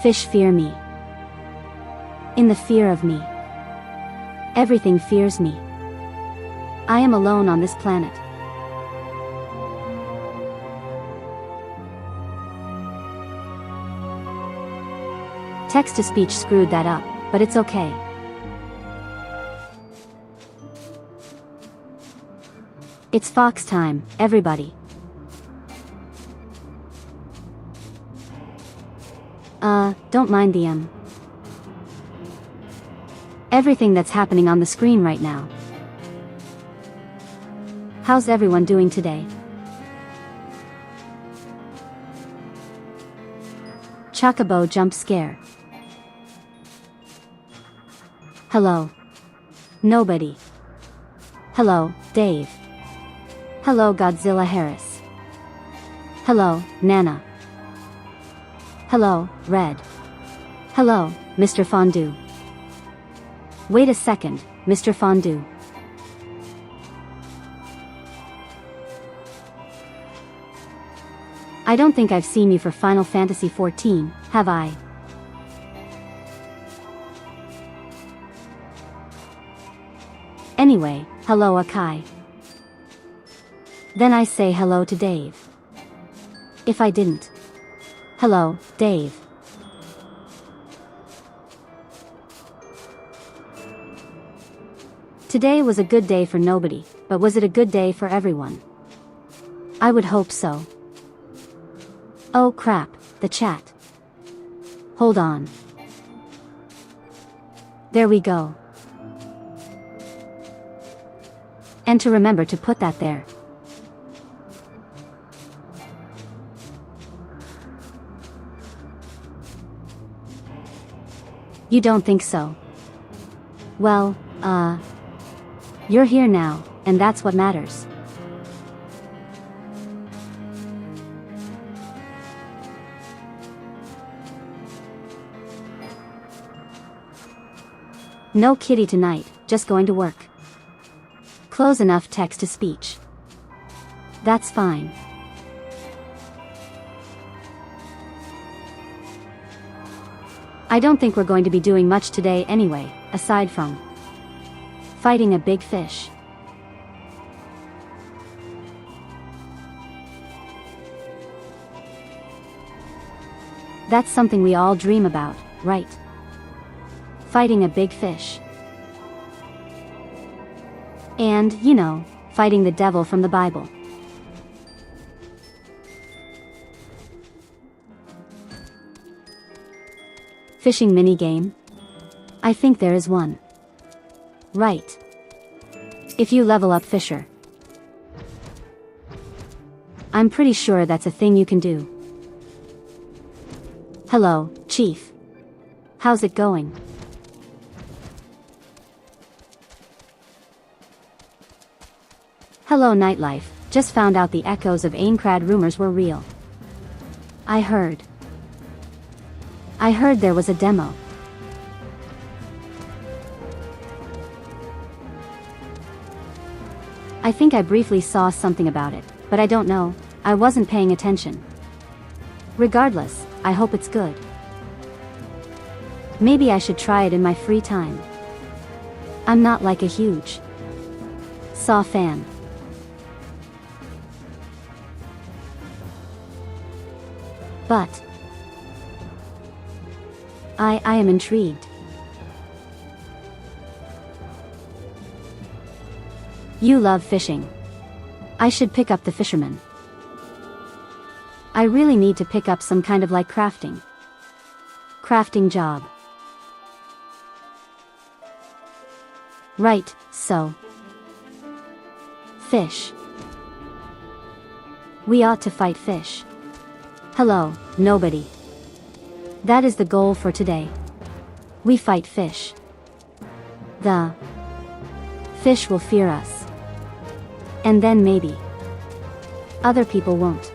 Fish fear me. In the fear of me, everything fears me. I am alone on this planet. Text-to-speech screwed that up, but it's okay. It's Fox time, everybody. Don't mind the everything that's happening on the screen right now. How's everyone doing today? Chocobo jump scare. Hello. Nobody. Hello, Dave. Hello, Godzilla Harris. Hello, Nana. Hello, Red. Hello, Mr. Fondue. Wait a second, Mr. Fondue. I don't think I've seen you for Final Fantasy XIV, have I? Anyway, hello Akai. Then I say hello to Dave. If I didn't. Hello, Dave. Today was a good day for nobody, but was it a good day for everyone? I would hope so. Oh crap, the chat. Hold on. There we go. And to remember to put that there. You don't think so? Well, you're here now, and that's what matters. No kitty tonight, just going to work. Close enough text-to-speech. That's fine. I don't think we're going to be doing much today anyway, aside from fighting a big fish. That's something we all dream about, right? Fighting a big fish. And, you know, fighting the devil from the Bible. Fishing minigame? I think there is one. Right. If you level up Fisher. I'm pretty sure that's a thing you can do. Hello, Chief. How's it going? Hello Nightlife, just found out the echoes of Aincrad rumors were real. I heard there was a demo. I think I briefly saw something about it, but I don't know, I wasn't paying attention. Regardless, I hope it's good. Maybe I should try it in my free time. I'm not like a huge Saw fan. But I am intrigued. You love fishing. I should pick up the fisherman. I really need to pick up some kind of like crafting job. Right, so. Fish. We ought to fight fish. Hello, nobody. That is the goal for today. We fight fish. The fish will fear us. And then maybe other people won't.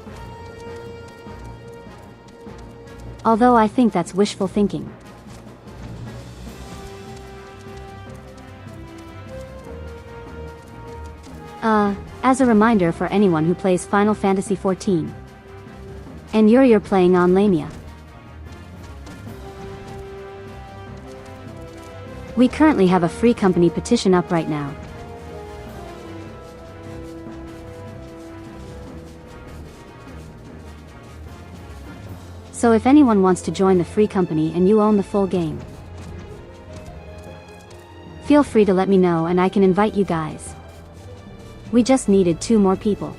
Although I think that's wishful thinking. As a reminder for anyone who plays Final Fantasy XIV. And you're playing on Lamia. We currently have a free company petition up right now. So if anyone wants to join the free company and you own the full game, feel free to let me know and I can invite you guys. We just needed 2 more people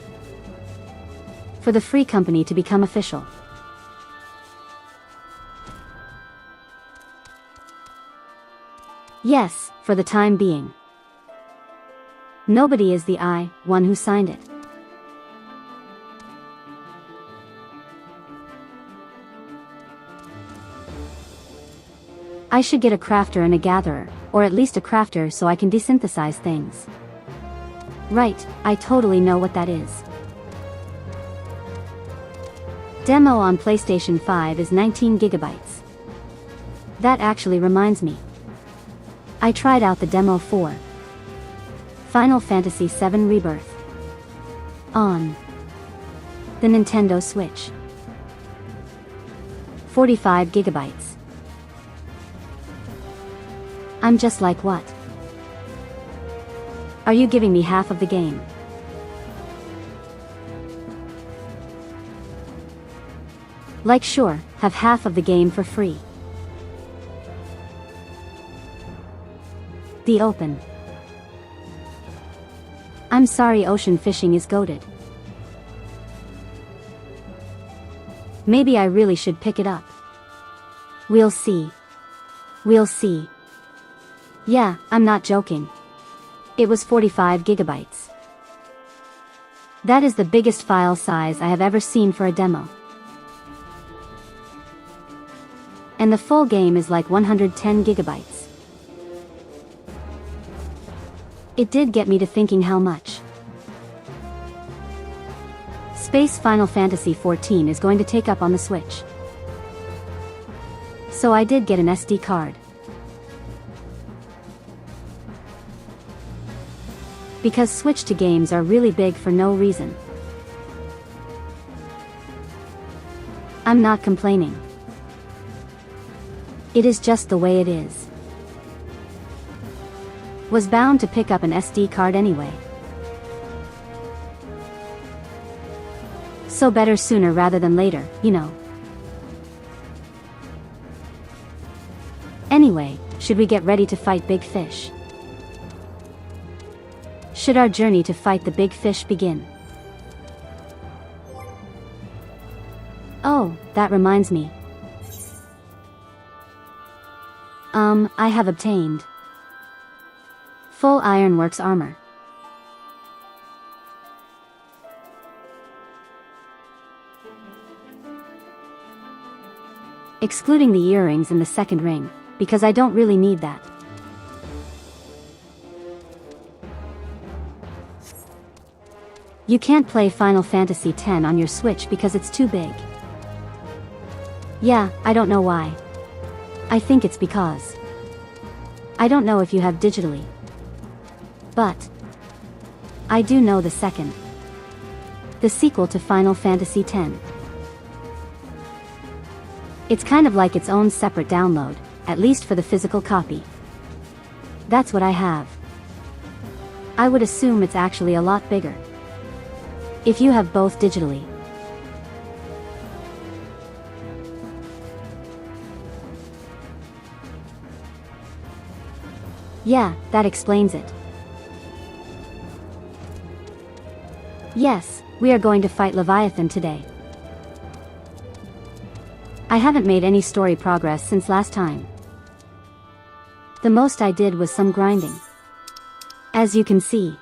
for the free company to become official. Yes, for the time being. Nobody is the one who signed it. I should get a crafter and a gatherer, or at least a crafter so I can desynthesize things. Right, I totally know what that is. Demo on PlayStation 5 is 19 gigabytes. That actually reminds me. I tried out the demo for Final Fantasy VII Rebirth on the Nintendo Switch. 45 gigabytes. I'm just like, what? Are you giving me half of the game? Like, sure, have half of the game for free. The open. I'm sorry, ocean fishing is goated. Maybe I really should pick it up. We'll see. We'll see. Yeah, I'm not joking. It was 45 gigabytes. That is the biggest file size I have ever seen for a demo. And the full game is like 110 gigabytes. It did get me to thinking how much space Final Fantasy XIV is going to take up on the Switch. So I did get an SD card. Because Switch to games are really big for no reason. I'm not complaining. It is just the way it is. Was bound to pick up an SD card anyway. So better sooner rather than later, you know. Anyway, should we get ready to fight big fish? Should our journey to fight the big fish begin? Oh, that reminds me. I have obtained full Ironworks armor. Excluding the earrings and the second ring, because I don't really need that. You can't play Final Fantasy X on your Switch because it's too big. Yeah, I don't know why. I think it's because I don't know if you have digitally. But I do know the sequel to Final Fantasy X. It's kind of like its own separate download, at least for the physical copy. That's what I have. I would assume it's actually a lot bigger if you have both digitally. Yeah, that explains it. Yes, we are going to fight Leviathan today. I haven't made any story progress since last time. The most I did was some grinding. As you can see,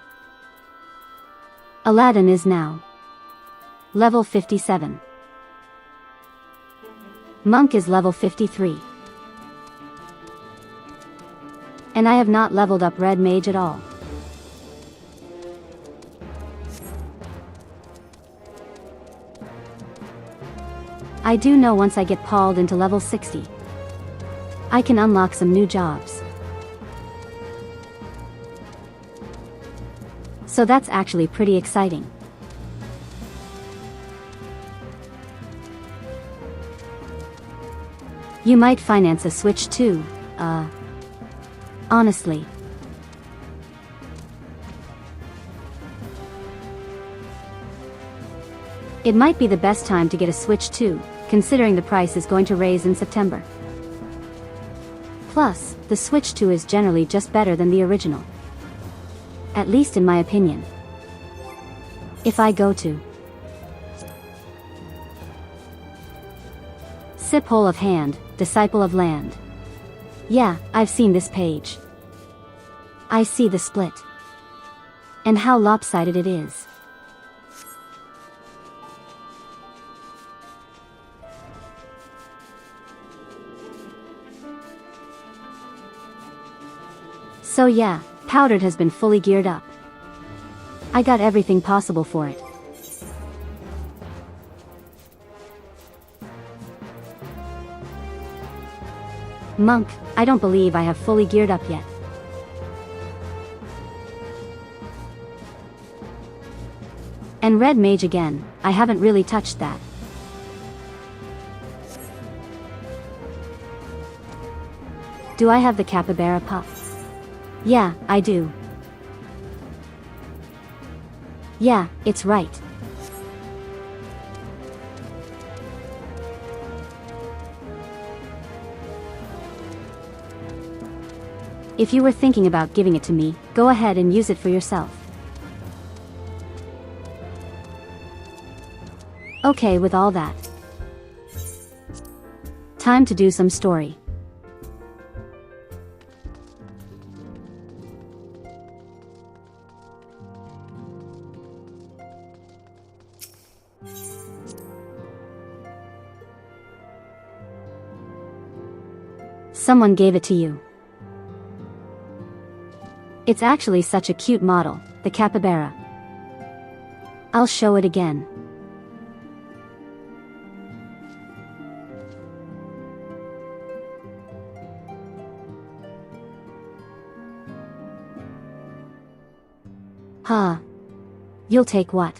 Aladdin is now level 57. Monk is level 53. And I have not leveled up Red Mage at all. I do know once I get Pauled into level 60, I can unlock some new jobs. So that's actually pretty exciting. You might finance a Switch too, Honestly. It might be the best time to get a Switch too, considering the price is going to raise in September. Plus, the Switch 2 is generally just better than the original. At least in my opinion. If I go to Sip hole of hand, disciple of land. Yeah, I've seen this page. I see the split. And how lopsided it is. So yeah, Powdered has been fully geared up. I got everything possible for it. Monk, I don't believe I have fully geared up yet. And Red Mage again, I haven't really touched that. Do I have the Capybara pup? Yeah, I do. Yeah, it's right. If you were thinking about giving it to me, go ahead and use it for yourself. Okay, with all that. Time to do some story. Someone gave it to you. It's actually such a cute model, the capybara. I'll show it again. Huh. You'll take what?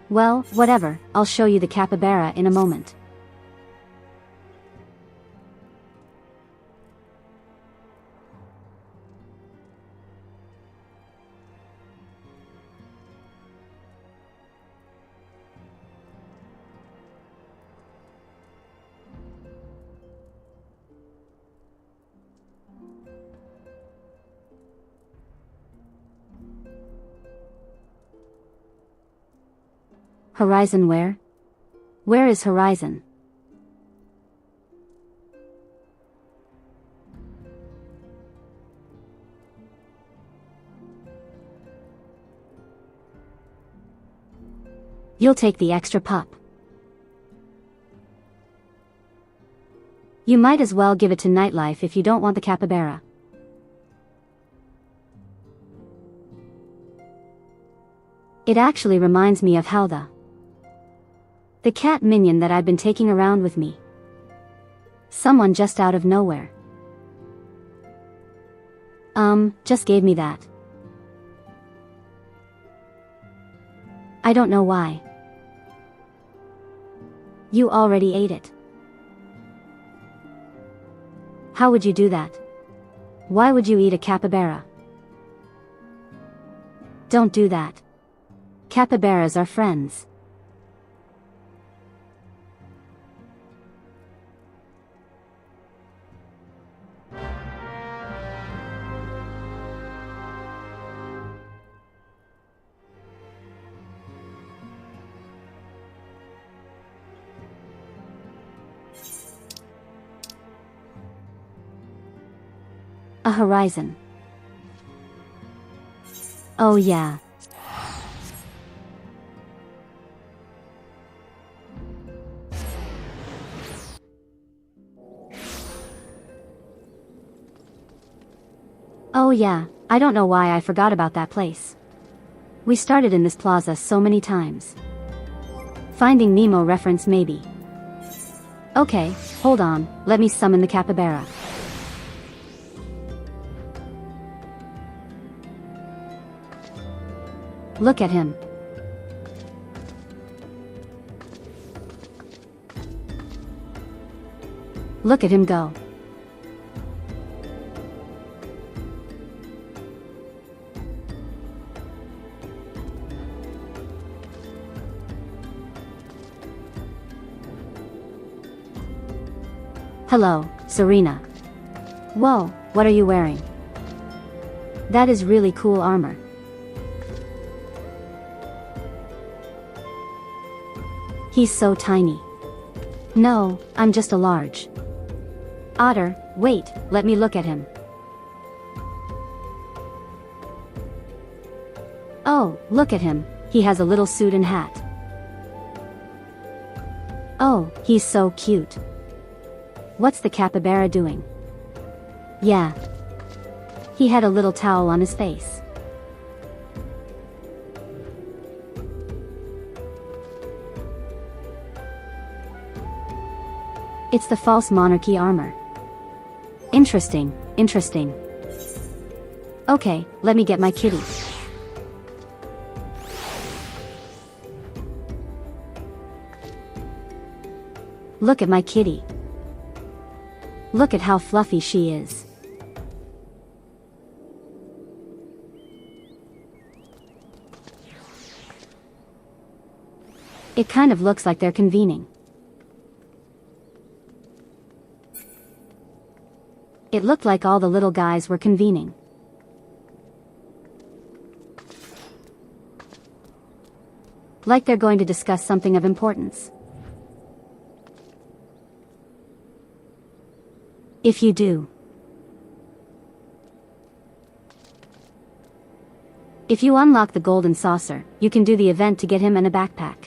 Well, whatever, I'll show you the capybara in a moment. Horizon where? Where is Horizon? You'll take the extra pup. You might as well give it to Nightlife if you don't want the capybara. It actually reminds me of how the cat minion that I've been taking around with me. Someone just out of nowhere. Just gave me that. I don't know why. You already ate it. How would you do that? Why would you eat a capybara? Don't do that. Capybaras are friends. A horizon. Oh yeah. Oh yeah, I don't know why I forgot about that place. We started in this plaza so many times. Finding Nemo reference maybe. Okay, hold on, let me summon the capybara. Look at him. Look at him go. Hello, Serena. Whoa, what are you wearing? That is really cool armor. He's so tiny. No, I'm just a large. Otter, wait, let me look at him. Oh, look at him, he has a little suit and hat. Oh, he's so cute. What's the capybara doing? Yeah. He had a little towel on his face. It's the false monarchy armor. Interesting, interesting. Okay, let me get my kitty. Look at my kitty. Look at how fluffy she is. It kind of looks like they're convening. It looked like all the little guys were convening. Like they're going to discuss something of importance. If you do. If you unlock the golden saucer, you can do the event to get him and a backpack.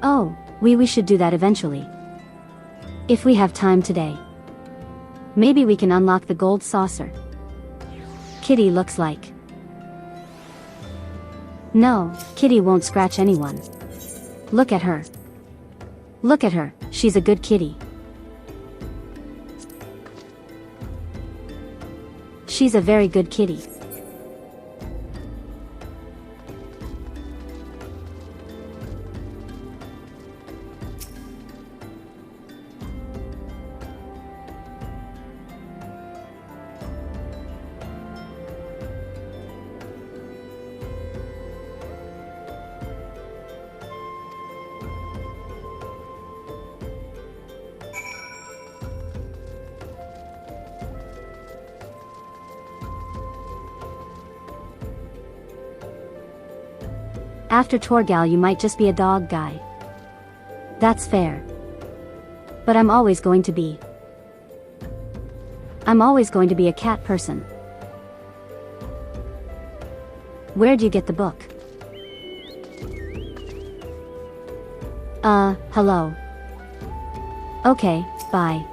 Oh, we should do that eventually. If we have time today. Maybe we can unlock the gold saucer. Kitty looks like. No, Kitty won't scratch anyone. Look at her. Look at her, she's a good kitty. She's a very good kitty. After Torgal you might just be a dog guy. That's fair. But I'm always going to be a cat person. Where'd you get the book? Hello. Okay, bye.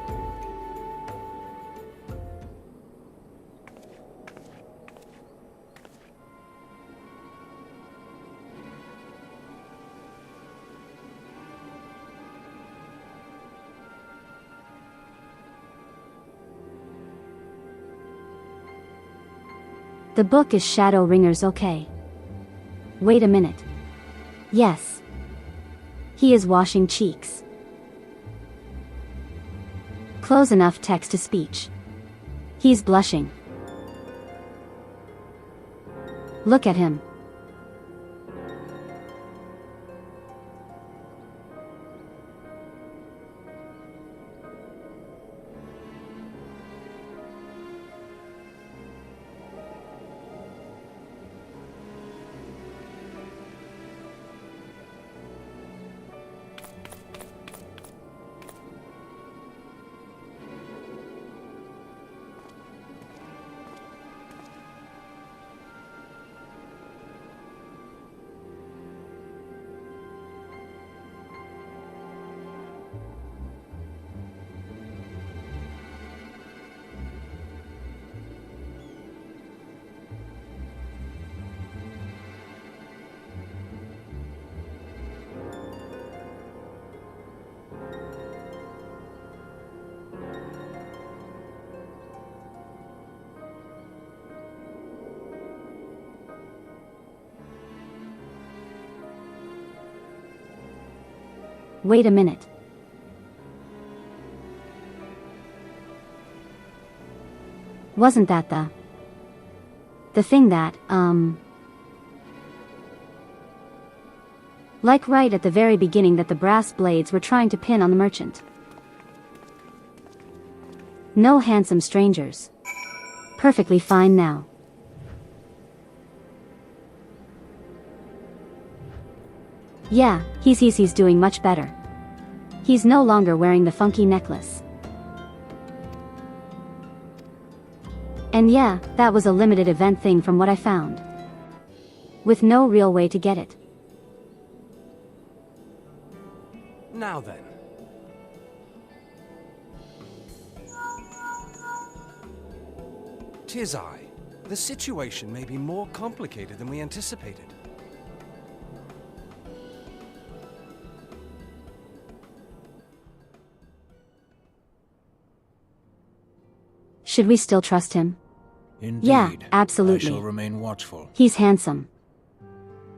The book is Shadow Ringer's okay. Wait a minute. Yes. He is washing cheeks. Close enough text to speech. He's blushing. Look at him. Wait a minute. Wasn't that the thing that, like right at the very beginning that the brass blades were trying to pin on the merchant? No handsome strangers. Perfectly fine now. Yeah, he's doing much better. He's no longer wearing the funky necklace. And yeah, that was a limited event thing from what I found. With no real way to get it. Now then. Tis I. The situation may be more complicated than we anticipated. Should we still trust him? Indeed. Yeah, absolutely. I shall remain watchful. He's handsome.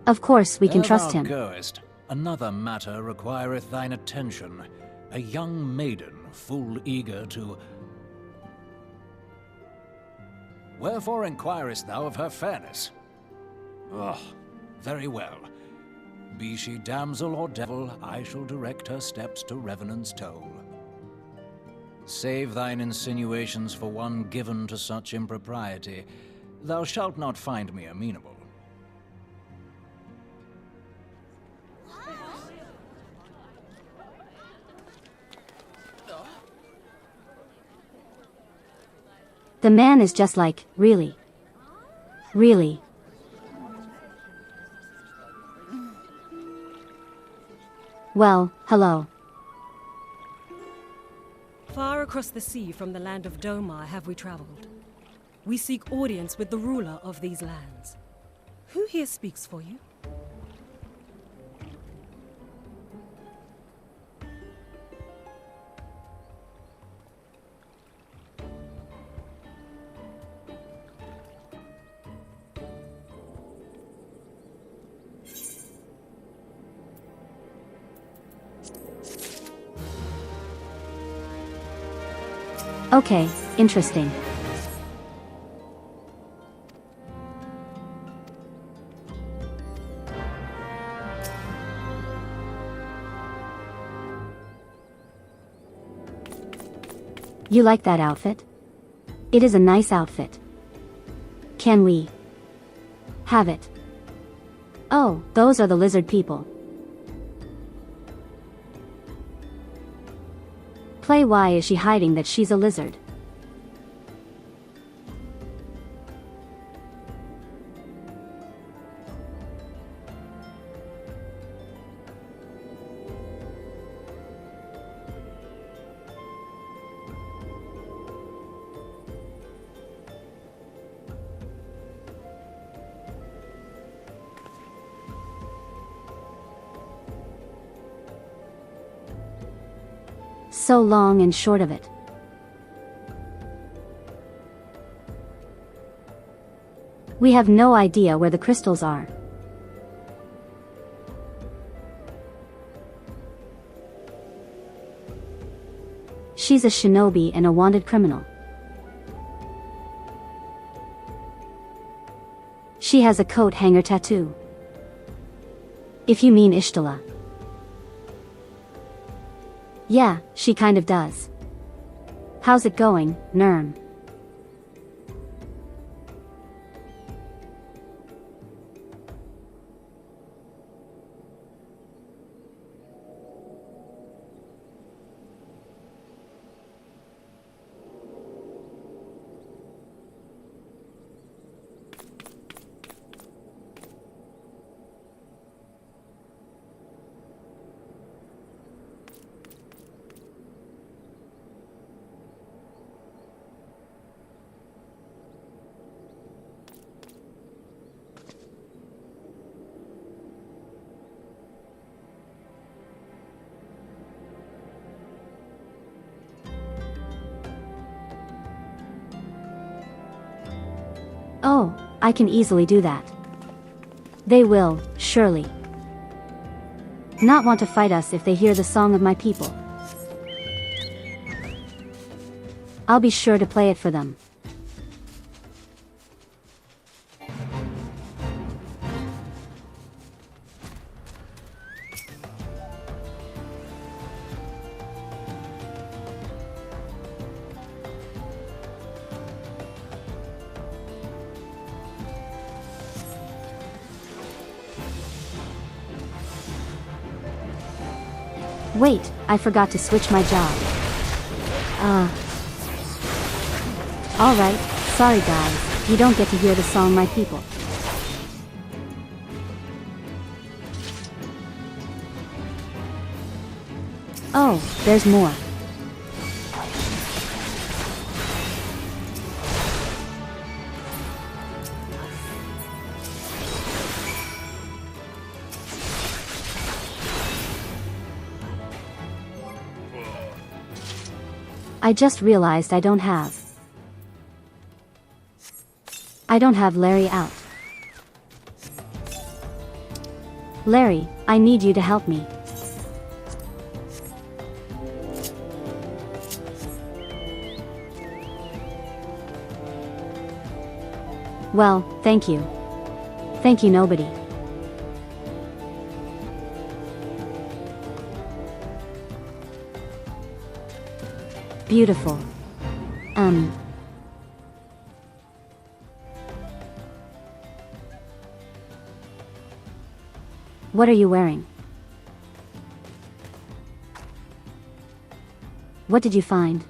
Of course we can trust him. Thou goest, another matter requireth thine attention. A young maiden, full eager to... Wherefore inquirest thou of her fairness? Oh, very well. Be she damsel or devil, I shall direct her steps to Revenant's toll. Save thine insinuations for one given to such impropriety. Thou shalt not find me amenable. The man is just like, really? Really? Well, hello. Far across the sea from the land of Domar have we traveled. We seek audience with the ruler of these lands. Who here speaks for you? Okay, interesting. You like that outfit? It is a nice outfit. Can we have it? Oh, those are the lizard people. Play, why is she hiding that she's a lizard? So long and short of it. We have no idea where the crystals are. She's a shinobi and a wanted criminal. She has a coat hanger tattoo. If you mean Ishtala. Yeah, she kind of does. How's it going, Nurm? Oh, I can easily do that. They will, surely. not want to fight us if they hear the song of my people. I'll be sure to play it for them. Wait, I forgot to switch my job. Alright, sorry guys, you don't get to hear the song my people. Oh, there's more. I just realized I don't have Larry out. Larry, I need you to help me. Well, thank you. Thank you, nobody. Beautiful. What are you wearing? What did you find?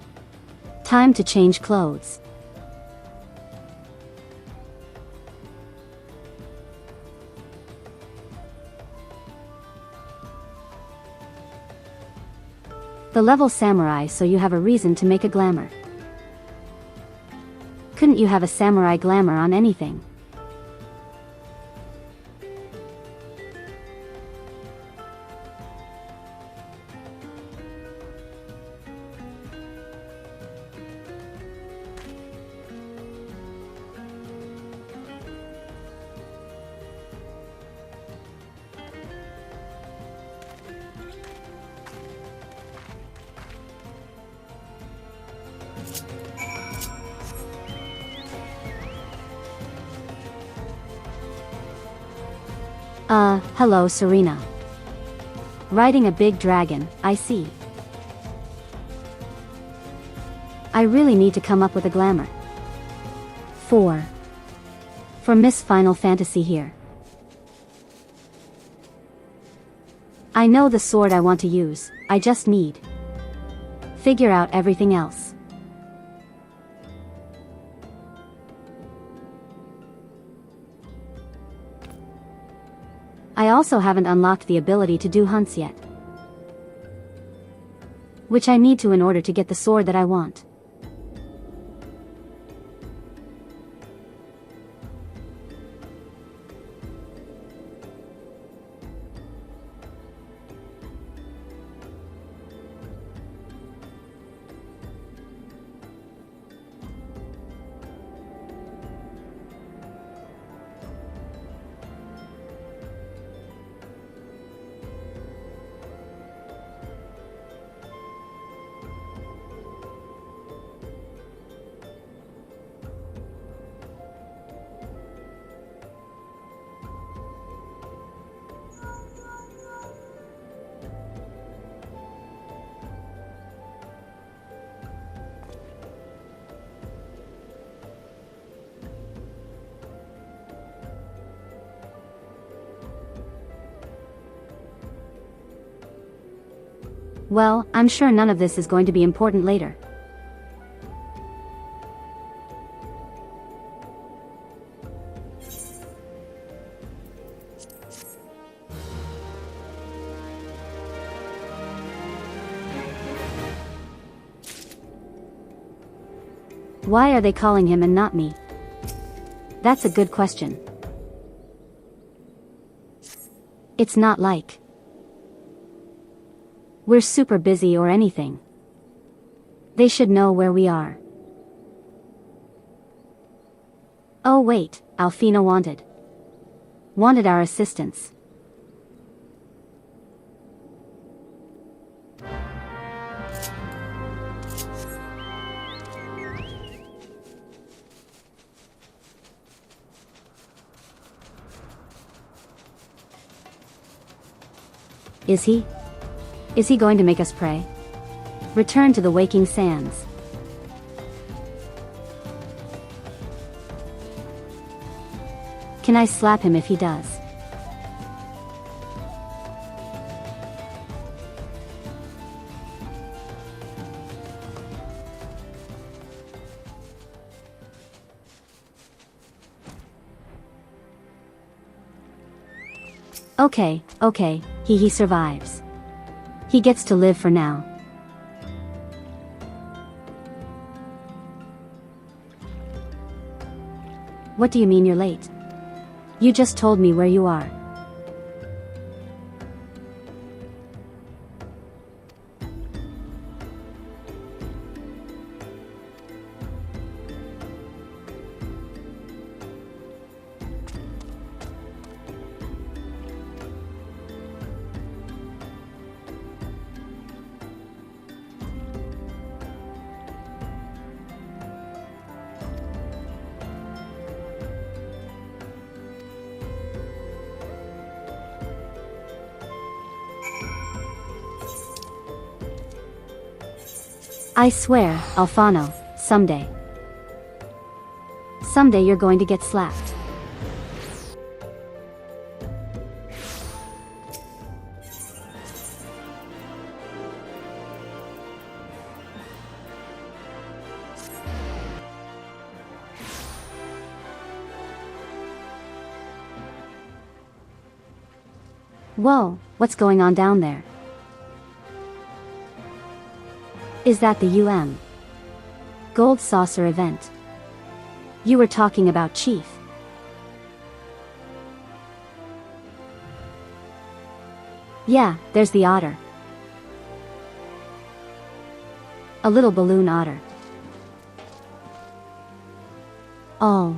Time to change clothes. The level samurai, so you have a reason to make a glamour. Couldn't you have a samurai glamour on anything? Hello Serena. Riding a big dragon, I see. I really need to come up with a glamour. For Miss Final Fantasy here. I know the sword I want to use, I just need figure out everything else. I also haven't unlocked the ability to do hunts yet, which I need to in order to get the sword that I want. Well, I'm sure none of this is going to be important later. Why are they calling him and not me? That's a good question. It's not like we're super busy or anything. They should know where we are. Oh wait, Alfina wanted our assistance. Is he? Is he going to make us pray? Return to the waking sands. Can I slap him if he does? Okay, he survives. He gets to live for now. What do you mean you're late? You just told me where you are. I swear, Alfano, someday. Someday you're going to get slapped. Whoa, what's going on down there? Is that the Gold Saucer event? You were talking about Chief. Yeah, there's the otter. A little balloon otter. Oh.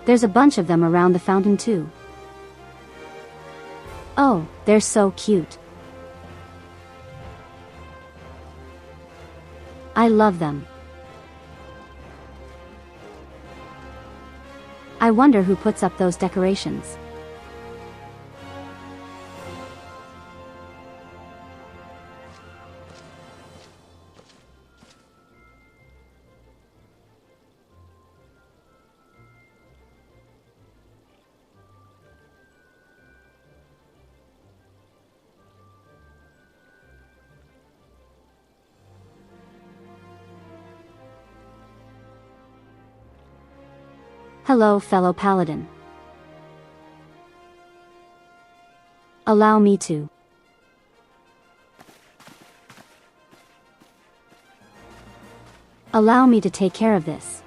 There's a bunch of them around the fountain too. Oh, they're so cute. I love them. I wonder who puts up those decorations. Hello, fellow paladin. Allow me to. Allow me to take care of this.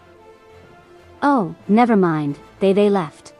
Oh, never mind, they left.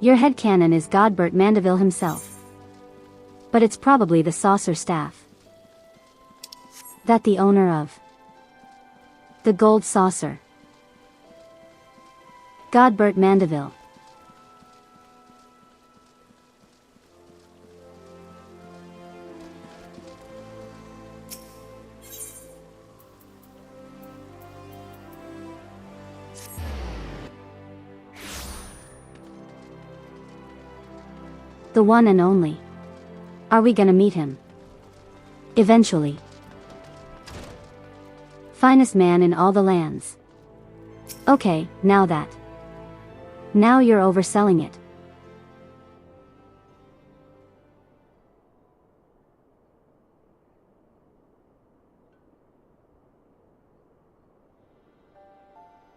Your headcanon is Godbert Mandeville himself. But it's probably the saucer staff. That the owner of the gold saucer. Godbert Mandeville. The one and only. Are we gonna meet him? Eventually. Finest man in all the lands. Okay, now that. Now you're overselling it.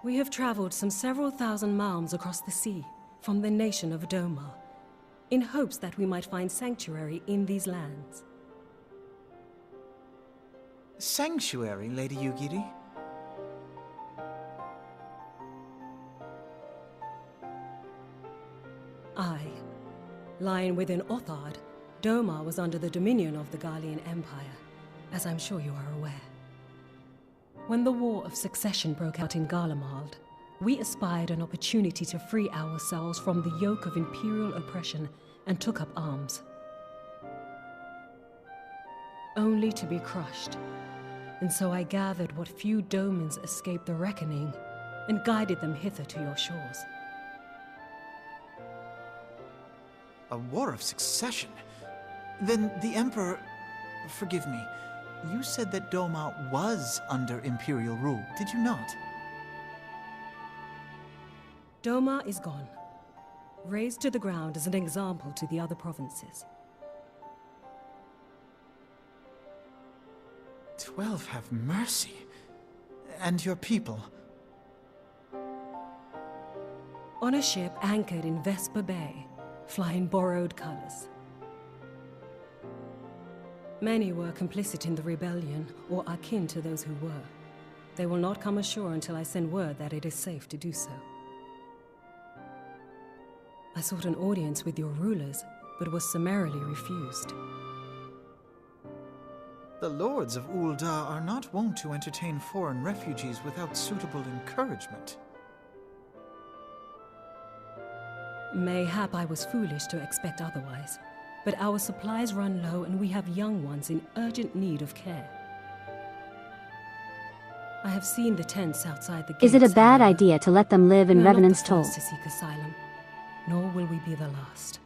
We have traveled some several thousand miles across the sea from the nation of Doma, in hopes that we might find sanctuary in these lands. sanctuary, Lady Yugiri? Aye. Lying within Othard, Doma was under the dominion of the Garlean Empire, as I'm sure you are aware. When the War of Succession broke out in Garlemald, we espied an opportunity to free ourselves from the yoke of imperial oppression and took up arms. Only to be crushed. And so I gathered what few Domans escaped the reckoning and guided them hither to your shores. A war of succession? Then the Emperor... Forgive me. You said that Doma was under Imperial rule, did you not? Doma is gone. Razed to the ground as an example to the other provinces. 12 have mercy. And your people? On a ship anchored in Vesper Bay, flying borrowed colors. Many were complicit in the rebellion, or akin to those who were. They will not come ashore until I send word that it is safe to do so. I sought an audience with your rulers, but was summarily refused. The lords of Ul'dah are not wont to entertain foreign refugees without suitable encouragement. Mayhap I was foolish to expect otherwise, but our supplies run low and we have young ones in urgent need of care. I have seen the tents outside the gates. Is it a bad however. idea to let them live in We are not Revenant's the Toll? first to seek asylum, nor will we be the last.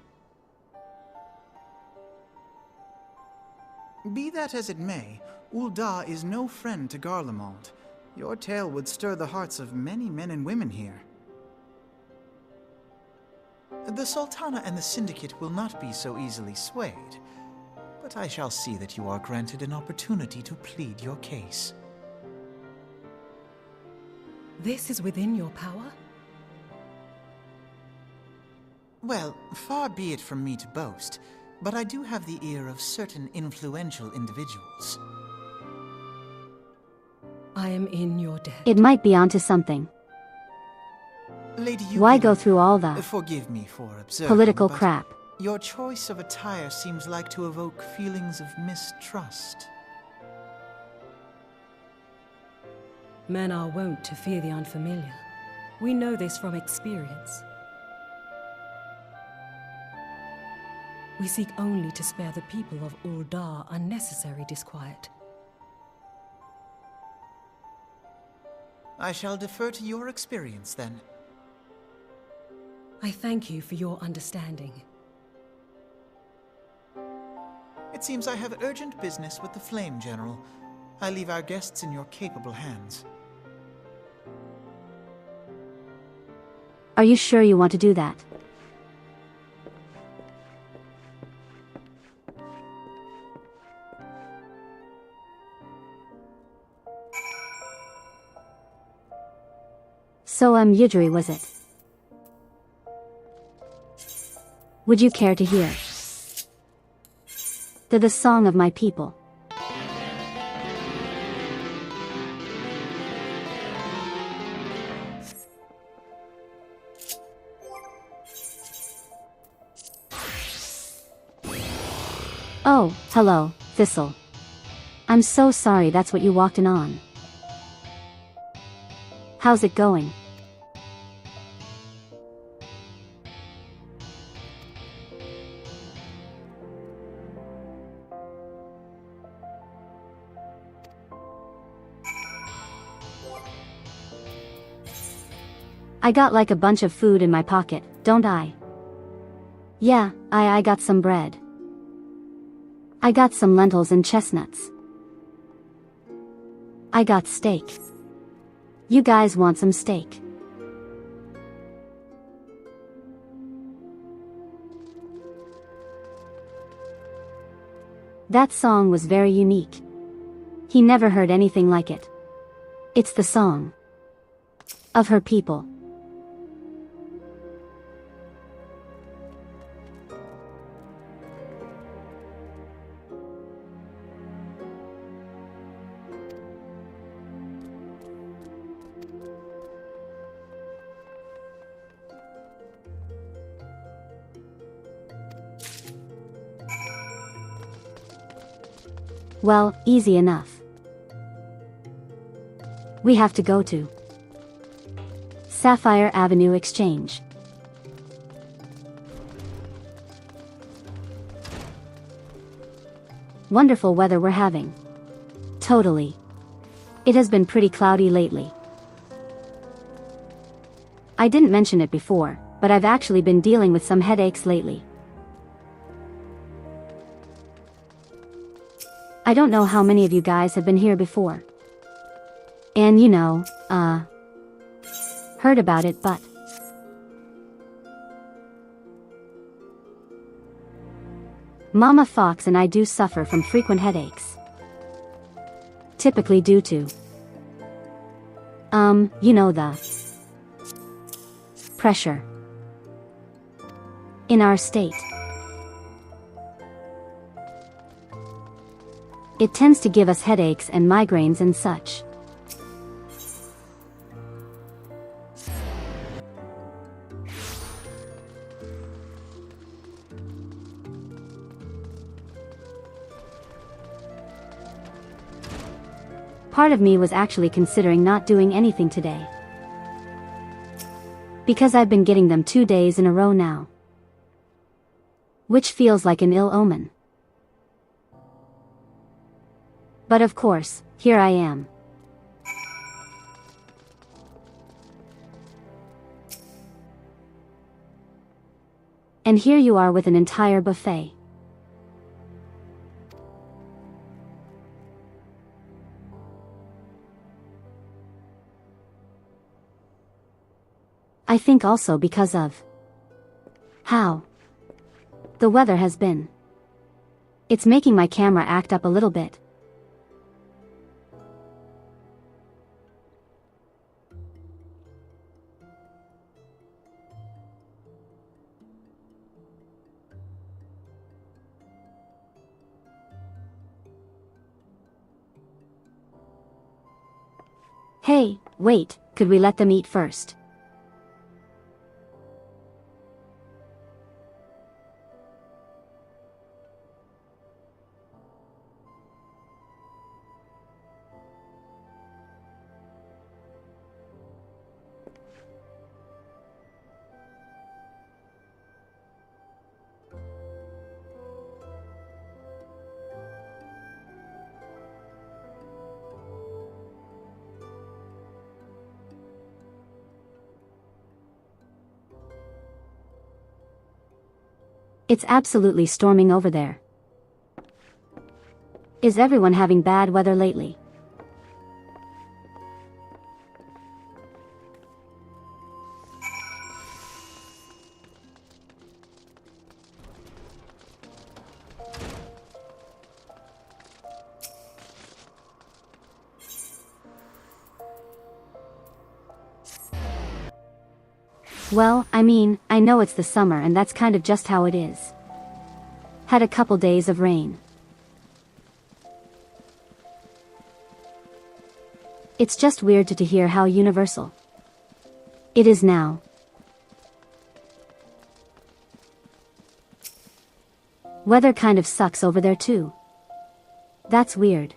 Be that as it may, Ul'dah is no friend to Garlemald. Your tale would stir the hearts of many men and women here. The Sultana and the Syndicate will not be so easily swayed, but I shall see that you are granted an opportunity to plead your case. This is within your power? Well, far be it from me to boast, but I do have the ear of certain influential individuals. I am in your debt. It might be onto something. Lady Yugiri, Why go through all the forgive me for observing, political but crap? your choice of attire seems like to evoke feelings of mistrust. Men are wont to fear the unfamiliar. We know this from experience. We seek only to spare the people of Ul'dah unnecessary disquiet. I shall defer to your experience, then. I thank you for your understanding. It seems I have urgent business with the Flame General. I leave our guests in your capable hands. Are you sure you want to do that? So Yudri was it? Would you care to hear the song of my people? Oh, hello, Thistle. I'm so sorry that's what you walked in on. How's it going? I got like a bunch of food in my pocket, don't I? Yeah, I got some bread. I got some lentils and chestnuts. I got steak. You guys want some steak? That song was very unique. He never heard anything like it. It's the song of her people. Well, easy enough. We have to go to Sapphire Avenue Exchange. Wonderful weather we're having. Totally. It has been pretty cloudy lately. I didn't mention it before, but I've actually been dealing with some headaches lately. I don't know how many of you guys have been here before. And you know, heard about it, but Mama Fox and I do suffer from frequent headaches. Typically due to, you know, the pressure in our state. It tends to give us headaches and migraines and such. Part of me was actually considering not doing anything today, because I've been getting them 2 days in a row now, which feels like an ill omen. But of course, here I am. And here you are with an entire buffet. I think also because of how the weather has been. It's making my camera act up a little bit. Hey, wait, could we let them eat first? It's absolutely storming over there. Is everyone having bad weather lately? Well, I mean, I know it's the summer and that's kind of just how it is. Had a couple days of rain. It's just weird to hear how universal it is now. Weather kind of sucks over there too. That's weird.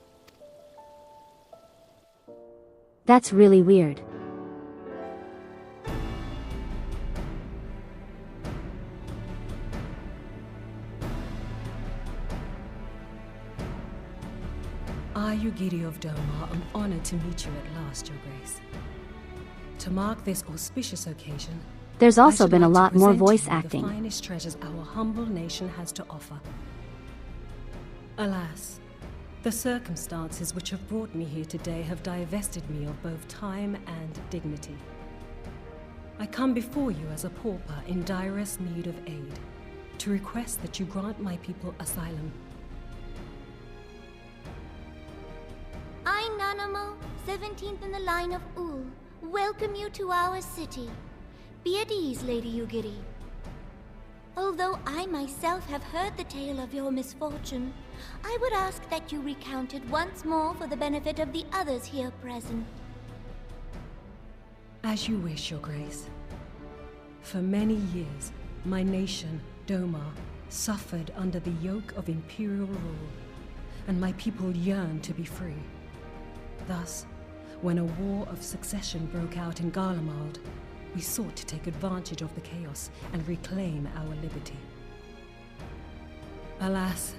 That's really weird. Ayugiri of Doma, I'm honored to meet you at last, Your Grace. To mark this auspicious occasion, there's also been a lot more present voice to you acting. The finest treasures our humble nation has to offer. Alas, the circumstances which have brought me here today have divested me of both time and dignity. I come before you as a pauper in direst need of aid, to request that you grant my people asylum. I, Nanamo, 17th in the line of Ul, welcome you to our city. Be at ease, Lady Yugiri. Although I myself have heard the tale of your misfortune, I would ask that you recount it once more for the benefit of the others here present. As you wish, Your Grace. For many years, my nation, Doma, suffered under the yoke of imperial rule, and my people yearn to be free. Thus, when a war of succession broke out in Garlemald, we sought to take advantage of the chaos and reclaim our liberty. Alas,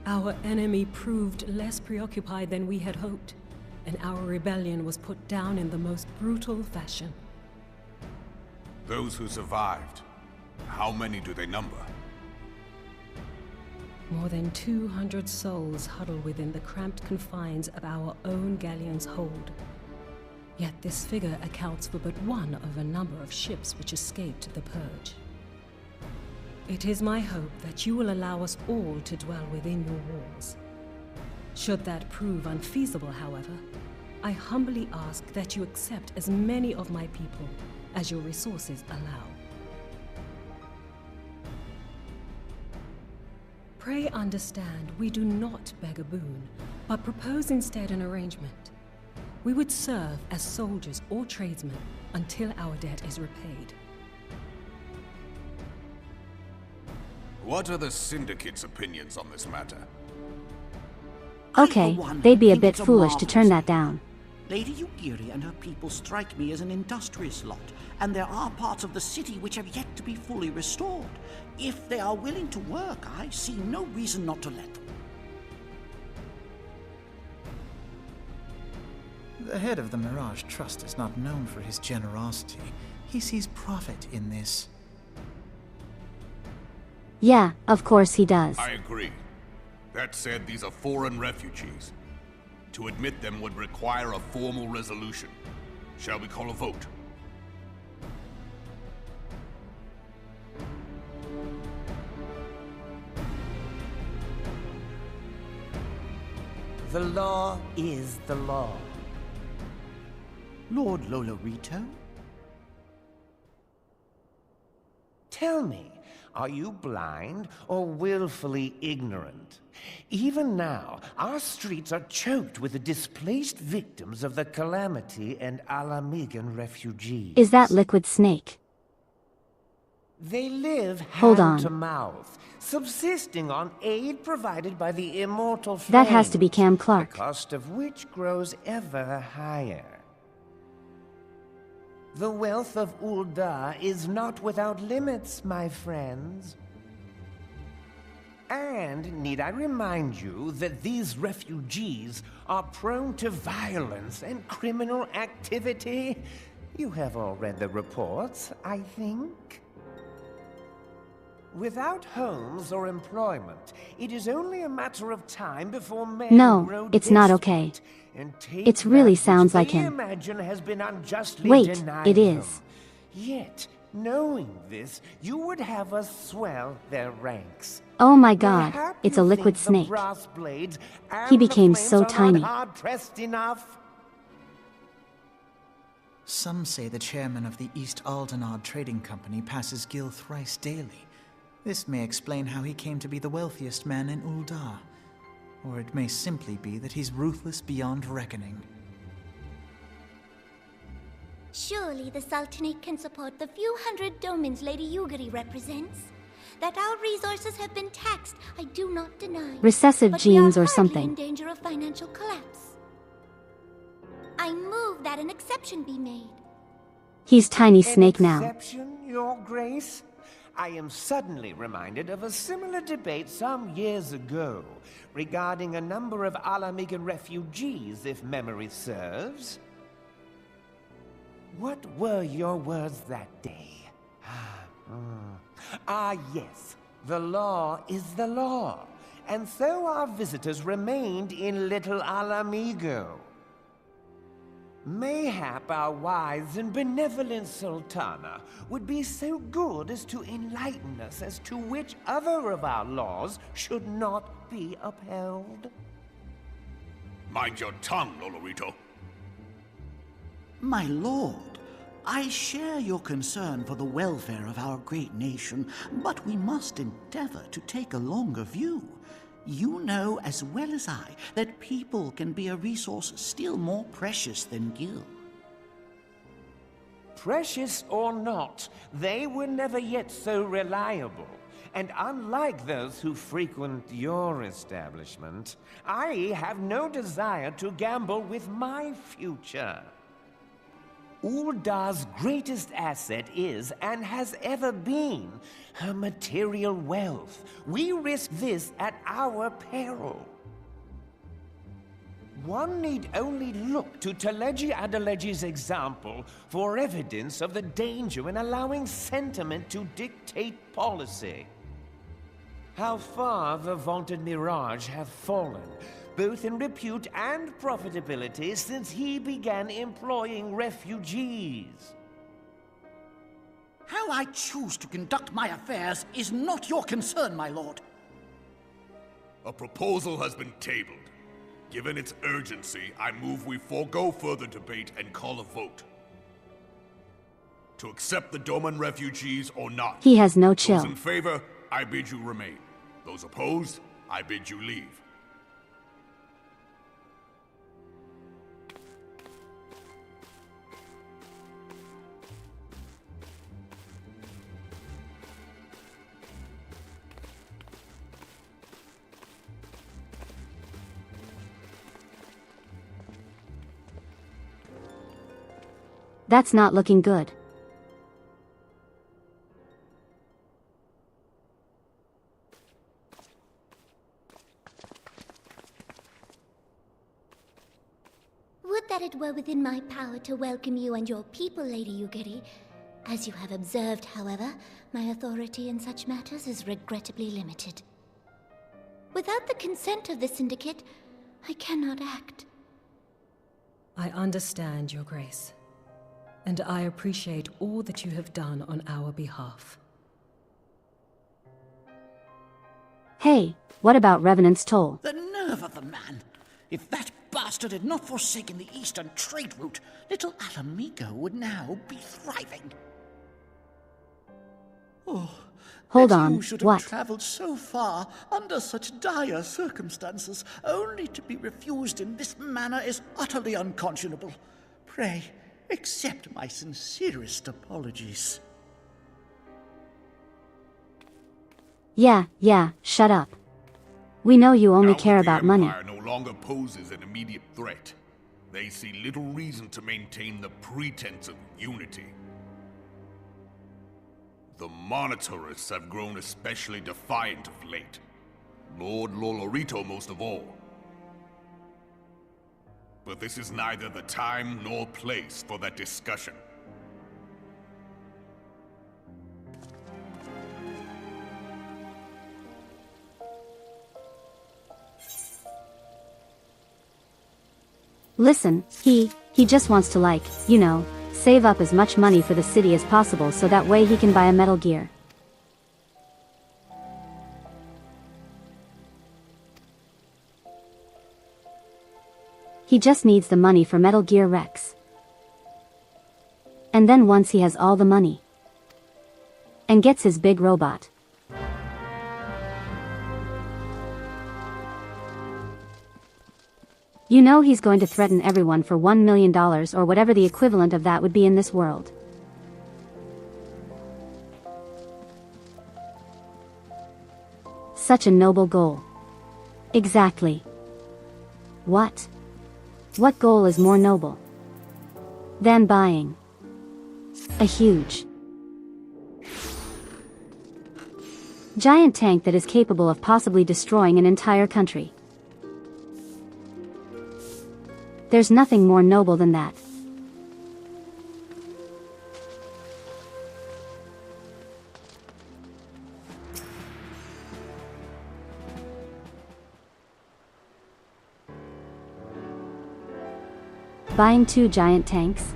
our enemy proved less preoccupied than we had hoped, and our rebellion was put down in the most brutal fashion. Those who survived, how many do they number? More than 200 souls huddle within the cramped confines of our own galleon's hold. Yet this figure accounts for but one of a number of ships which escaped the purge. It is my hope that you will allow us all to dwell within your walls. Should that prove unfeasible, however, I humbly ask that you accept as many of my people as your resources allow. Pray understand, we do not beg a boon, but propose instead an arrangement. We would serve as soldiers or tradesmen until our debt is repaid. What are the Syndicate's opinions on this matter? Okay, they'd be a bit foolish to turn that down. Lady Ugiri and her people strike me as an industrious lot, and there are parts of the city which have yet to be fully restored. If they are willing to work, I see no reason not to let them. The head of the Mirage Trust is not known for his generosity. He sees profit in this. Yeah, of course he does. I agree. That said, these are foreign refugees. To admit them would require a formal resolution. Shall we call a vote? The law is the law. Lord Lolorito? Tell me, are you blind or willfully ignorant? Even now, our streets are choked with the displaced victims of the Calamity and Alamigan refugees. Is that Liquid Snake? They live Hold hand on. to mouth, subsisting on aid provided by the immortal flames, That has to be Cam Clark. the cost of which grows ever higher. The wealth of Ul'dah is not without limits, my friends. And need I remind you that these refugees are prone to violence and criminal activity? You have all read the reports, I think. Without homes or employment, it is only a matter of time before men No, grow it's not okay. desperate and take It really that sounds which like they him. imagine has been unjustly Wait, denied it them. is. Yet, knowing this, you would have us swell their ranks. Oh my god, Mayhap it's you a liquid think snake. The brass blades and He the became flames so are not tiny. hard-pressed enough. Some say the chairman of the East Aldenard Trading Company passes Gil thrice daily. This may explain how he came to be the wealthiest man in Ul'dah. Or it may simply be that he's ruthless beyond reckoning. Surely the Sultanate can support the few hundred domins Lady Ugiri represents. That our resources have been taxed, I do not deny. Recessive but genes we are or hardly something. in danger of financial collapse. I move that an exception be made. He's Tiny An Snake now. exception, Your Grace? I am suddenly reminded of a similar debate some years ago regarding a number of Alamigan refugees, if memory serves. What were your words that day? Yes, the law is the law, and so our visitors remained in Little Alamigo. Mayhap our wise and benevolent Sultana would be so good as to enlighten us as to which other of our laws should not be upheld. Mind your tongue, Lolorito. My lord, I share your concern for the welfare of our great nation, but we must endeavor to take a longer view. You know as well as I that people can be a resource still more precious than Gil. Precious or not, they were never yet so reliable. And unlike those who frequent your establishment, I have no desire to gamble with my future. Uldar's greatest asset is, and has ever been, her material wealth. We risk this at our peril. One need only look to Teleji Adeleji's example for evidence of the danger in allowing sentiment to dictate policy. How far the vaunted Mirage have fallen, both in repute and profitability, since he began employing refugees. How I choose to conduct my affairs is not your concern, my lord. A proposal has been tabled. Given its urgency, I move we forego further debate and call a vote. To accept the Doman refugees or not. He has no chill. Those in favor, I bid you remain. Those opposed, I bid you leave. That's not looking good. Would that it were within my power to welcome you and your people, Lady Yugiri. As you have observed, however, my authority in such matters is regrettably limited. Without the consent of the Syndicate, I cannot act. I understand, Your Grace. And I appreciate all that you have done on our behalf. Hey, what about Revenant's toll? The nerve of the man! If that bastard had not forsaken the eastern trade route, little Alamigo would now be thriving. Oh, Hold that on, you should have what? traveled so far under such dire circumstances, only to be refused in this manner is utterly unconscionable. Pray, accept my sincerest apologies. Yeah, shut up. We know you only Now care that the about money. Empire no longer poses an immediate threat, they see little reason to maintain the pretense of unity. The Monitorists have grown especially defiant of late. Lord Lolorito most of all. But this is neither the time nor place for that discussion. Listen, he just wants to save up as much money for the city as possible so that way he can buy a Metal Gear. He just needs the money for Metal Gear Rex. And then once he has all the money and gets his big robot, you know he's going to threaten everyone for $1 million or whatever the equivalent of that would be in this world. Such a noble goal. Exactly. What? What goal is more noble than buying a huge giant tank that is capable of possibly destroying an entire country? There's nothing more noble than that. Buying 2 giant tanks?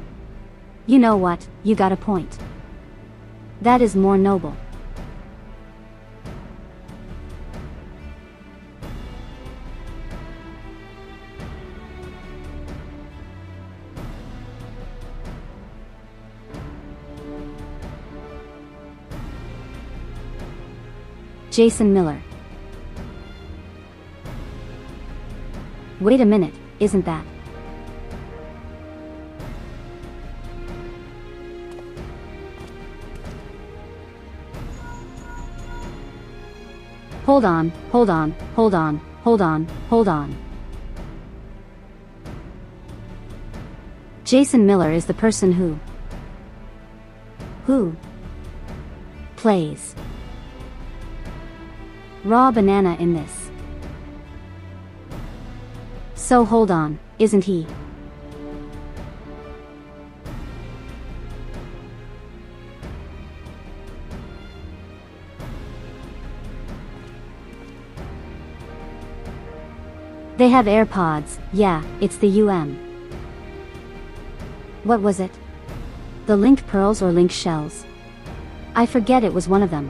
You know what, you got a point. That is more noble. Jason Miller. Wait a minute, isn't that? Hold on, hold on, hold on, hold on, hold on. Jason Miller is the person who plays Raw Banana in this. So hold on, isn't he? They have AirPods, yeah, it's the What was it? The link pearls or link shells? I forget, it was one of them.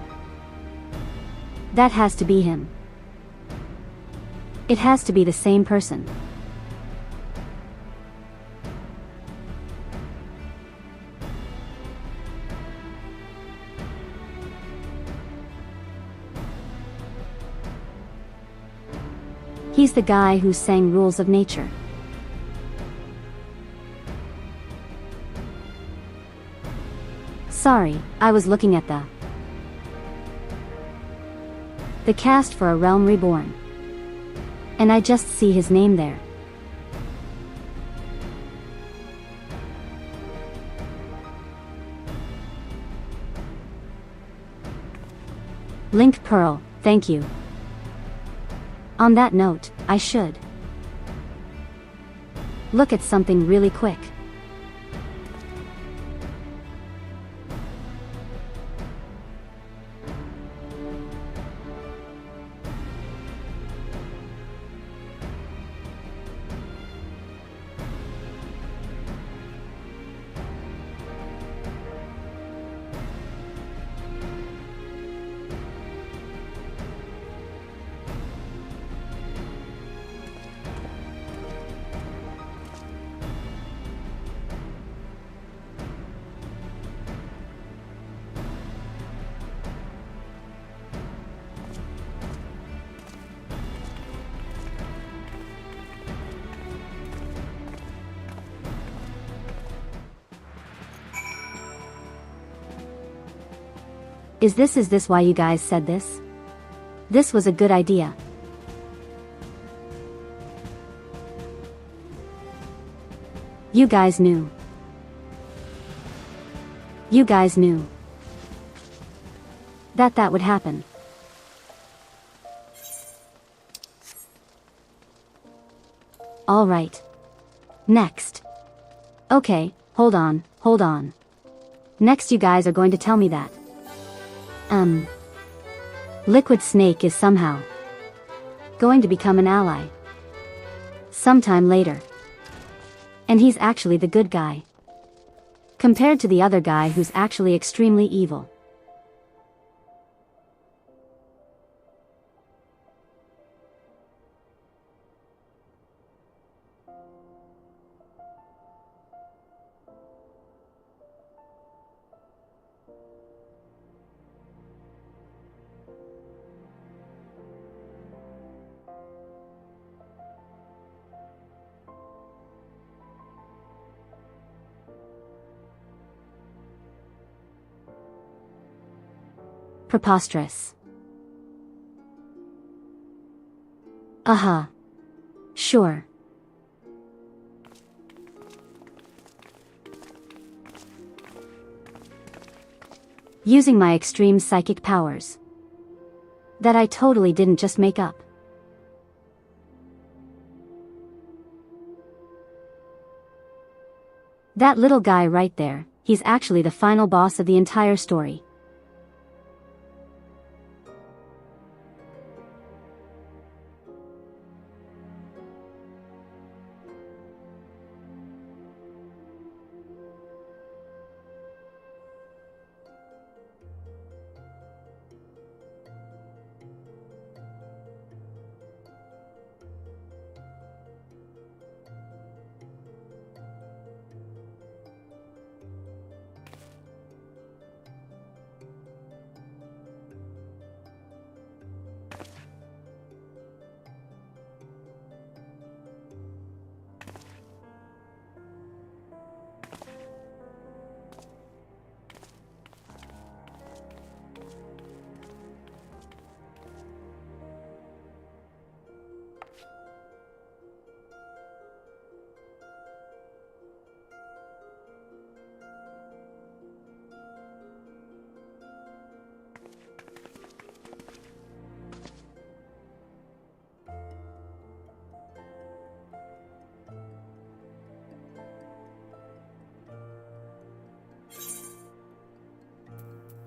That has to be him. It has to be the same person. He's the guy who sang Rules of Nature. Sorry, I was looking at the cast for A Realm Reborn. And I just see his name there. Link Pearl, thank you. On that note, I should look at something really quick. Is this why you guys said this? This was a good idea. You guys knew. You guys knew that would happen. All right. Next. Okay, hold on, hold on. Next you guys are going to tell me that Liquid Snake is somehow going to become an ally sometime later. And he's actually the good guy, compared to the other guy who's actually extremely evil. Preposterous. Sure. Using my extreme psychic powers that I totally didn't just make up. That little guy right there, he's actually the final boss of the entire story.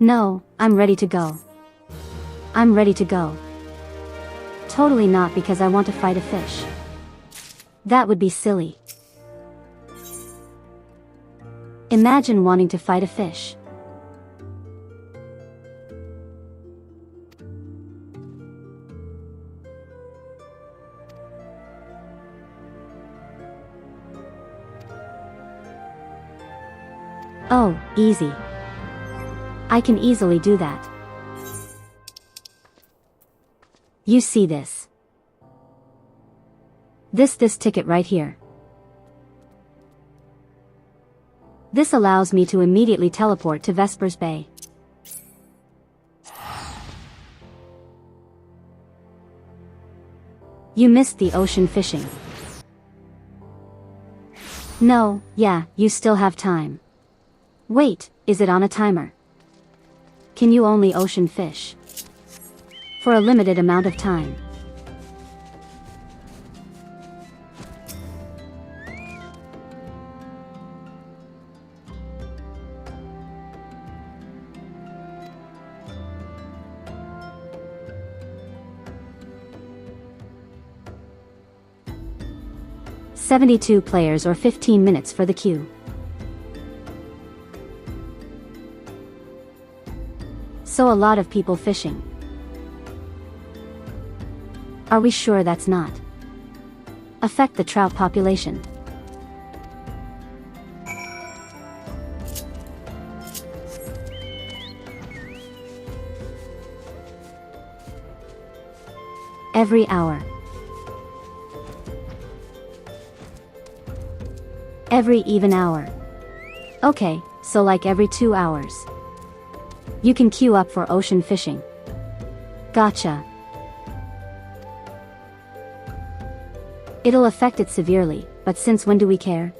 No, I'm ready to go. I'm ready to go. Totally not because I want to fight a fish. That would be silly. Imagine wanting to fight a fish. Oh, easy. I can easily do that. You see this. This ticket right here. This allows me to immediately teleport to Vespers Bay. You missed the ocean fishing. No, yeah, you still have time. Wait, is it on a timer? Can you only ocean fish? For a limited amount of time. "72 players or 15 minutes for the queue." So a lot of people fishing. Are we sure that's not affect the trout population? Every hour. Every even hour. Okay, so like every 2 hours. You can queue up for ocean fishing. Gotcha. It'll affect it severely, but since when do we care?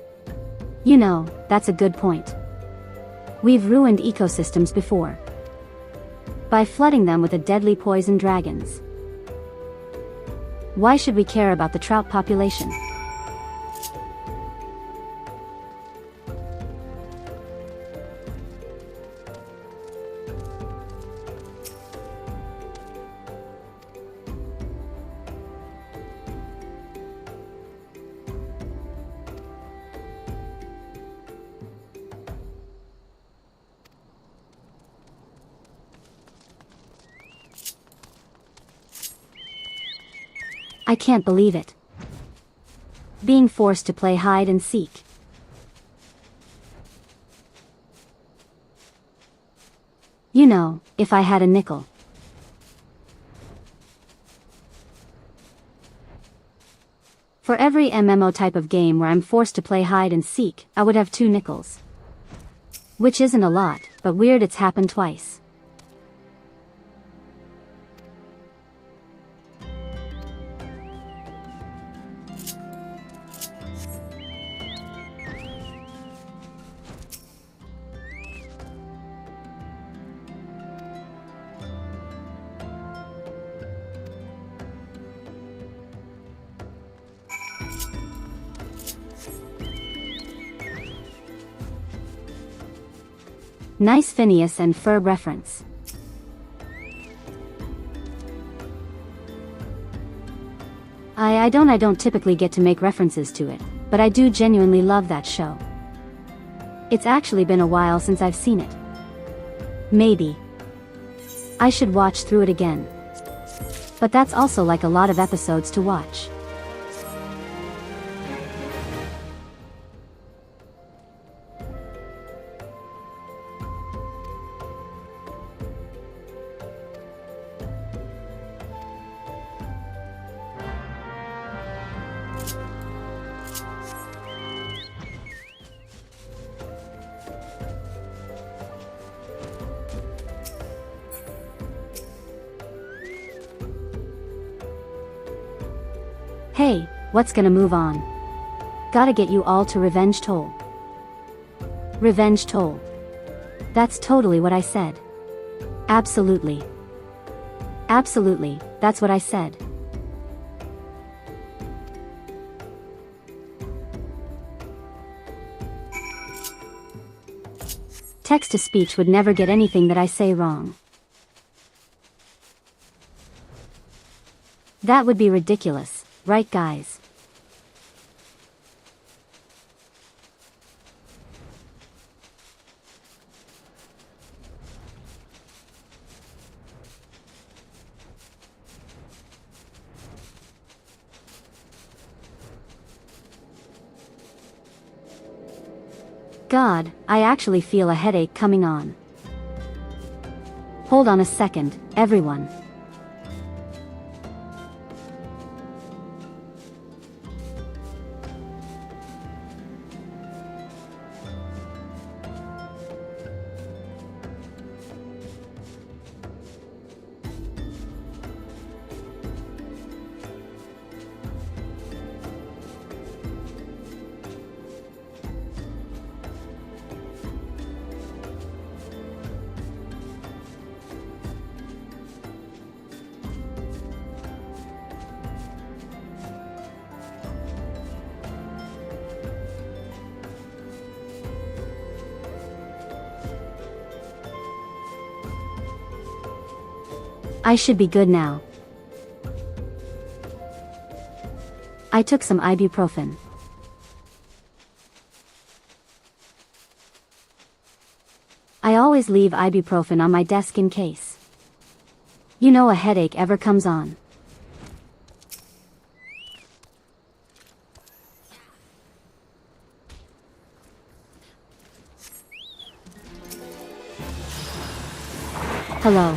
You know, that's a good point. We've ruined ecosystems before. By flooding them with a deadly poison dragons. Why should we care about the trout population? I can't believe it. Being forced to play hide and seek. You know, if I had a nickel. For every MMO type of game where I'm forced to play hide and seek, I would have 2 nickels. Which isn't a lot, but weird it's happened twice. Nice Phineas and Ferb reference. I don't typically get to make references to it, but I do genuinely love that show. It's actually been a while since I've seen it. Maybe I should watch through it again. But that's also like a lot of episodes to watch. Hey, what's gonna move on? Gotta get you all to Revenge Toll. Revenge Toll. That's totally what I said. Absolutely. Absolutely, that's what I said. text-to-speech would never get anything that I say wrong. That would be ridiculous, right guys? God, I actually feel a headache coming on. Hold on a second, everyone. I should be good now. I took some ibuprofen. I always leave ibuprofen on my desk in case, you know, a headache ever comes on. Hello.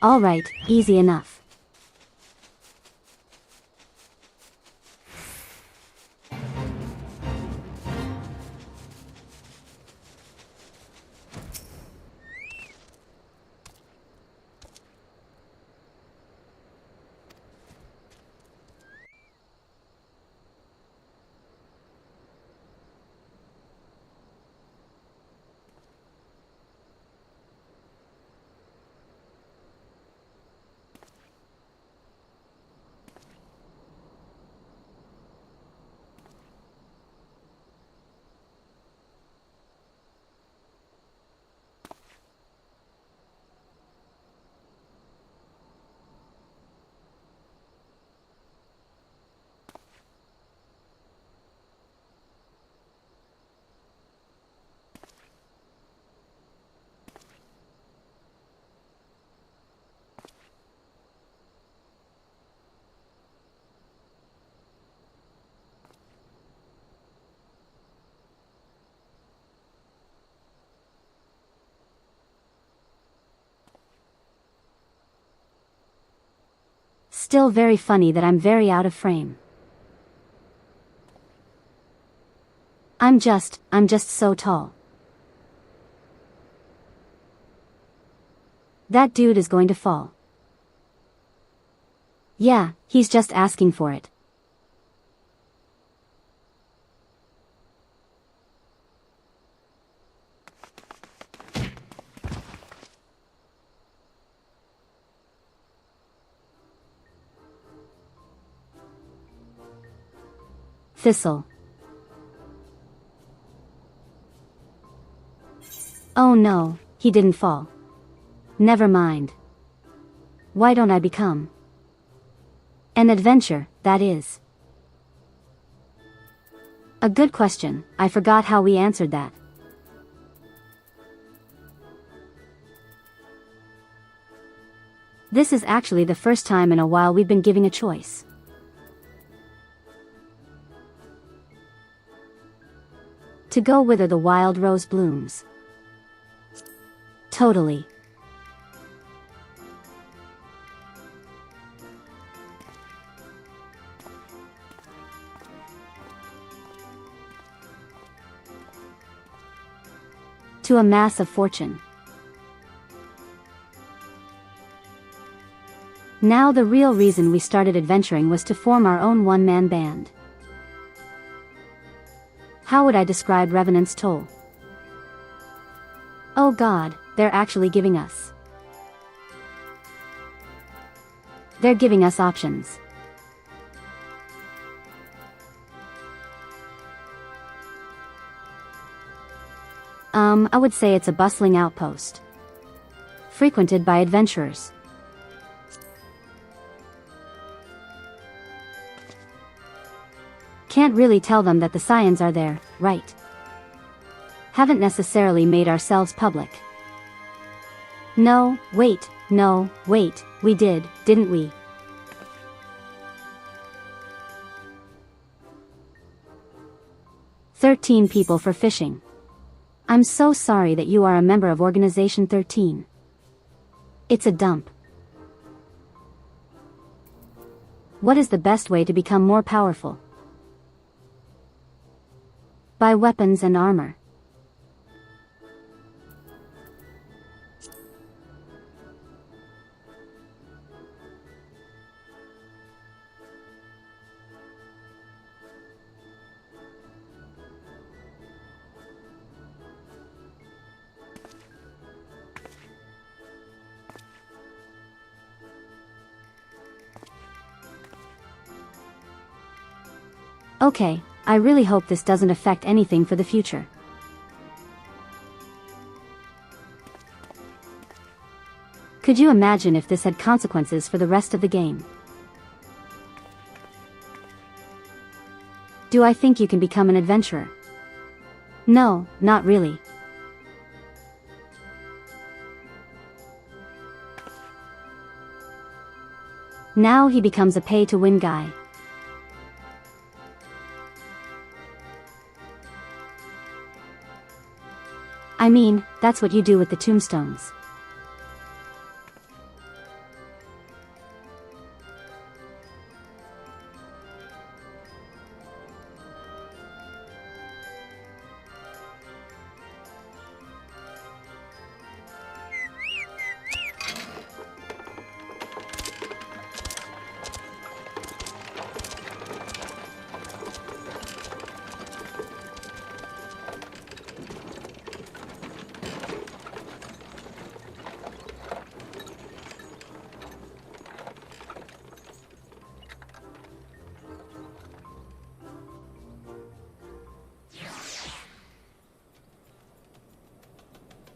All right, easy enough. Still very funny that I'm very out of frame. I'm just so tall. That dude is going to fall. Yeah, he's just asking for it. Thistle. Oh no, he didn't fall. Never mind. Why don't I become an adventure, that is? A good question, I forgot how we answered that. This is actually the first time in a while we've been giving a choice. To go whither the wild rose blooms. Totally. To amass a fortune. Now the real reason we started adventuring was to form our own one-man band. How would I describe Revenant's toll? Oh god, they're actually giving us. They're giving us options. I would say it's a bustling outpost. Frequented by adventurers. Can't really tell them that the Scions are there, right? Haven't necessarily made ourselves public. No, wait, we did, didn't we? "13 people for fishing. I'm so sorry that you are a member of Organization 13. It's a dump. What is the best way to become more powerful? Buy weapons and armor. Okay, I really hope this doesn't affect anything for the future. Could you imagine if this had consequences for the rest of the game? Do I think you can become an adventurer? No, not really. Now he becomes a pay-to-win guy. I mean, that's what you do with the tombstones.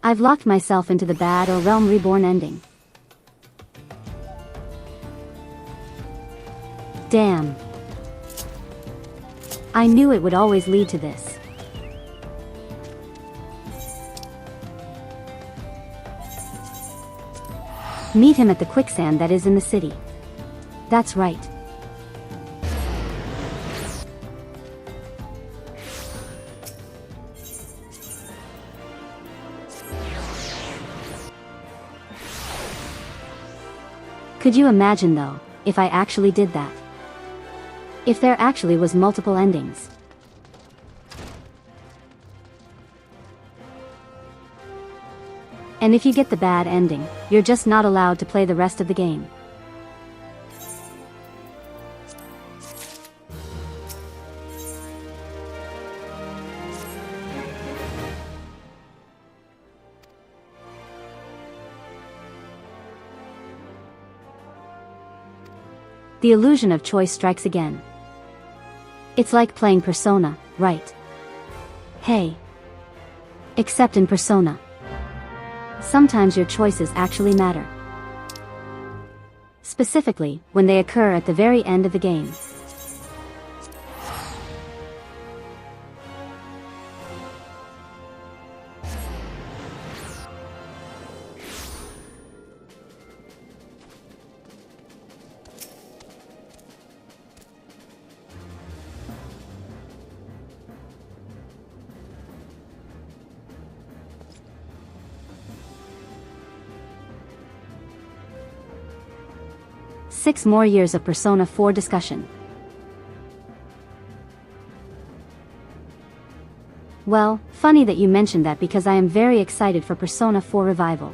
I've locked myself into the bad or Realm Reborn ending. Damn. I knew it would always lead to this. Meet him at the quicksand that is in the city. That's right. Could you imagine though, if I actually did that? If there actually was multiple endings. And if you get the bad ending, you're just not allowed to play the rest of the game. The illusion of choice strikes again. It's like playing Persona, right? Hey. Except in Persona, sometimes your choices actually matter. Specifically, when they occur at the very end of the game. Six more years of Persona 4 discussion. Well, funny that you mentioned that because I am very excited for Persona 4 Revival.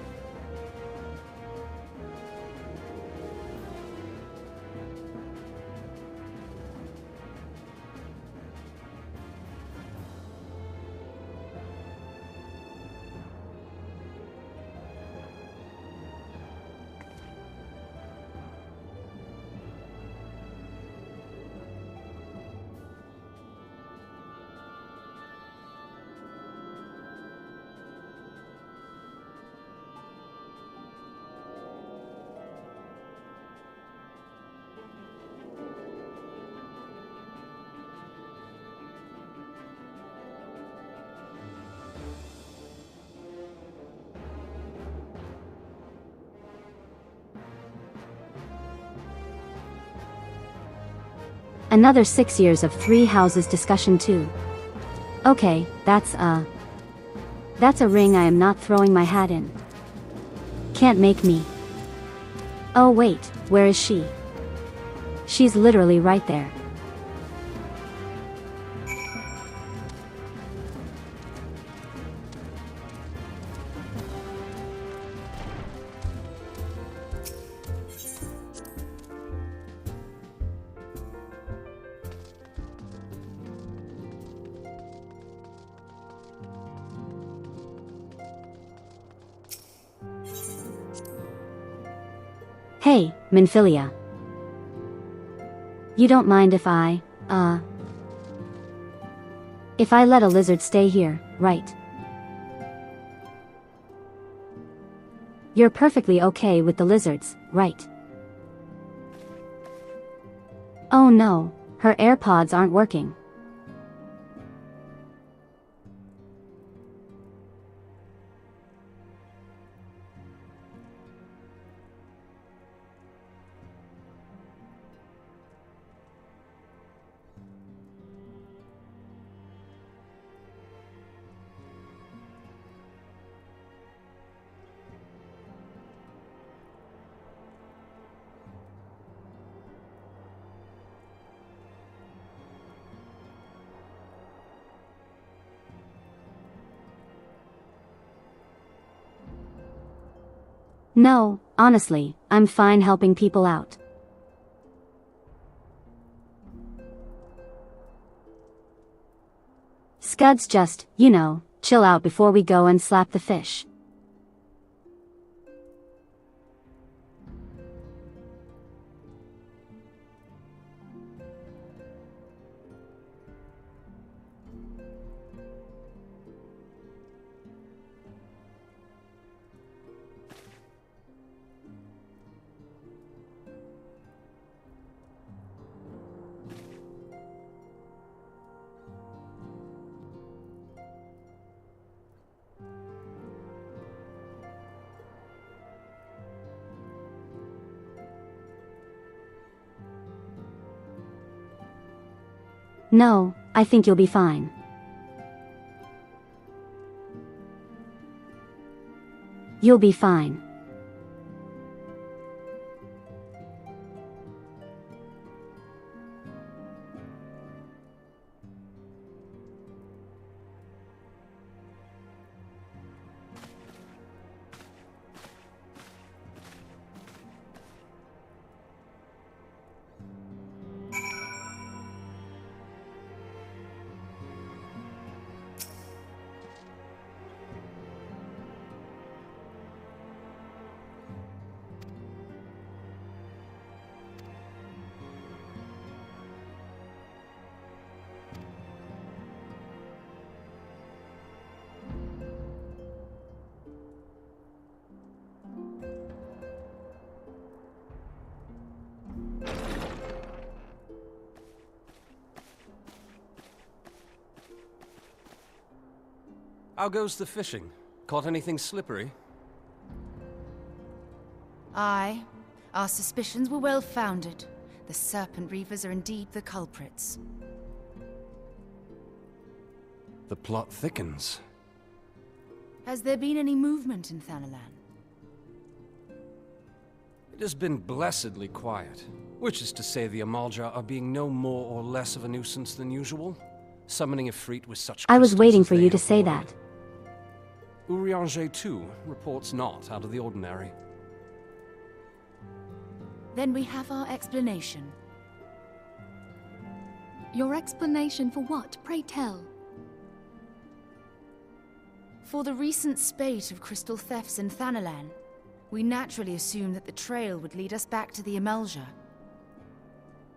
Another 6 years of three houses discussion too. Okay, that's a ring I am not throwing my hat in. Can't make me. Oh wait, where is she? She's literally right there. Hey, Minfilia. You don't mind if I let a lizard stay here, right? You're perfectly okay with the lizards, right? Oh no, her AirPods aren't working. No, honestly, I'm fine helping people out. Scud's just, you know, chill out before we go and slap the fish. No, I think you'll be fine. You'll be fine. How goes the fishing? Caught anything slippery? Aye. Our suspicions were well founded. The serpent reavers are indeed the culprits. The plot thickens. Has there been any movement in Thanalan? It has been blessedly quiet, which is to say the Amalja are being no more or less of a nuisance than usual, summoning Ifrit with such I was crystals waiting as for they you to have say hoarded. that. Urianger, too, reports not out of the ordinary. Then we have our explanation. Your explanation for what, pray tell? For the recent spate of crystal thefts in Thanalan, we naturally assumed that the trail would lead us back to the Amalja.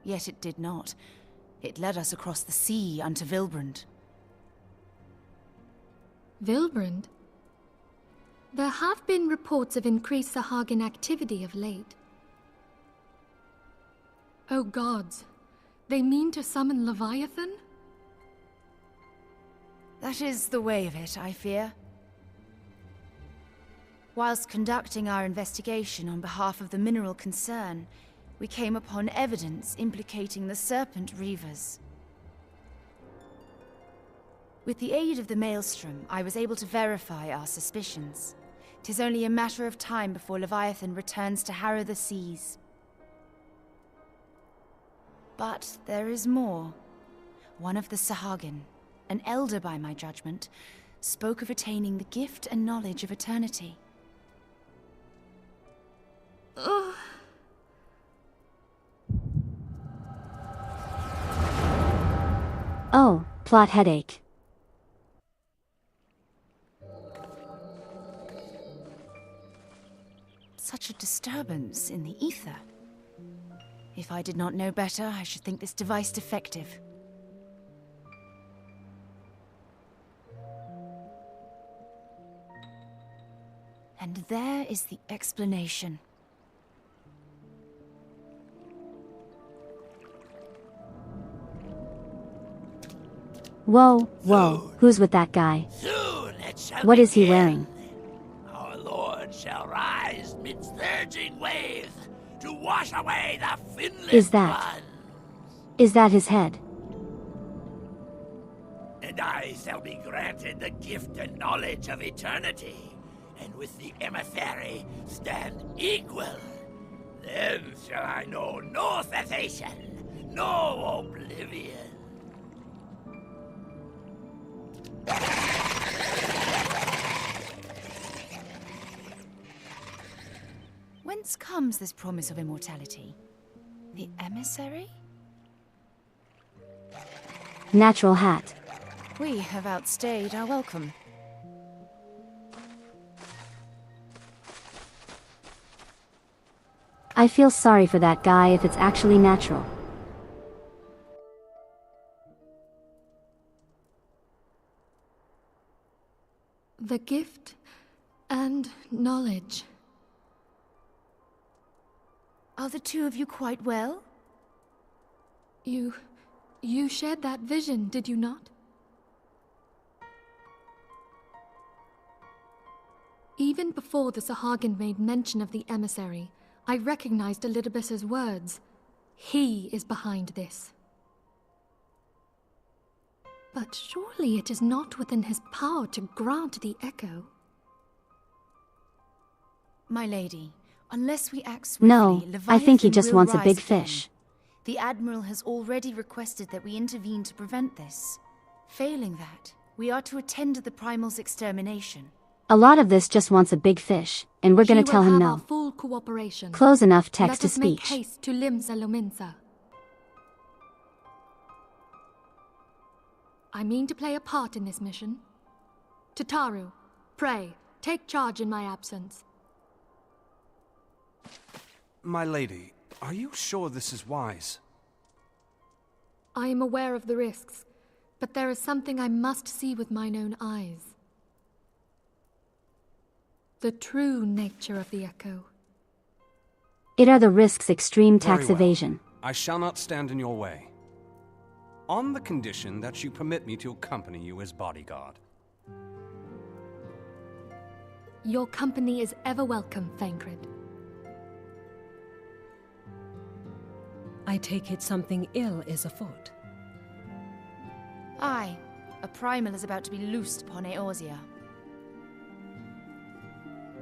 Yet it did not. It led us across the sea unto Vilbrand. Vilbrand? There have been reports of increased Sahagin activity of late. Oh gods, they mean to summon Leviathan? That is the way of it, I fear. Whilst conducting our investigation on behalf of the mineral concern, we came upon evidence implicating the Serpent Reavers. With the aid of the Maelstrom, I was able to verify our suspicions. 'Tis only a matter of time before Leviathan returns to harrow the seas. But there is more. One of the Sahagin, an elder by my judgment, spoke of attaining the gift and knowledge of eternity. Oh, plot headache. Such a disturbance in the ether. If I did not know better, I should think this device defective. And there is the explanation. Whoa, whoa, who's with that guy? Soon it shall What is he begin. wearing? Our Lord shall rise mid surging waves to wash away the finless Is that his head? And I shall be granted the gift and knowledge of eternity, and with the emissary stand equal. Then shall I know no cessation, no oblivion. Whence comes this promise of immortality? The emissary? Natural hat. We have outstayed our welcome. I feel sorry for that guy if it's actually natural. The gift and knowledge. Are the two of you quite well? You shared that vision, did you not? Even before the Sahagin made mention of the emissary, I recognized Elidibus's words. He is behind this. But surely it is not within his power to grant the echo. My lady, unless we act swiftly, No, I think he Leviathan just will wants a rise big again. fish. The Admiral has already requested that we intervene to prevent this. Failing that, we are to attend to the Primal's extermination. A lot of this just wants a big fish, and we're gonna tell him Our no. full cooperation. Close enough text to Let us make speech. haste to Limsa Lominsa. I mean to play a part in this mission. Tataru, pray, take charge in my absence. My lady, are you sure this is wise? I am aware of the risks, but there is something I must see with mine own eyes. The true nature of the echo. It are the risks extreme tax Very well. evasion. I shall not stand in your way. On the condition that you permit me to accompany you as bodyguard. Your company is ever welcome, Thancred. I take it something ill is afoot. Aye, a Primal is about to be loosed upon Eorzea.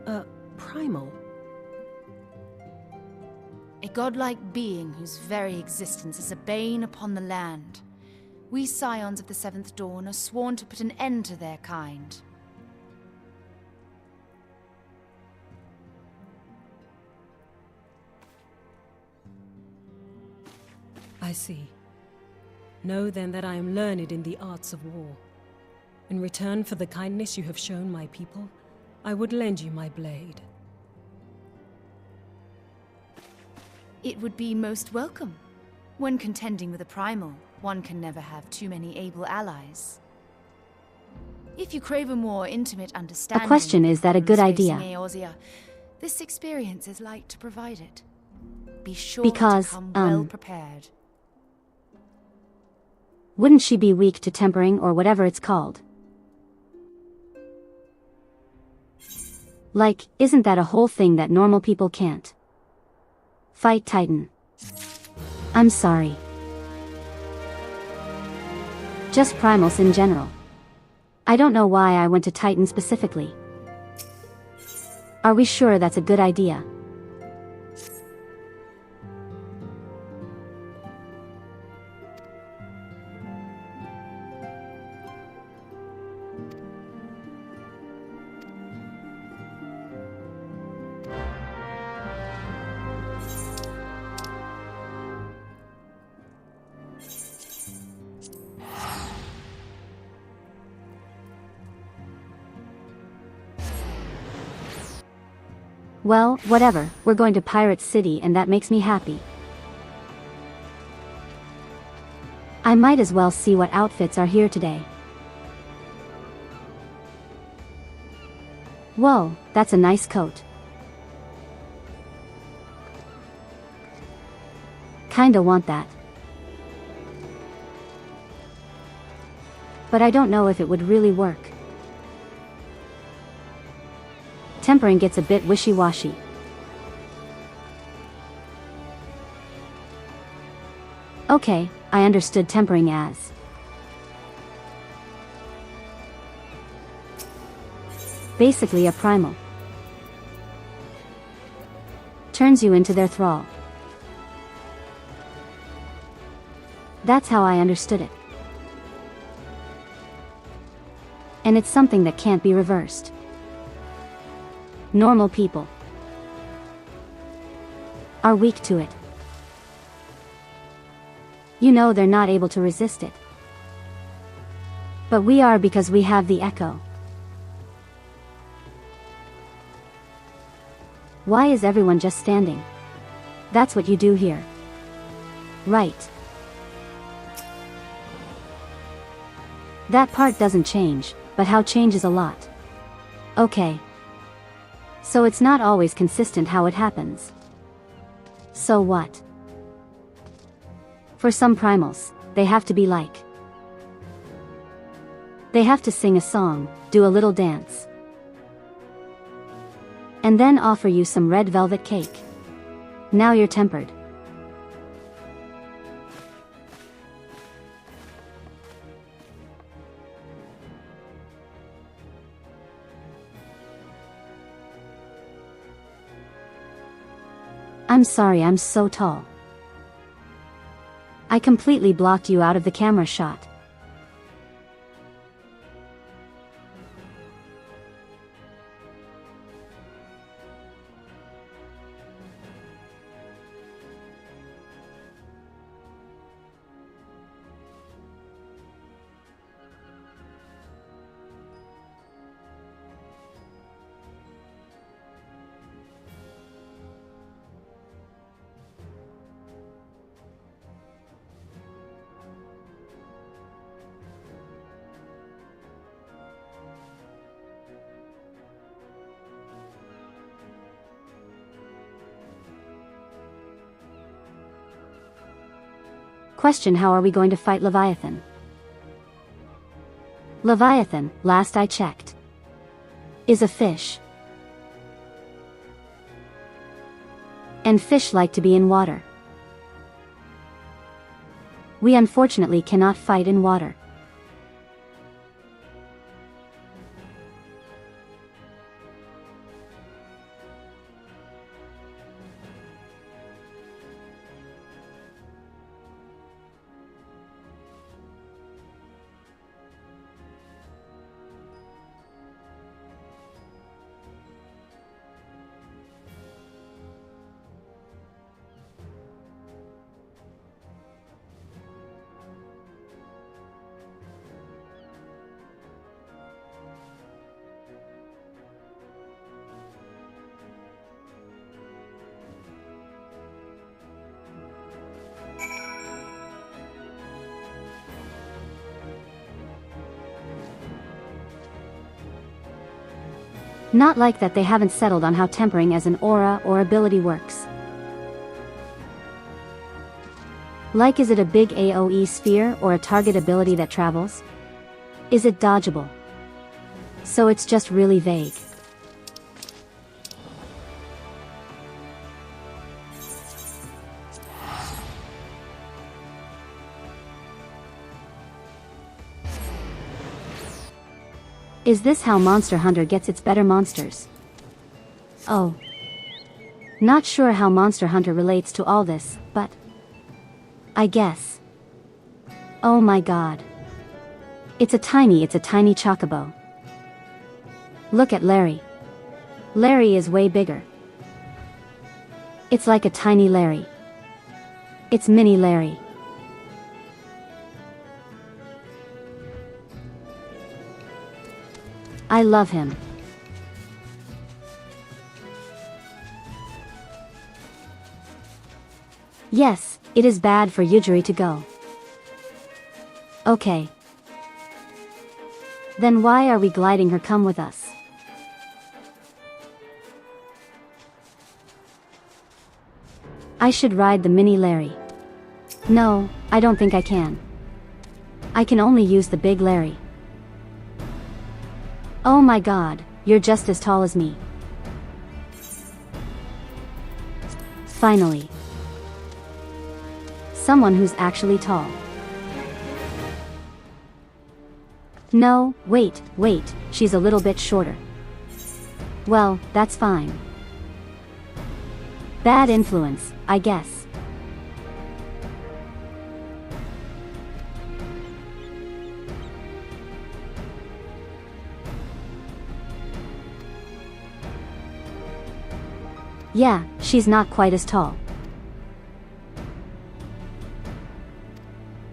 A primal? A godlike being whose very existence is a bane upon the land. We scions of the Seventh Dawn are sworn to put an end to their kind. I see. Know then that I am learned in the arts of war. In return for the kindness you have shown my people, I would lend you my blade. It would be most welcome. When contending with a Primal, one can never have too many able allies. If you crave a more intimate understanding... A question, is that a good idea? Eorzea, this experience is like to provide it. Be sure Because, to come well prepared. Wouldn't she be weak to tempering or whatever it's called? Like, isn't that a whole thing that normal people can't? Fight Titan. I'm sorry. Just primals in general. I don't know why I went to Titan specifically. Are we sure that's a good idea? Well, whatever, we're going to Pirate City and that makes me happy. I might as well see what outfits are here today. Whoa, that's a nice coat. Kinda want that. But I don't know if it would really work. Tempering gets a bit wishy-washy. Okay, I understood tempering as basically a primal. Turns you into their thrall. That's how I understood it. And it's something that can't be reversed. Normal people are weak to it. You know they're not able to resist it. But we are because we have the echo. Why is everyone just standing? That's what you do here. Right. That part doesn't change, but how changes a lot. Okay. So it's not always consistent how it happens. So what? For some primals, they have to be like. They have to sing a song, do a little dance. And then offer you some red velvet cake. Now you're tempered. I'm sorry I'm so tall. I completely blocked you out of the camera shot. Question: how are we going to fight Leviathan? Leviathan, last I checked, is a fish. And fish like to be in water. We unfortunately cannot fight in water. Not like that they haven't settled on how tempering as an aura or ability works. Like, is it a big AoE sphere or a target ability that travels? Is it dodgeable? So it's just really vague. Is this how Monster Hunter gets its better monsters? Oh. Not sure how Monster Hunter relates to all this, but I guess. Oh my god. It's a tiny chocobo. Look at Larry. Larry is way bigger. It's like a tiny Larry. It's mini Larry. I love him. Yes, it is bad for Yujiri to go. Okay. Then why are we gliding her come with us? I should ride the mini Larry. No, I don't think I can. I can only use the big Larry. Oh my god, you're just as tall as me. Finally. Someone who's actually tall. No, wait, she's a little bit shorter. Well, that's fine. Bad influence, I guess. Yeah, she's not quite as tall.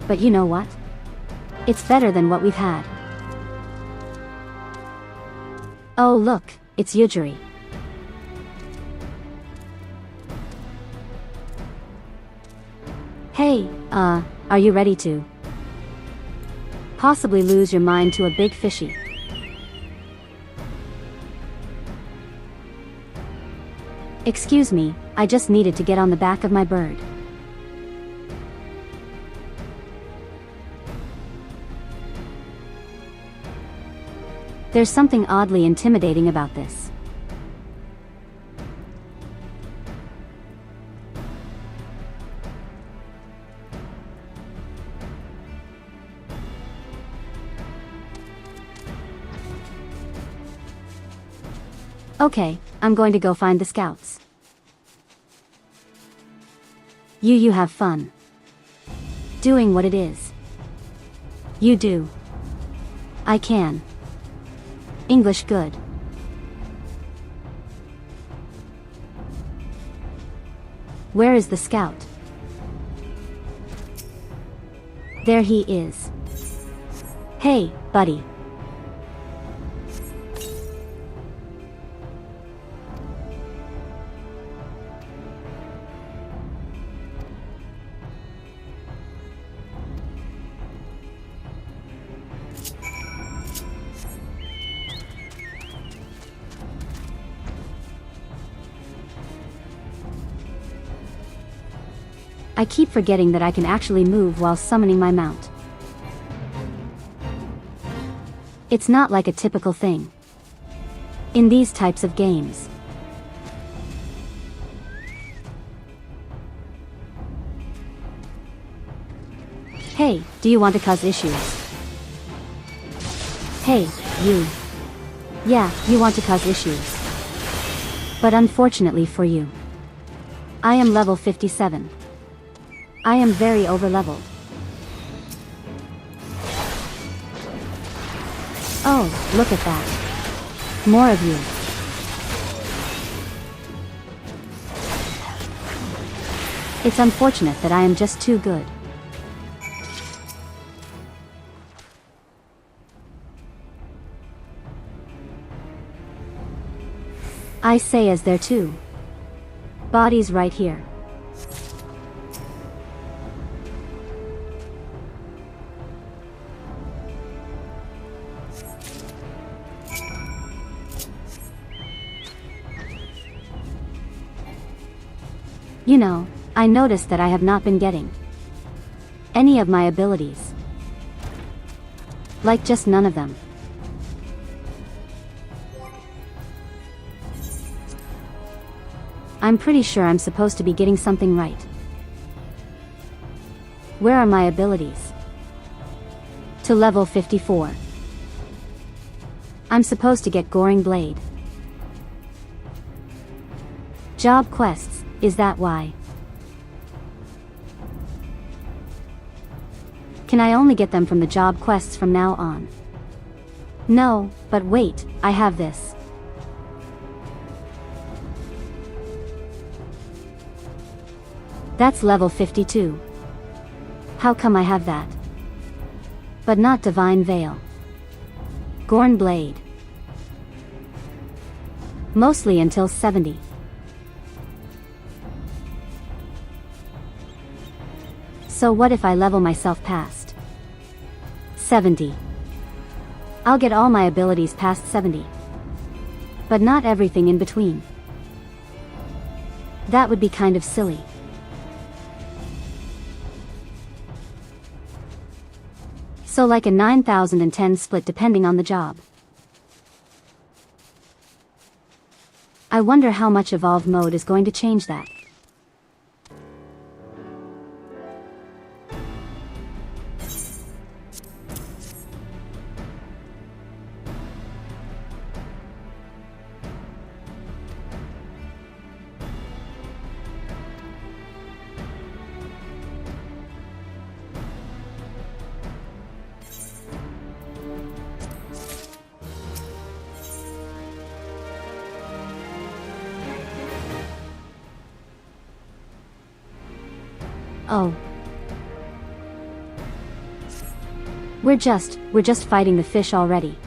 But you know what? It's better than what we've had. Oh look, it's Yujiri. Hey, are you ready to possibly lose your mind to a big Fishie? Excuse me, I just needed to get on the back of my bird. There's something oddly intimidating about this. Okay, I'm going to go find the scouts. You have fun. Doing what it is. You do. I can. English good. Where is the scout? There he is. Hey, buddy. I keep forgetting that I can actually move while summoning my mount. It's not like a typical thing in these types of games. Hey, do you want to cause issues? Hey, you. Yeah, you want to cause issues. But unfortunately for you, I am level 57. I am very overleveled. Oh, look at that. More of you. It's unfortunate that I am just too good. I say as there too. Bodies right here. You know, I noticed that I have not been getting any of my abilities. Like just none of them. I'm pretty sure I'm supposed to be getting something right. Where are my abilities? To level 54. I'm supposed to get Goring Blade. Job quests, is that why? Can I only get them from the job quests from now on? No, but wait, I have this. That's level 52. How come I have that? But not Divine Veil. Gorn Blade. Mostly until 70. So what if I level myself past 70? I'll get all my abilities past 70. But not everything in between. That would be kind of silly. So like a 9010 split depending on the job. I wonder how much evolved mode is going to change that. Oh. We're just fighting the fish already.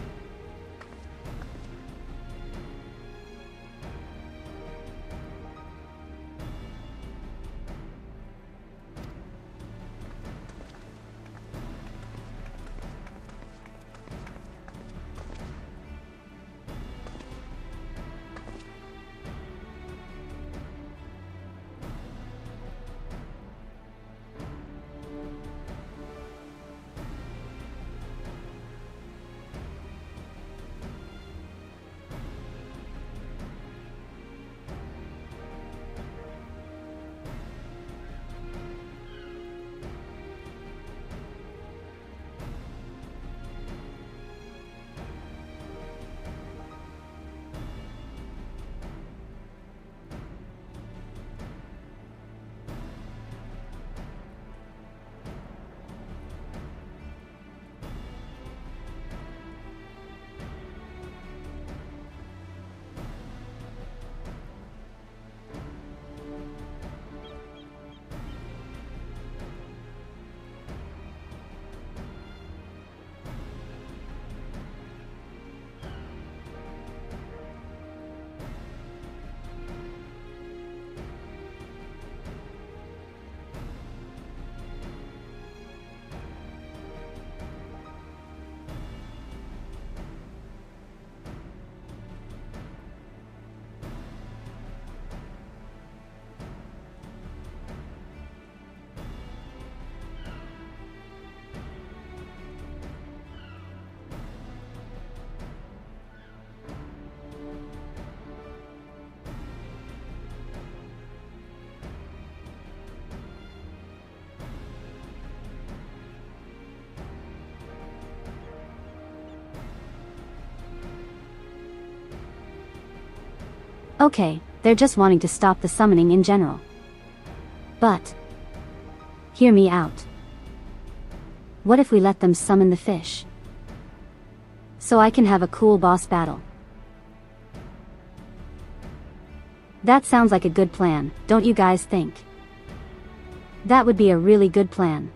Okay, they're just wanting to stop the summoning in general. But hear me out. What if we let them summon the fish? So I can have a cool boss battle. That sounds like a good plan, don't you guys think? That would be a really good plan.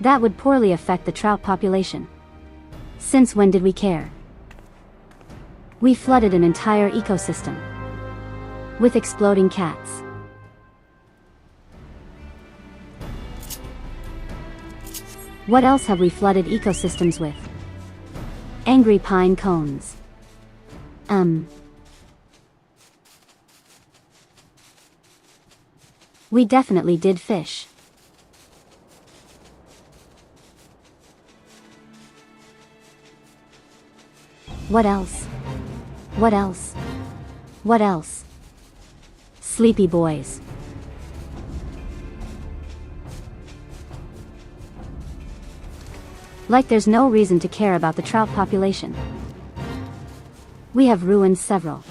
That would poorly affect the trout population. Since when did we care? We flooded an entire ecosystem with exploding cats. What else have we flooded ecosystems with? Angry pine cones. We definitely did fish. What else? What else? What else? Sleepy boys. Like there's no reason to care about the trout population. We have ruined several.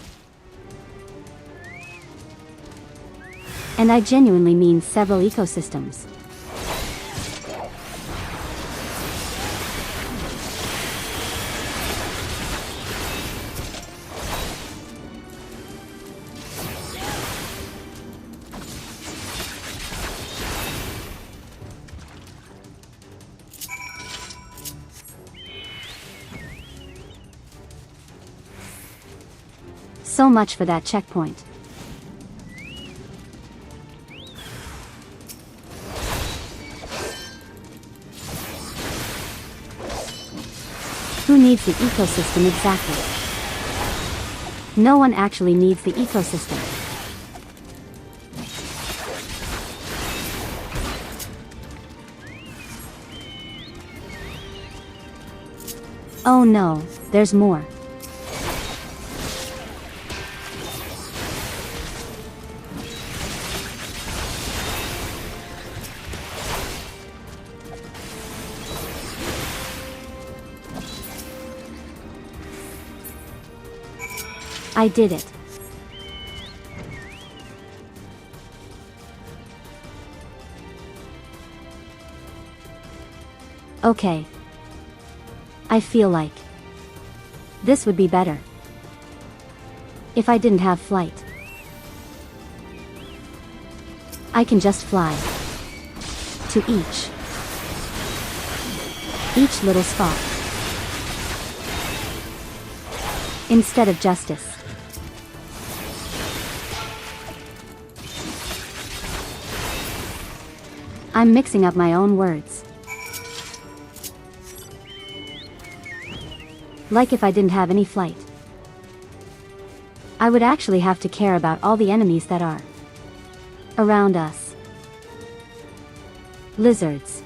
And I genuinely mean several ecosystems. So much for that checkpoint. Who needs the ecosystem exactly? No one actually needs the ecosystem. Oh no, there's more. I did it. Okay. I feel like this would be better if I didn't have flight. I can just fly to each little spot instead of justice. I'm mixing up my own words. Like if I didn't have any flight, I would actually have to care about all the enemies that are around us. Lizards.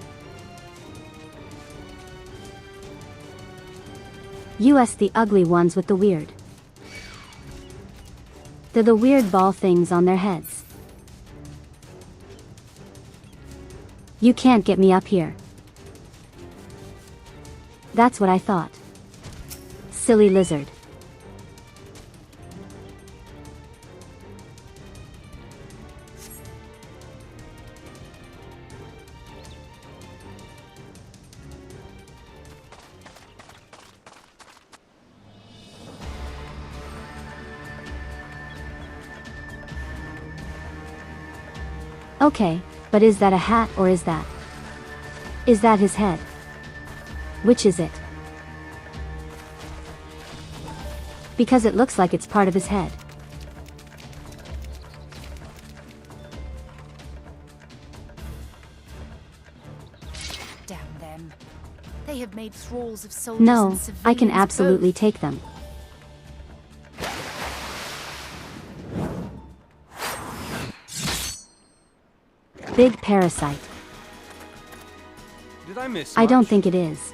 The ugly ones with the weird. They're the weird ball things on their heads. You can't get me up here. That's what I thought. Silly lizard. Okay, but is that a hat or is that his head? Which is it? Because it looks like it's part of his head. Damn them. They have made thralls of soldiers and No, civilians I can absolutely both. take them. Big parasite. Did I miss I don't much? think it is.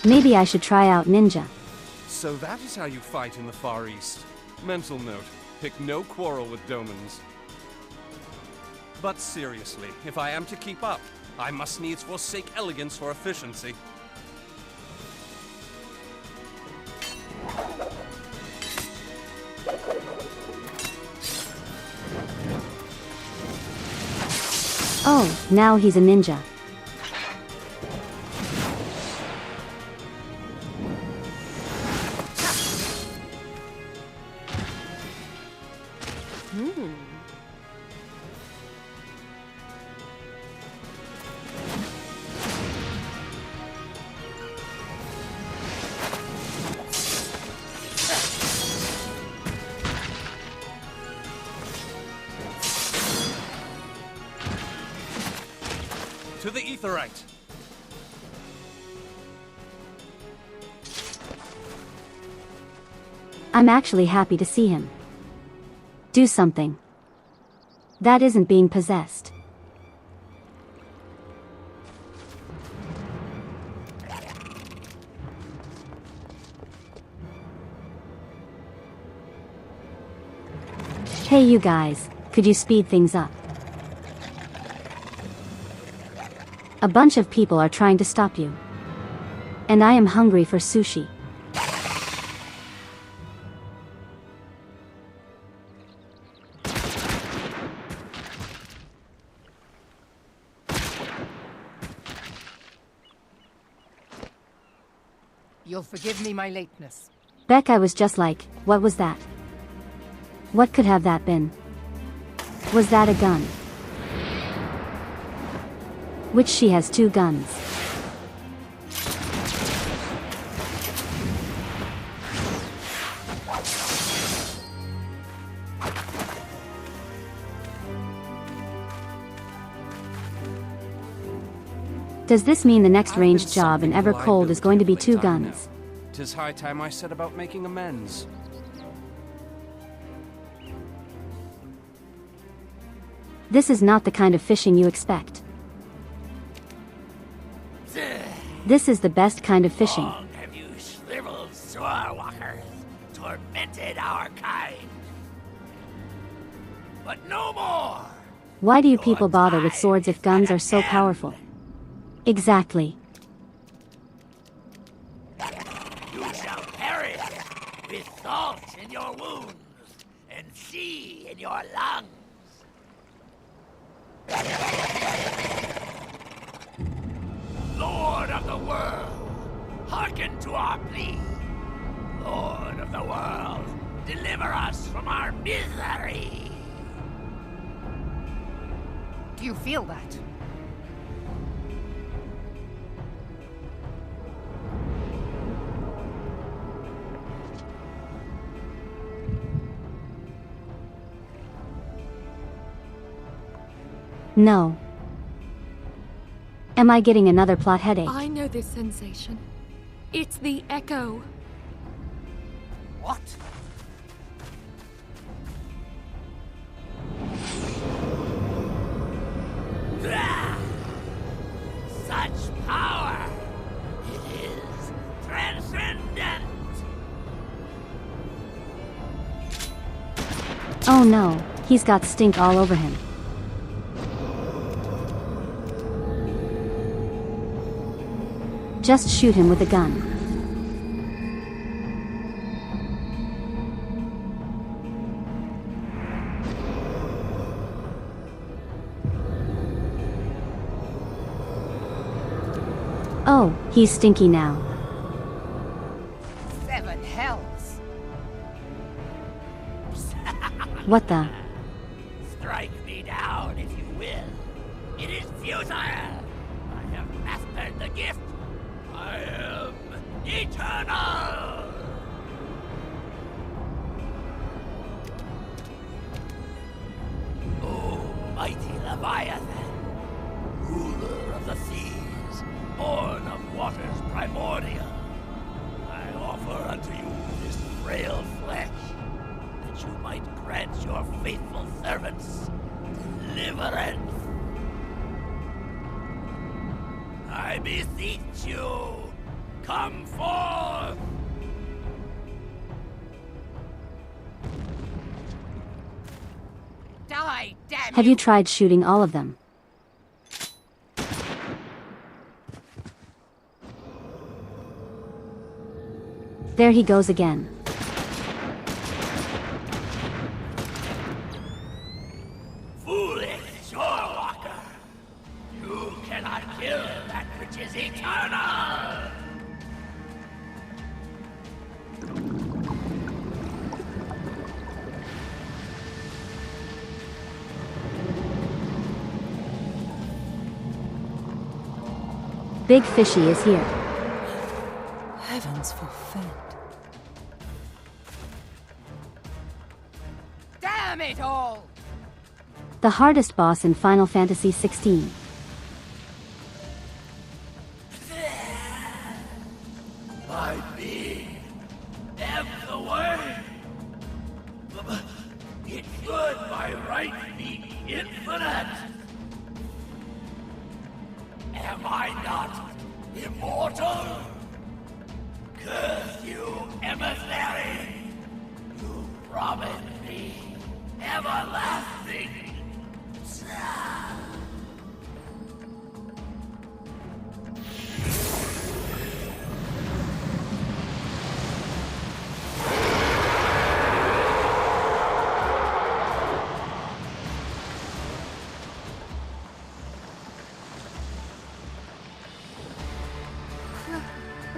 Maybe I should try out ninja. So that is how you fight in the Far East. Mental note, pick no quarrel with Domans. But seriously, if I am to keep up, I must needs forsake elegance for efficiency. Oh, now he's a ninja. aetheryte. I'm actually happy to see him. Do something. That isn't being possessed. Hey you guys, could you speed things up? A bunch of people are trying to stop you. And I am hungry for sushi. You'll forgive me my lateness. Beck, I was just like, what was that? What could have that been? Was that a gun? Which she has 2 guns. Does this mean the next ranged job in Evercold is going to be 2 guns? 'Tis high time I set about making amends. This is not the kind of fishing you expect. This is the best kind of fishing. Long have you shriveled sword walkers tormented our kind. But no more! Why do you people bother with swords if guns are so powerful? Exactly. You shall perish with salt in your wounds and sea in your lungs. Lord of the world, hearken to our plea. Lord of the world, deliver us from our misery. Do you feel that? No. Am I getting another plot headache? I know this sensation. It's the echo. What? Such power! It is transcendent! Oh no, he's got stink all over him. Just shoot him with a gun. Oh, he's stinky now. 7 hells. What the? Strike me down if you will. It is futile. I have mastered the gift. I am eternal! O mighty leviathan, ruler of the seas, born of waters primordial, I offer unto you this frail flesh, that you might grant your faithful servants deliverance. I beseech you, come forth! Die, damn Have you tried shooting all of them? There he goes again. Foolish shorewalker! You cannot kill that which is eternal! Big Fishie is here. Heavens forfend. Damn it all! The hardest boss in Final Fantasy XVI. being. Am the way. It should by right be infinite. Am I not immortal? Curse you, emissary! You promised me everlasting.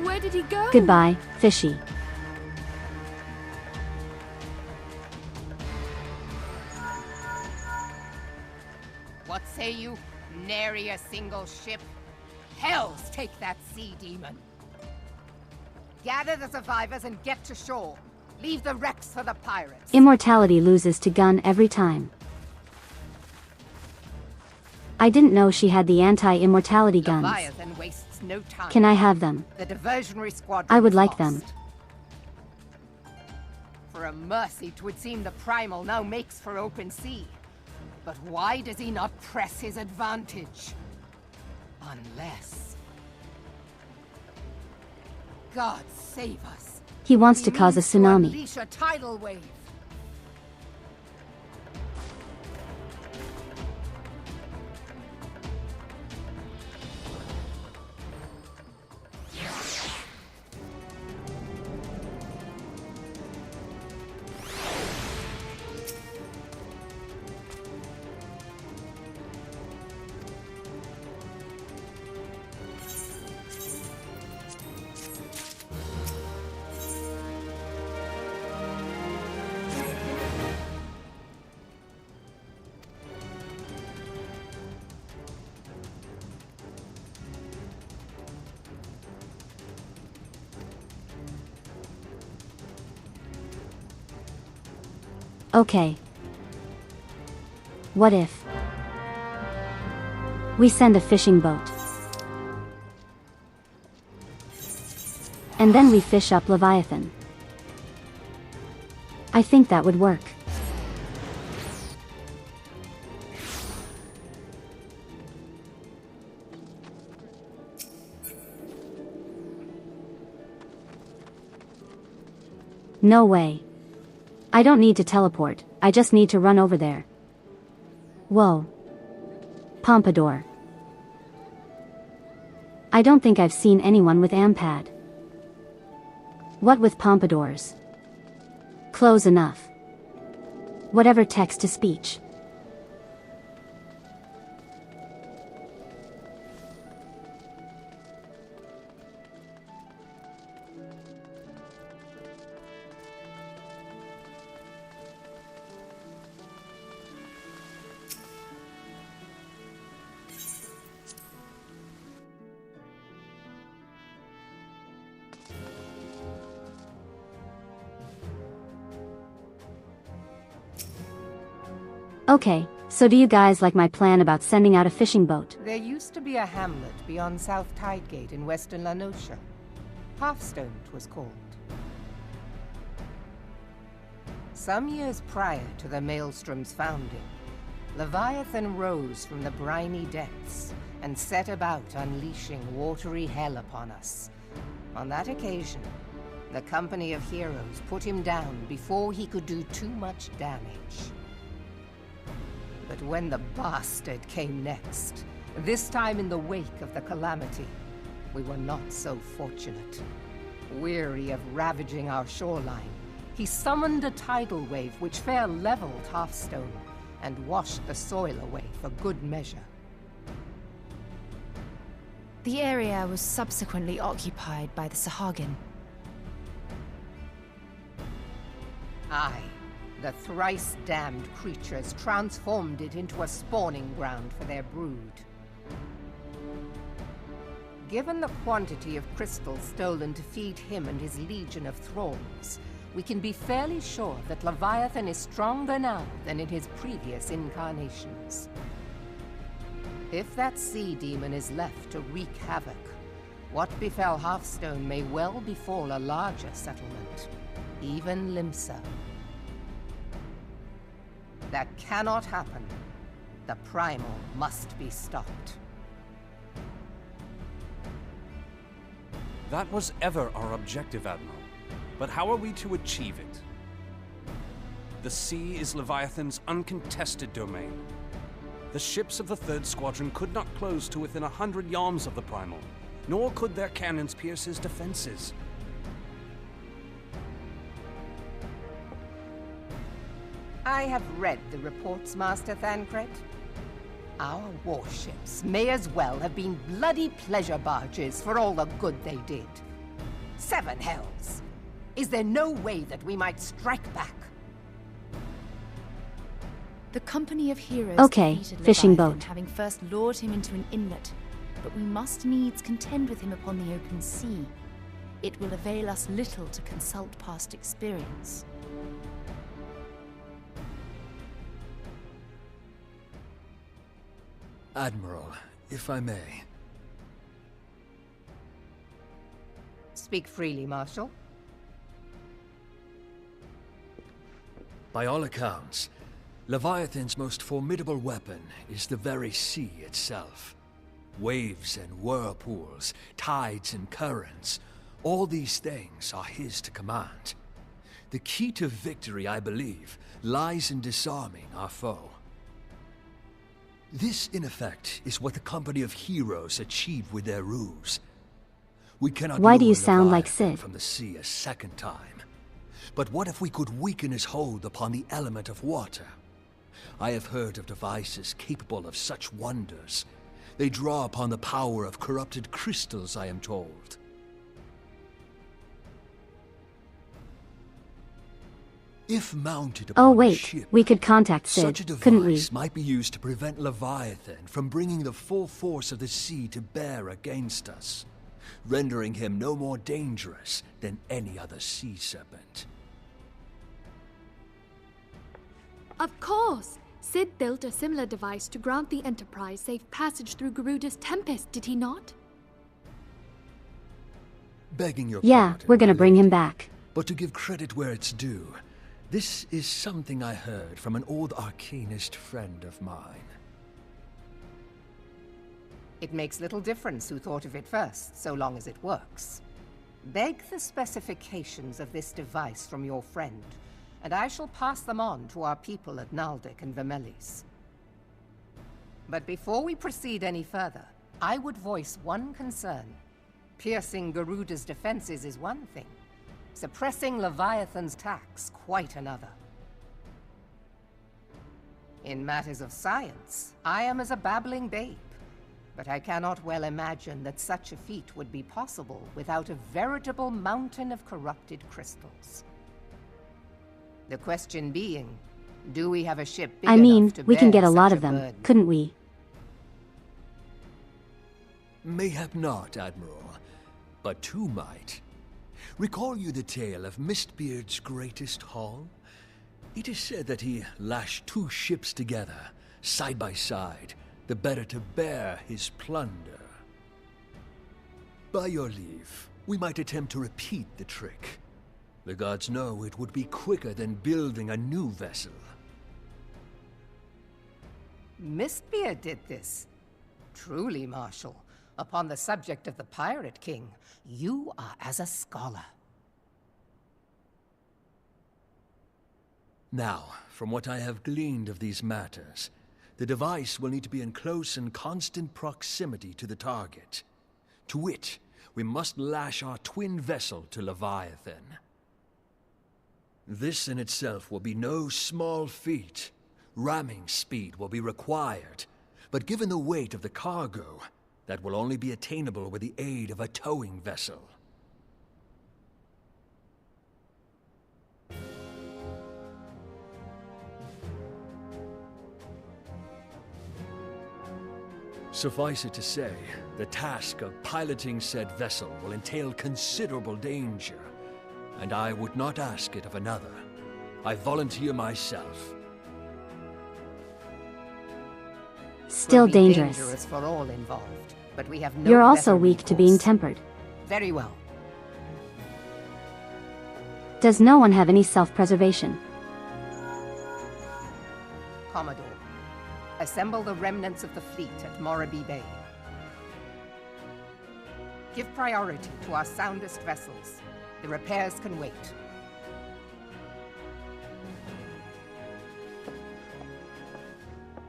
Where did he go? Goodbye, Fishie. What say you? Nary a single ship? Hells take that sea demon! Gather the survivors and get to shore. Leave the wrecks for the pirates. Immortality loses to gun every time. I didn't know she had the anti-immortality guns. Leviathan wastes no time. Can I have them? The diversionary squadron I would is like lost. them. For a mercy, 'twould seem the Primal now makes for open sea. But why does he not press his advantage? Unless... God save us. He wants to cause a means to tsunami. unleash a tidal wave. Okay. What if we send a fishing boat? And then we fish up Leviathan. I think that would work. No way. I don't need to teleport, I just need to run over there. Whoa. Pompadour. I don't think I've seen anyone with Ampad. What with pompadours? Close enough. Whatever text-to-speech. Okay, so do you guys like my plan about sending out a fishing boat? There used to be a hamlet beyond South Tidegate in western La Noscia. Halfstone, 'twas called. Some years prior to the Maelstrom's founding, Leviathan rose from the briny depths and set about unleashing watery hell upon us. On that occasion, the company of heroes put him down before he could do too much damage. But when the bastard came next, this time in the wake of the calamity, we were not so fortunate. Weary of ravaging our shoreline, he summoned a tidal wave which fair leveled Halfstone and washed the soil away for good measure. The area was subsequently occupied by the Sahagin. Aye. The thrice-damned creatures transformed it into a spawning ground for their brood. Given the quantity of crystals stolen to feed him and his legion of thralls, we can be fairly sure that Leviathan is stronger now than in his previous incarnations. If that sea demon is left to wreak havoc, What befell Hearthstone may well befall a larger settlement, even Limsa. That cannot happen. The primal must be stopped. That was ever our objective, Admiral. But how are we to achieve it? The sea is Leviathan's uncontested domain. The ships of the 3rd Squadron could not close to within 100 yards of the primal, nor could their cannons pierce his defenses. I have read the reports, Master Thancred. Our warships may as well have been bloody pleasure barges for all the good they did. 7 hells! Is there no way that we might strike back? The company of heroes Okay, defeated fishing Leviathan, boat. having first lured him into an inlet, but we must needs contend with him upon the open sea. It will avail us little to consult past experience. Admiral, if I may. Speak freely, Marshal. By all accounts, Leviathan's most formidable weapon is the very sea itself. Waves and whirlpools, tides and currents, all these things are his to command. The key to victory, I believe, lies in disarming our foe. This, in effect, is what the company of heroes achieved with their ruse. We cannot Why do you lure sound like Leviathan Sid? from the sea a second time. But what if we could weaken his hold upon the element of water? I have heard of devices capable of such wonders. They draw upon the power of corrupted crystals, I am told. If mounted upon Oh a wait, ship, we could contact such Sid, a couldn't we? device might be used to prevent Leviathan from bringing the full force of the sea to bear against us, rendering him no more dangerous than any other sea serpent. Of course! Sid built a similar device to grant the Enterprise safe passage through Garuda's Tempest, did he not? Begging your Yeah, pardon, we're gonna my bring him lady, back. But to give credit where it's due, this is something I heard from an old arcanist friend of mine. It makes little difference who thought of it first, so long as it works. Beg the specifications of this device from your friend, and I shall pass them on to our people at Naldic and Vermelis. But before we proceed any further, I would voice one concern. Piercing Garuda's defenses is one thing. Suppressing Leviathan's attacks, quite another. In matters of science, I am as a babbling babe, but I cannot well imagine that such a feat would be possible without a veritable mountain of corrupted crystals. The question being, do we have a ship big I mean, enough to we can bear get a lot such of them, burden? couldn't we? Mayhap not, Admiral, but two might. Recall you the tale of Mistbeard's greatest haul? It is said that he lashed 2 ships together, side by side, the better to bear his plunder. By your leave, we might attempt to repeat the trick. The gods know it would be quicker than building a new vessel. Mistbeard did this. Truly, Marshal, upon the subject of the Pirate King, you are as a scholar. Now, from what I have gleaned of these matters, the device will need to be in close and constant proximity to the target. To wit, we must lash our twin vessel to Leviathan. This in itself will be no small feat. Ramming speed will be required, but given the weight of the cargo, that will only be attainable with the aid of a towing vessel. Suffice it to say, the task of piloting said vessel will entail considerable danger, and I would not ask it of another. I volunteer myself. Still Will be dangerous. dangerous for all involved. but we have no You're also better weak to being recourse. tempered. Very well. Does no one have any self-preservation? Commodore, assemble the remnants of the fleet at Morabee Bay. Give priority to our soundest vessels. The repairs can wait.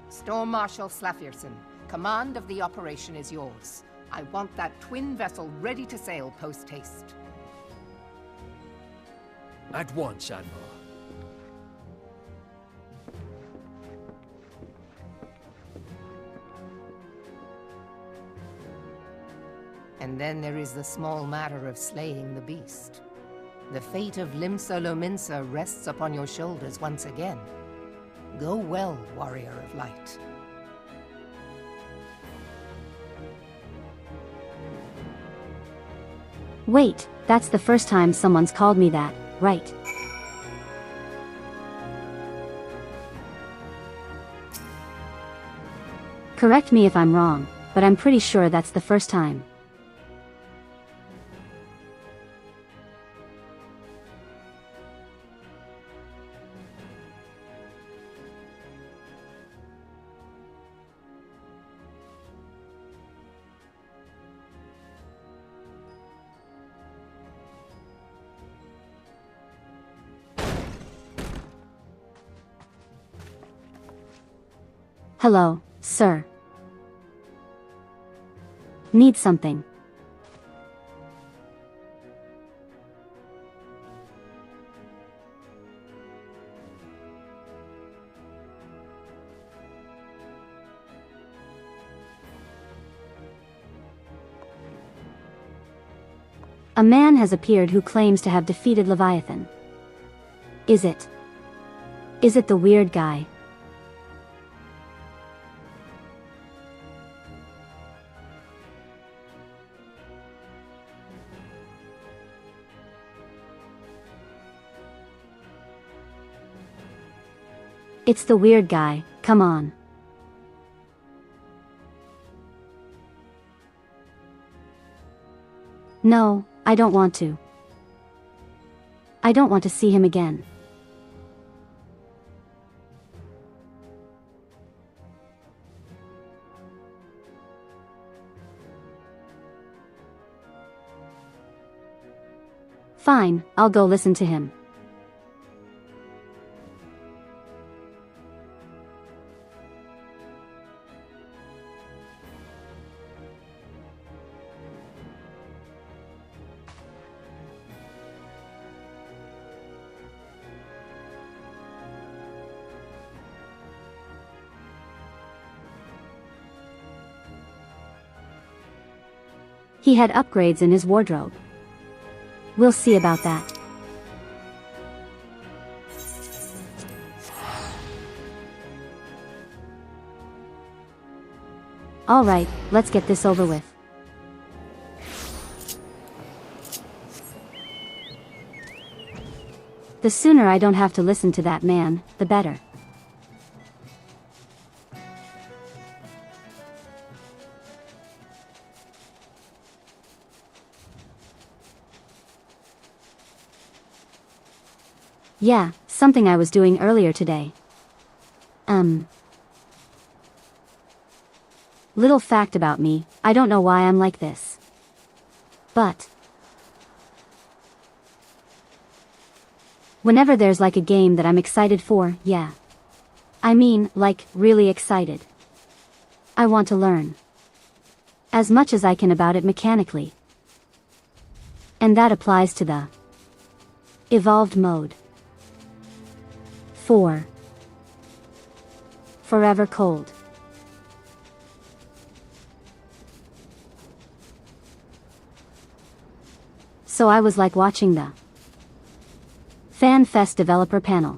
Storm Marshal Slafierson, command of the operation is yours. I want that twin vessel ready to sail post-haste. At once, Admiral. And then there is the small matter of slaying the beast. The fate of Limsa Lominsa rests upon your shoulders once again. Go well, warrior of light. Wait, that's the first time someone's called me that, right? Correct me if I'm wrong, but I'm pretty sure that's the first time. Hello, sir. Need something. A man has appeared who claims to have defeated Leviathan. Is it the weird guy? It's the weird guy, come on. No, I don't want to. I don't want to see him again. Fine, I'll go listen to him. He had upgrades in his wardrobe. We'll see about that. Alright, let's get this over with. The sooner I don't have to listen to that man, the better. Yeah, something I was doing earlier today. Little fact about me, I don't know why I'm like this. But whenever there's like a game that I'm excited for, yeah. I mean, like, really excited. I want to learn as much as I can about it mechanically. And that applies to the evolved mode. 4. Forever cold. So I was like watching the FanFest developer panel.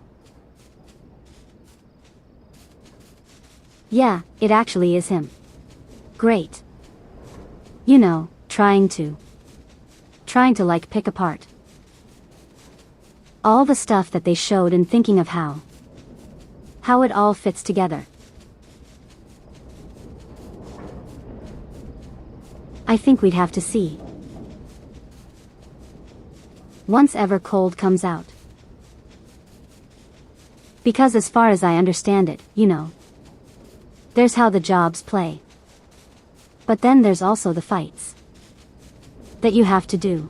Yeah, it actually is him. Great. You know, trying to like pick apart all the stuff that they showed and thinking of how it all fits together. I think we'd have to see. Once ever cold comes out. Because as far as I understand it, you know, there's how the jobs play. But then there's also the fights that you have to do.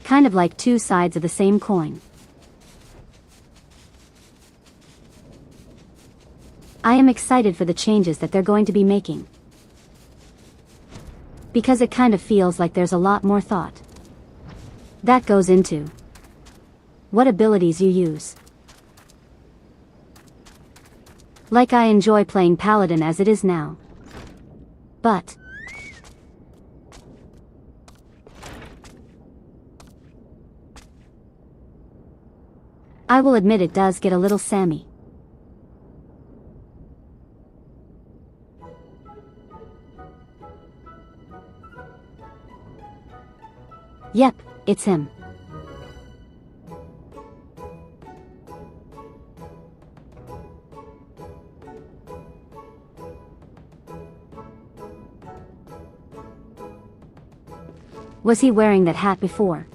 Kind of like two sides of the same coin. I am excited for the changes that they're going to be making. Because it kind of feels like there's a lot more thought that goes into what abilities you use. Like I enjoy playing Paladin as it is now. But I will admit it does get a little sammy. Yep, it's him. Was he wearing that hat before?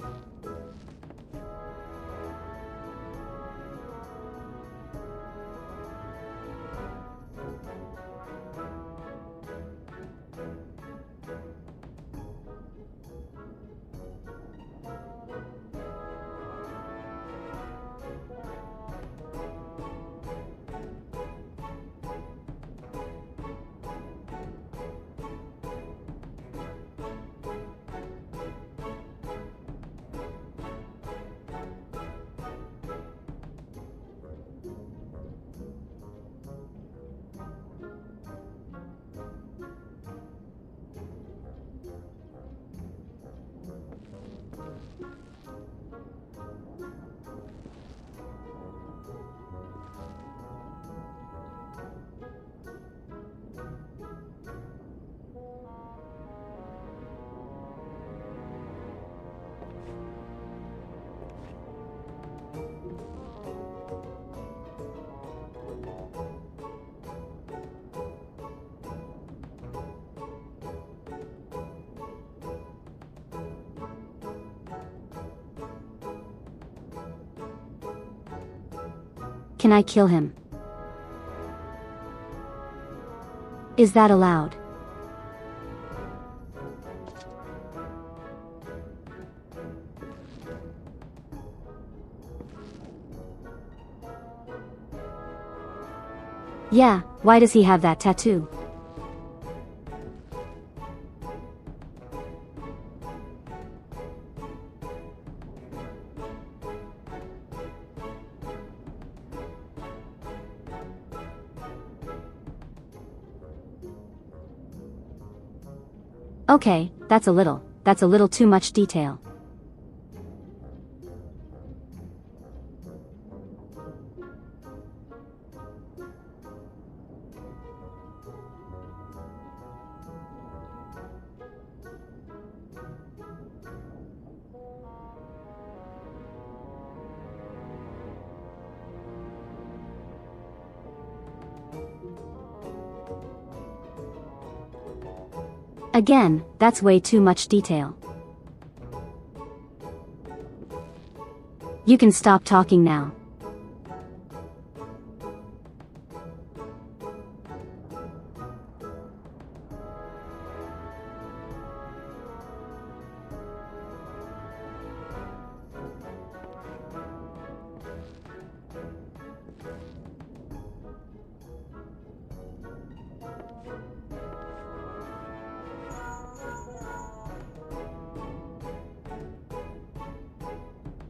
Can I kill him? Is that allowed? Yeah, why does he have that tattoo? Okay, that's a little too much detail. Again, that's way too much detail. You can stop talking now.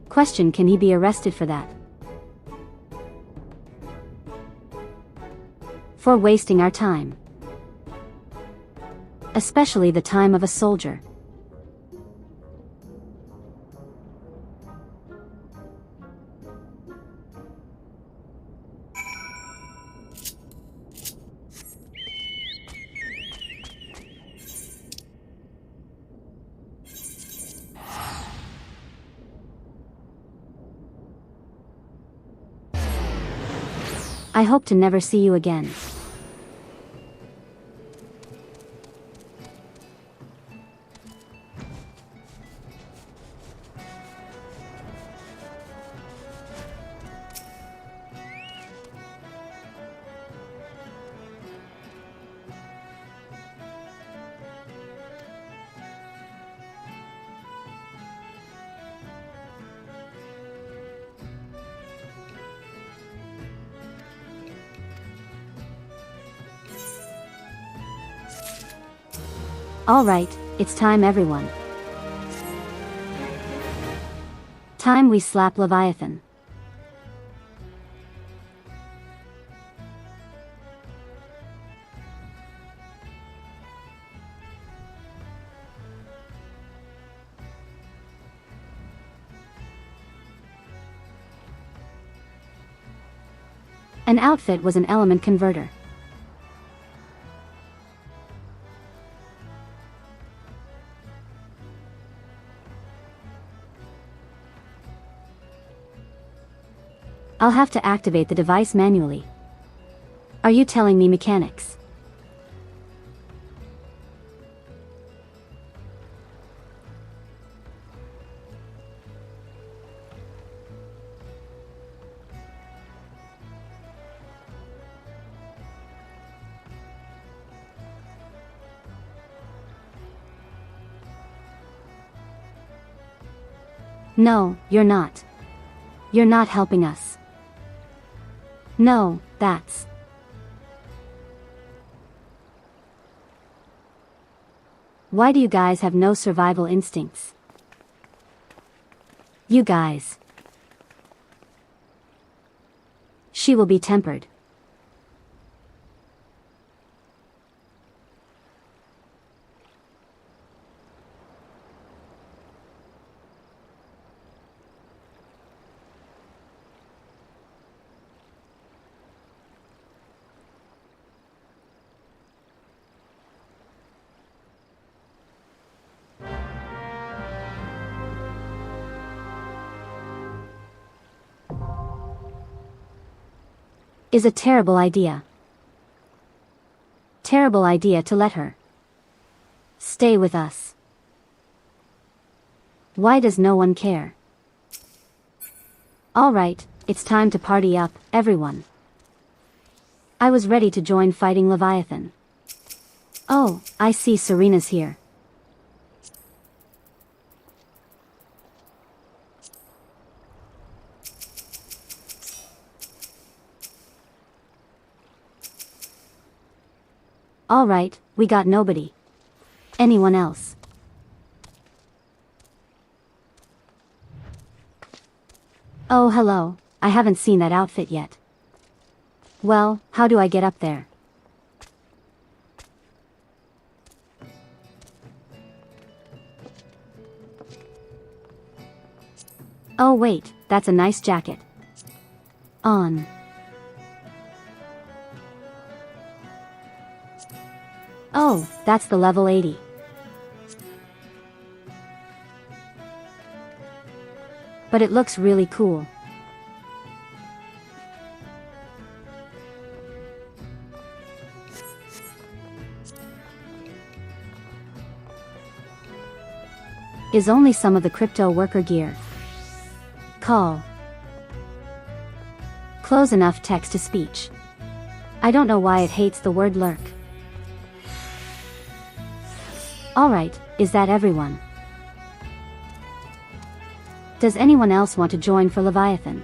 Question: can he be arrested for that? For wasting our time. Especially the time of a soldier. I hope to never see you again. Alright, it's time everyone. Time we slap Leviathan. An outfit was an element converter. I'll have to activate the device manually. Are you telling me mechanics? No, you're not. You're not helping us. No, that's... Why do you guys have no survival instincts? You guys. She will be tempered. Is a terrible idea. Terrible idea to let her stay with us. Why does no one care? Alright, it's time to party up, everyone. I was ready to join fighting Leviathan. Oh, I see Serena's here. Alright, we got nobody. Anyone else? Oh hello, I haven't seen that outfit yet. Well, how do I get up there? Oh wait, that's a nice jacket. On. Oh, that's the level 80. But it looks really cool. Is only some of the crypto worker gear. Call. Close enough text to speech. I don't know why it hates the word lurk. Alright, is that everyone? Does anyone else want to join for Leviathan?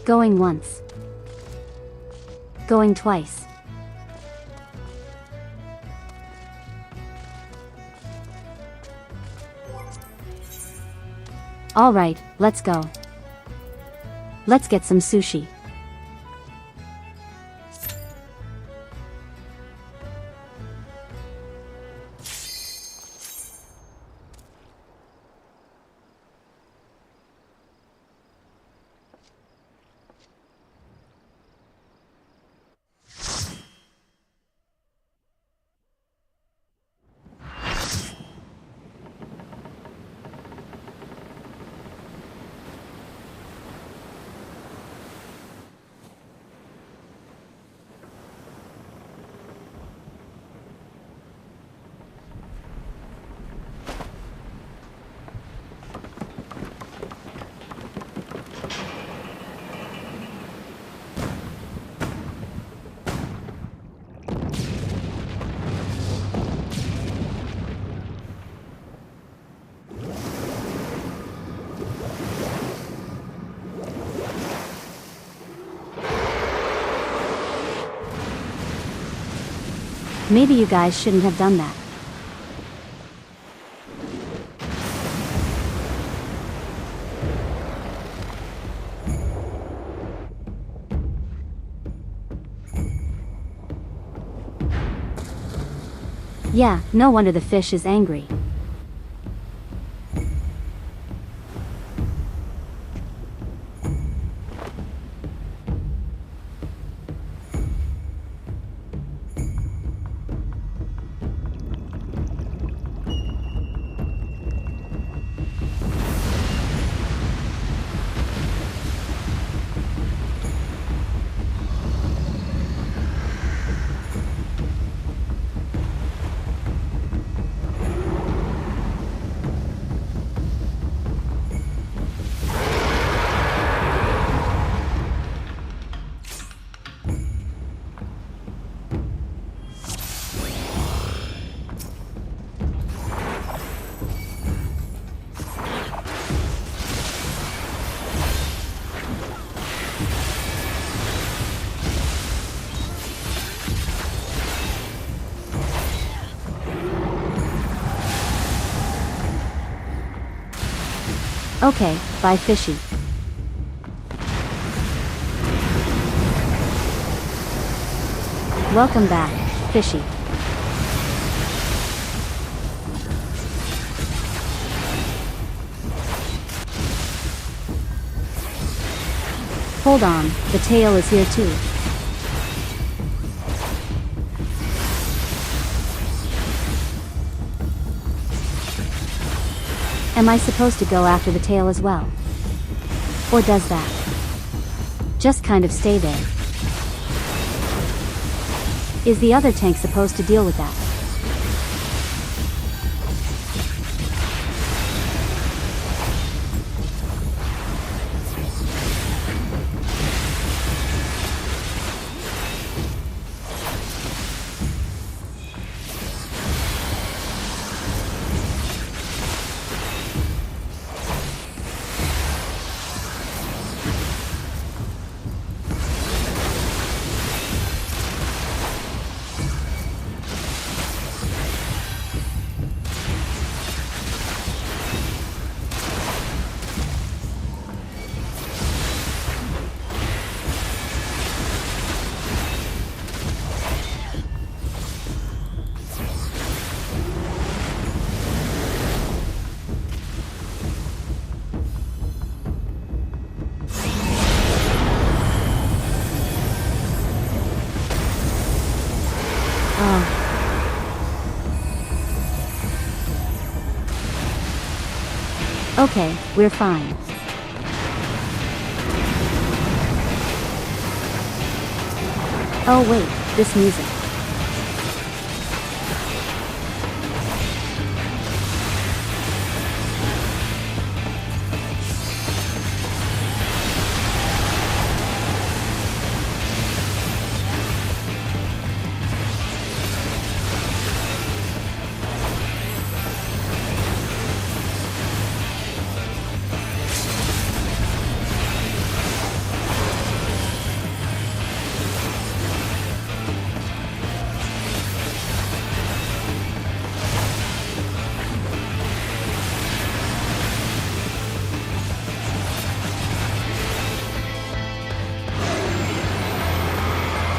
Going once. Going twice. Alright, let's go. Let's get some sushi. Maybe you guys shouldn't have done that. Yeah, no wonder the fish is angry. Okay, bye Fishie. Welcome back, Fishie. Hold on, the tail is here too. Am I supposed to go after the tail as well? Or does that just kind of stay there? Is the other tank supposed to deal with that? Okay, we're fine. Oh wait, this music.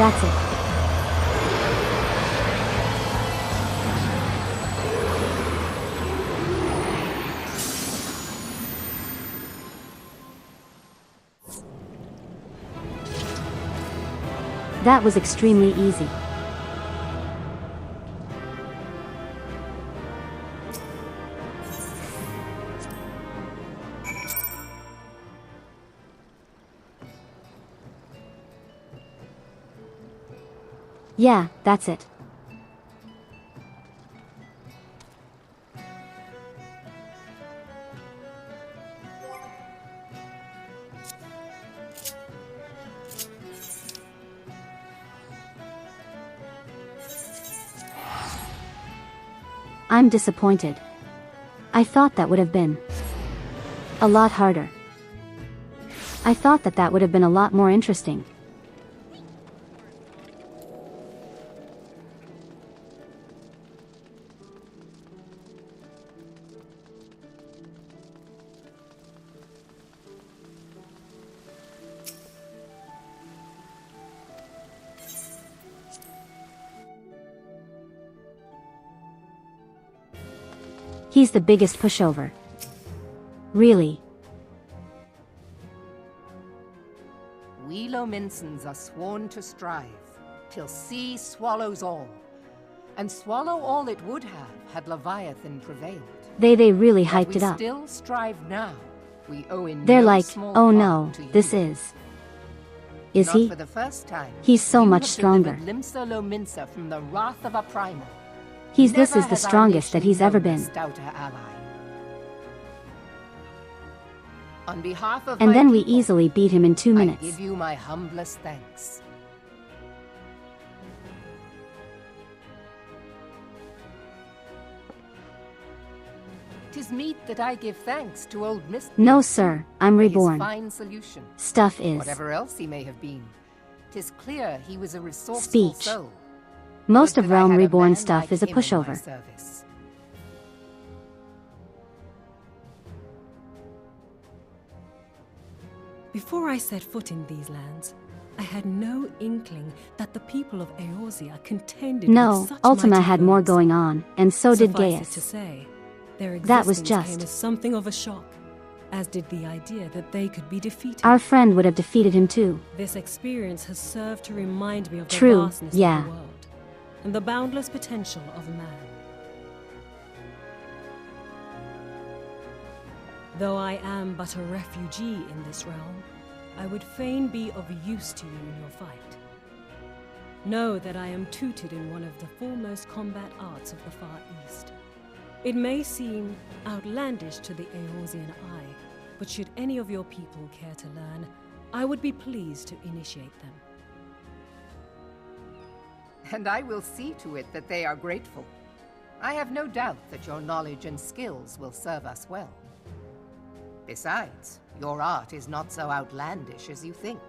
that's it. That was extremely easy. Yeah, that's it. I'm disappointed. I thought that would have been a lot harder. I thought that would have been a lot more interesting. He's the biggest pushover. Really? We Lominsons are sworn to strive, till sea swallows all. And swallow all it would have, had Leviathan prevailed. They really hyped it up. We still strive now. We owe in They're no like, small oh part no, to you. this is Not he? for the first time. He's so You much have stronger. delivered Limsa Lominsa from the wrath of a primal. This Never is the has our strongest that nation he's ever known a been. stouter ally. On behalf of And my then we people, easily beat him in 2 I minutes. give you my humblest thanks. Tis meet that I give thanks to old Mr. No sir, I'm for his reborn. fine solution. Stuff is. Whatever else he may have been, tis clear he was a resourceful Speech. soul. Most Would of that I Realm had a Reborn man stuff like is a him in my pushover. service. Before I set foot in these lands, I had no inkling that the people of Eorzea contended No, with such Ultima mighty had more foes. going on, and so did Suffice it Gaius. to say, their That was existence just. came as something of a shock, as did the idea that they could be defeated. Our friend would have defeated him too. This experience has served to remind me of the True, vastness yeah. of the world and the boundless potential of man. Though I am but a refugee in this realm, I would fain be of use to you in your fight. Know that I am tutored in one of the foremost combat arts of the Far East. It may seem outlandish to the Eorzean eye, but should any of your people care to learn, I would be pleased to initiate them. And I will see to it that they are grateful. I have no doubt that your knowledge and skills will serve us well. Besides, your art is not so outlandish as you think.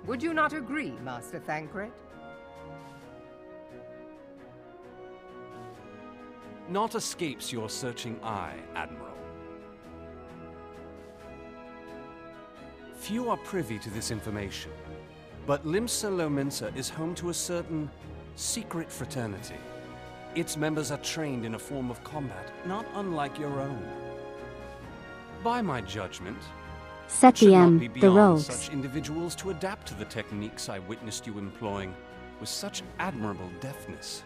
Would you not agree, Master Thancred? Naught escapes your searching eye, Admiral. Few are privy to this information, but Limsa Lominsa is home to a certain secret fraternity. Its members are trained in a form of combat not unlike your own. By my judgment, Set it should the not M, be the beyond rogues. such individuals to adapt to the techniques I witnessed you employing with such admirable deftness.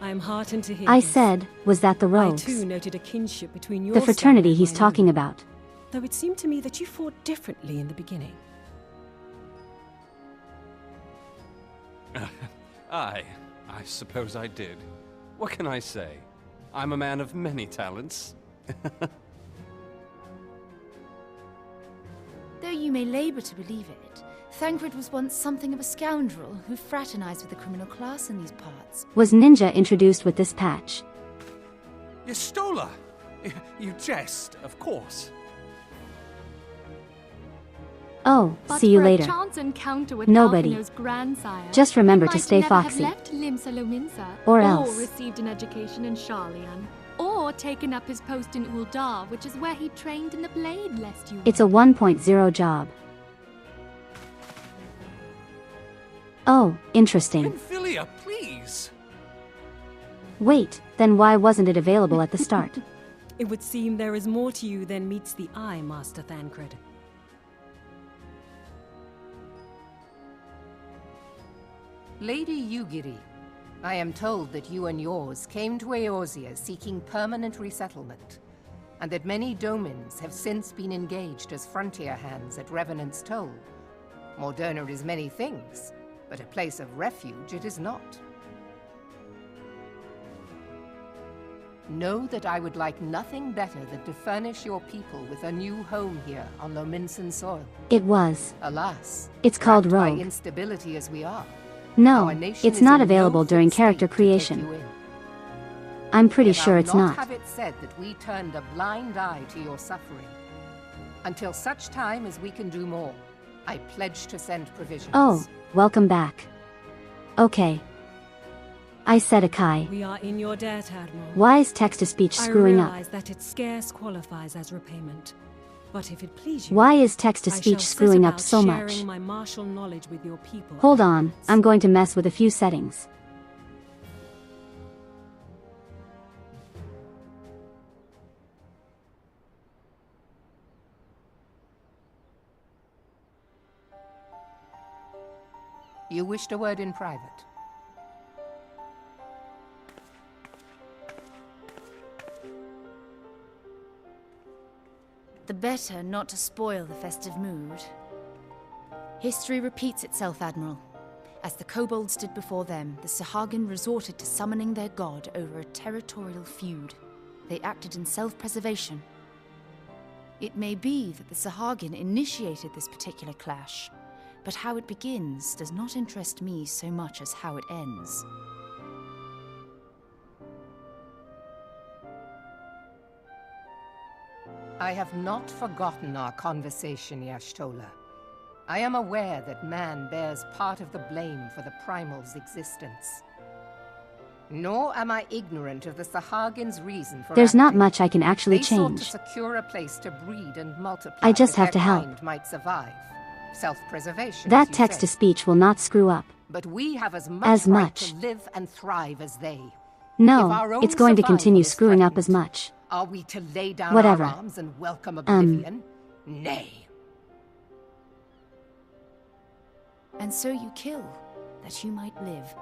I am heartened to hear I this. said, was that the I rogues? too noted a kinship between your The fraternity style and he's mine talking own. about. Though it seemed to me that you fought differently in the beginning. I suppose I did. What can I say? I'm a man of many talents. Though you may labor to believe it, Thancred was once something of a scoundrel who fraternized with the criminal class in these parts. Was Ninja introduced with this patch? Yestola! You jest, of course. Oh, But see you for later. a chance encounter with Nobody. Alphinaud's grandsire, Just remember you to might stay never foxy. have left Limsa Lominsa, Or else. received an education in Sharlayan, or taken up his post in Uldar, which is where he trained in the blade, lest you. It's a 1.0 job. Oh, interesting. Enfilia, please! Wait, then why wasn't it available at the start? It would seem there is more to you than meets the eye, Master Thancred. Lady Yugiri, I am told that you and yours came to Eorzea seeking permanent resettlement, and that many domins have since been engaged as frontier hands at Revenant's Toll. Moderna is many things, but a place of refuge it is not. Know that I would like nothing better than to furnish your people with a new home here on Lominsan soil. It was. Alas, It's called trapped by Rogue. instability as we are. No, Our nation it's is not in no available during fit character state to take creation. you in. I'm pretty Yet sure I'll it's not not. have it said that we turned a blind eye to your suffering. Until such time as we can do more, I pledge to send provisions. Oh, welcome back. Okay. I said Akai. We are in your debt, Admiral. Why is text-to-speech screwing I up? realize that it scarce qualifies as repayment. But if it please you, Why is I text-to-speech shall set screwing up about so much? sharing my martial knowledge with your people. Hold on, I'm going to mess with a few settings. You wished a word in private. The better not to spoil the festive mood. History repeats itself, Admiral. As the kobolds did before them, the Sahagin resorted to summoning their god over a territorial feud. They acted in self-preservation. It may be that the Sahagin initiated this particular clash, but how it begins does not interest me so much as how it ends. I have not forgotten our conversation, Y'shtola. I am aware that man bears part of the blame for the Primal's existence. Nor am I ignorant of the Sahagin's reason for There's not acting. much I can actually They sought change. to secure a place to breed and multiply. I just that have to their help. kind might survive. Self-preservation. That as you say. text-to-speech will not screw up. But we have as As right much. to live and thrive as they. No, If our own it's going to continue survival is screwing up as threatened, much. Are we to lay down Whatever. our arms and welcome oblivion? Nay. And so you kill, that you might live.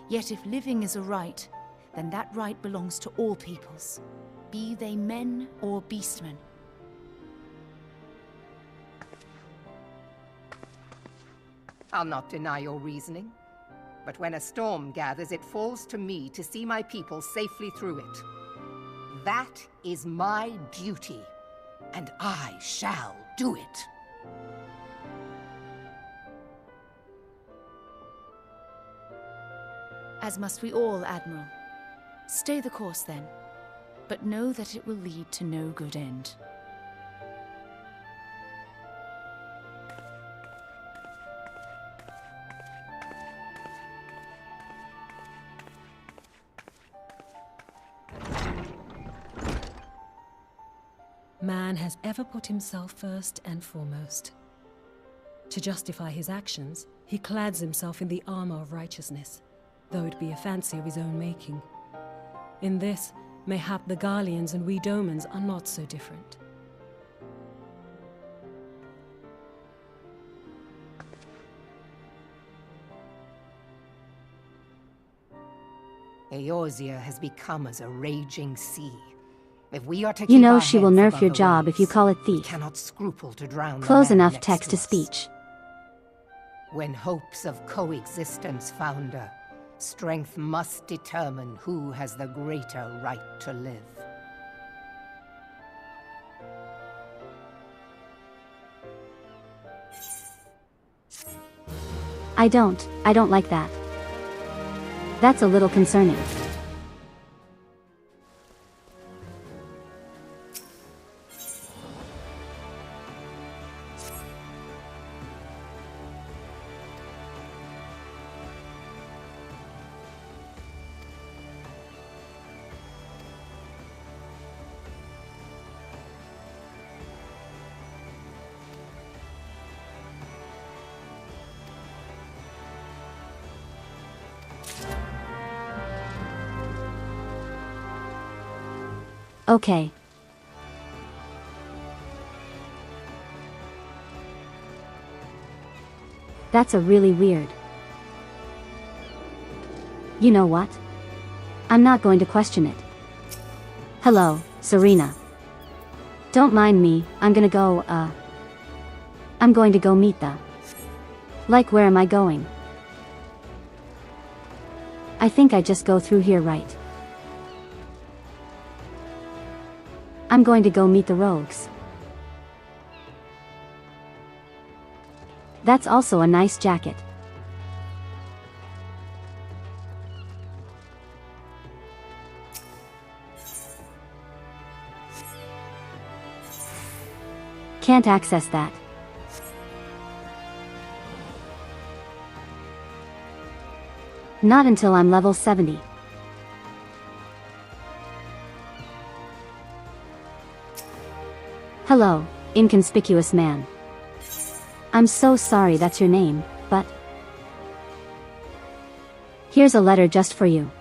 Yet if living is a right, then that right belongs to all peoples, be they men or beastmen. I'll not deny your reasoning. But when a storm gathers, it falls to me to see my people safely through it. That is my duty, and I shall do it. As must we all, Admiral. Stay the course then, but know that it will lead to no good end. Man has ever put himself first and foremost. To justify his actions, he clads himself in the armor of righteousness, though it be a fancy of his own making. In this, mayhap the Garleans and we Domans are not so different. Eorzea has become as a raging sea. If we are to You keep know our she will heads nerf above your the job if you waves, call it we thief. cannot scruple to drown the Close man enough next to us. text-to-speech. When hopes of coexistence founder, strength must determine who has the greater right to live. I don't like that. That's a little concerning. Okay. That's a really weird. You know what? I'm not going to question it. Hello, Serena. Don't mind me, I'm going to go meet the... Like, where am I going? I think I just go through here, right? I'm going to go meet the rogues. That's also a nice jacket. Can't access that. Not until I'm level 70. Hello, inconspicuous man. I'm so sorry that's your name, but... Here's a letter just for you.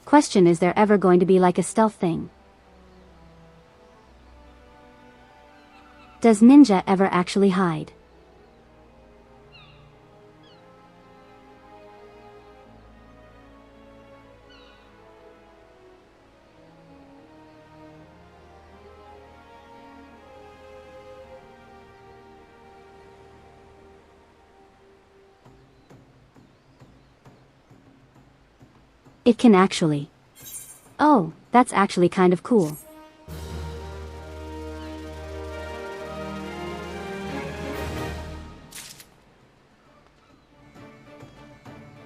Question, is there ever going to be like a stealth thing? Does ninja ever actually hide? It can actually. Oh, that's actually kind of cool.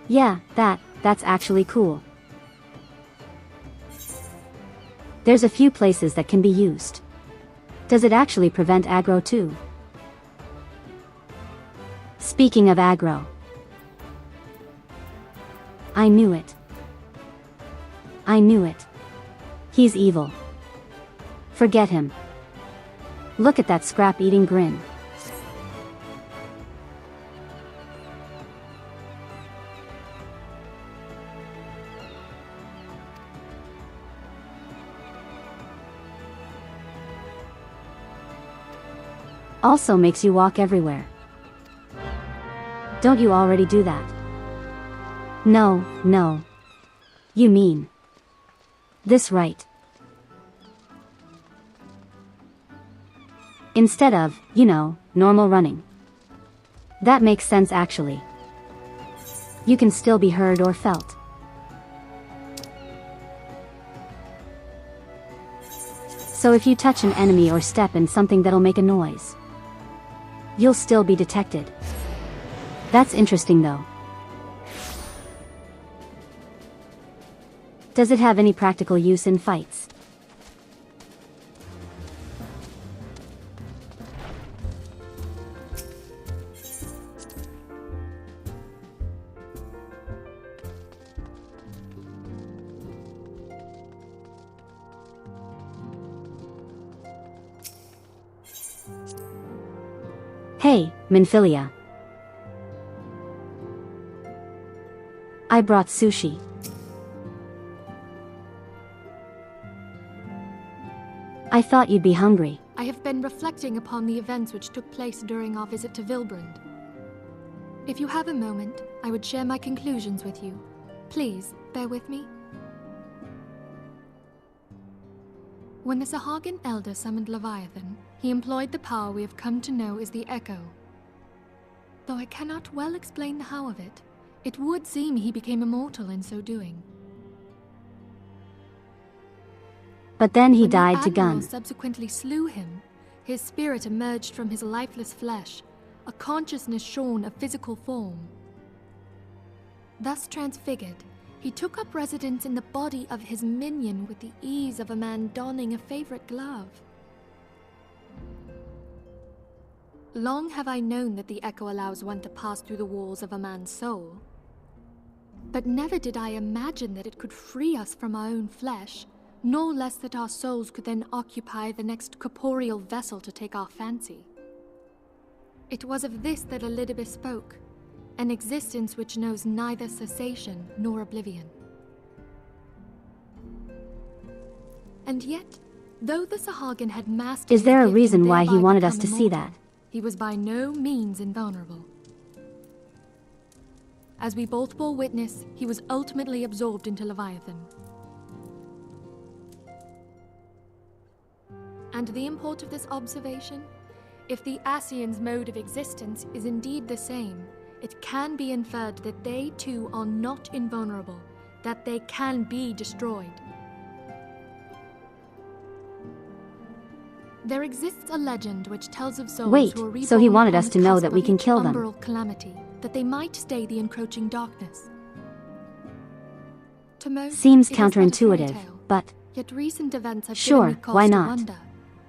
Yeah, that's actually cool. There's a few places that can be used. Does it actually prevent aggro too? Speaking of aggro. I knew it. I knew it. He's evil. Forget him. Look at that scrap-eating grin. Also makes you walk everywhere. Don't you already do that? No, no. You mean this, right? Instead of, normal running. That makes sense actually. You can still be heard or felt. So if you touch an enemy or step in something that'll make a noise, you'll still be detected. That's interesting though. Does it have any practical use in fights? Hey, Minfilia. I brought sushi. I thought you'd be hungry. I have been reflecting upon the events which took place during our visit to Vilbrand. If you have a moment, I would share my conclusions with you. Please, bear with me. When the Sahagin Elder summoned Leviathan, he employed the power we have come to know as the Echo. Though I cannot well explain the how of it, it would seem he became immortal in so doing. But then he When died to the Admiral gun. subsequently slew him, his spirit emerged from his lifeless flesh, a consciousness shorn of physical form. Thus transfigured, he took up residence in the body of his minion with the ease of a man donning a favorite glove. Long have I known that the Echo allows one to pass through the walls of a man's soul. But never did I imagine that it could free us from our own flesh, nor less that our souls could then occupy the next corporeal vessel to take our fancy. It was of this that Elidibus spoke, an existence which knows neither cessation nor oblivion. And yet, though the Sahagin had mastered Is there a his gift reason and why he thereby wanted us become to see immortal, that? he was by no means invulnerable. As we both bore witness, he was ultimately absorbed into Leviathan. And the import of this observation? If the Ascians' mode of existence is indeed the same, it can be inferred that they too are not invulnerable, that they can be destroyed. There exists a legend which tells of souls Wait, who are reborn so he wanted upon us the to know cusp that we of can each kill them. umbral calamity, that they might stay the encroaching darkness. To most, Seems it is but a fairy counterintuitive, tale. but Yet recent events have Sure, given me cause why to not? wonder.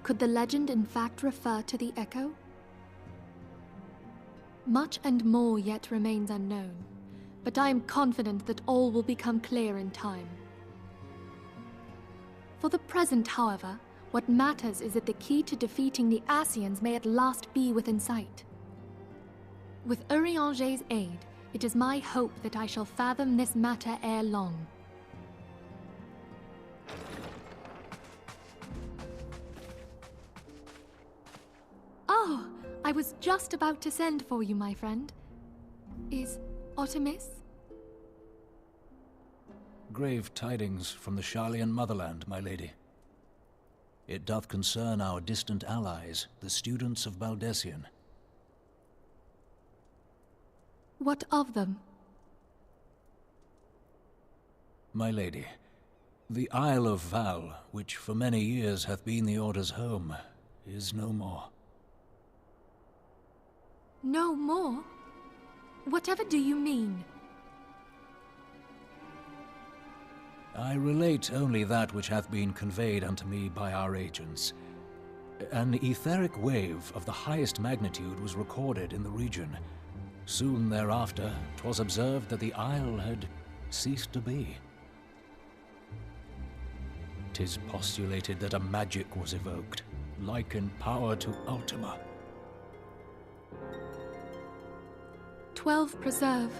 Could the legend in fact refer to the Echo? Much and more yet remains unknown, but I am confident that all will become clear in time. For the present, however, what matters is that the key to defeating the Ascians may at last be within sight. With Urianger's aid, it is my hope that I shall fathom this matter ere long. Oh, I was just about to send for you, my friend. Is Artemis? Grave tidings from the Sharlayan motherland, my lady. It doth concern our distant allies, the students of Baldessian. What of them? My lady, the Isle of Val, which for many years hath been the Order's home, is no more. No more? Whatever do you mean? I relate only that which hath been conveyed unto me by our agents. An etheric wave of the highest magnitude was recorded in the region. Soon thereafter, 'twas observed that the isle had ceased to be. 'Tis postulated that a magic was evoked, like in power to Ultima. 12 preserve.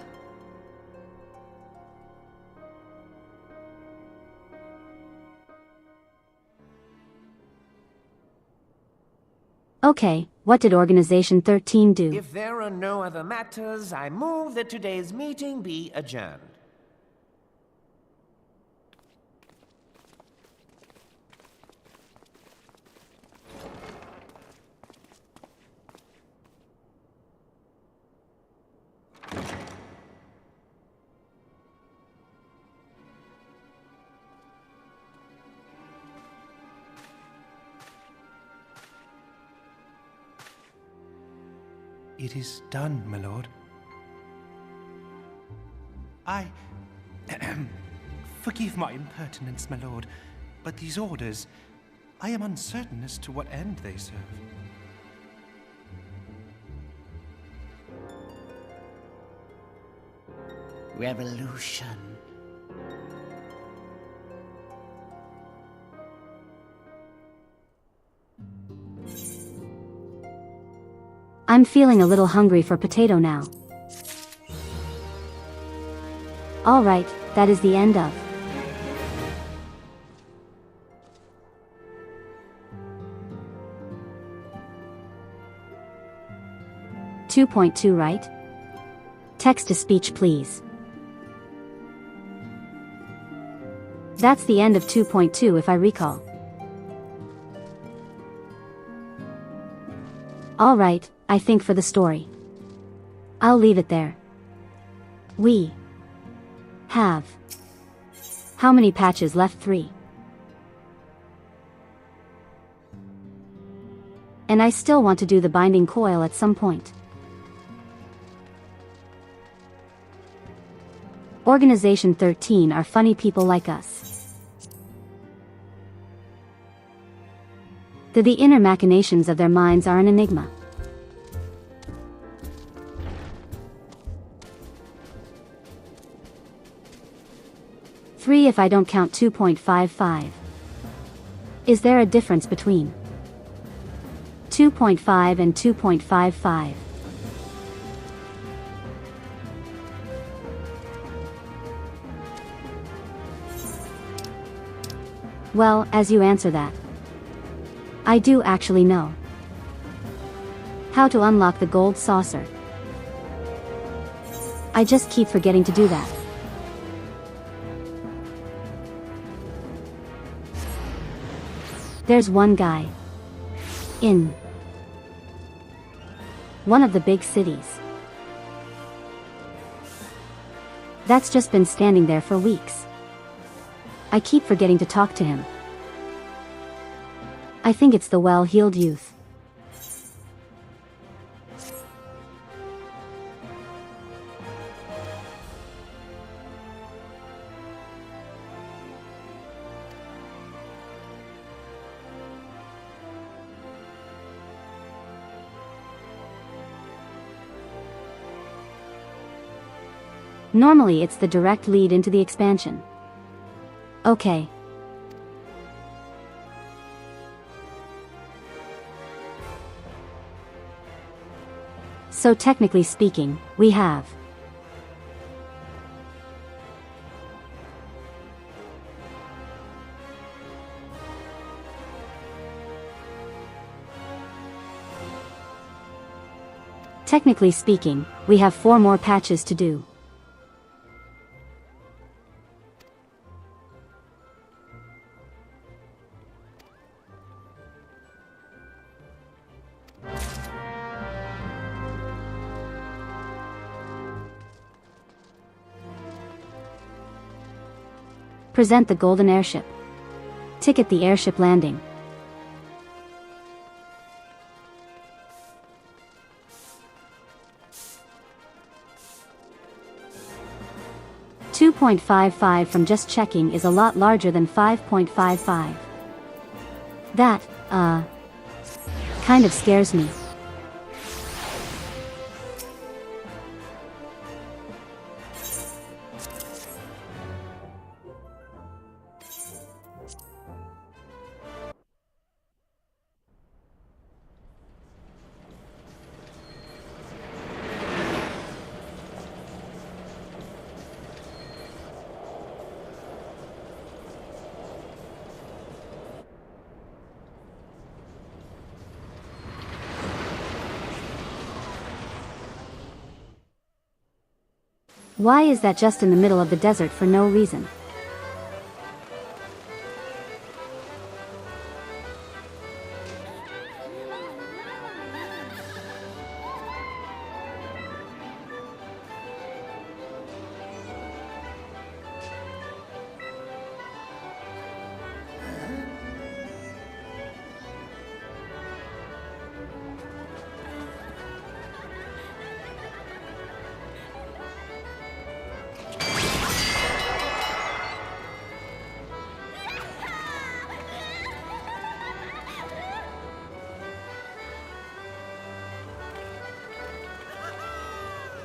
okay, what did Organization 13 do? If there are no other matters, I move that today's meeting be adjourned. It is done, my lord. I... Forgive my impertinence, my lord, but these orders, I am uncertain as to what end they serve. Revolution. I'm feeling a little hungry for potato now. Alright, that is the end of. (2.2) right? Text-to-speech please. That's the end of 2.2 if I recall. Alright, I think for the story, I'll leave it there. We have how many patches left? 3. And I still want to do the binding coil at some point. Organization 13 are funny people like us. The inner machinations of their minds are an enigma. (3) if I don't count 2.55. Is there a difference between 2.5 and 2.55? Well, as you answer that, I do actually know how to unlock the gold saucer. I just keep forgetting to do that. There's one guy in one of the big cities that's just been standing there for weeks. I keep forgetting to talk to him. I think it's the well-heeled youth. Normally it's the direct lead into the expansion. Okay. So technically speaking, we have Technically speaking, we have 4 more patches to do. Present the golden airship. Ticket the airship landing. .55 from just checking is a lot larger than 5.55. That, kind of scares me. Why is that just in the middle of the desert for no reason?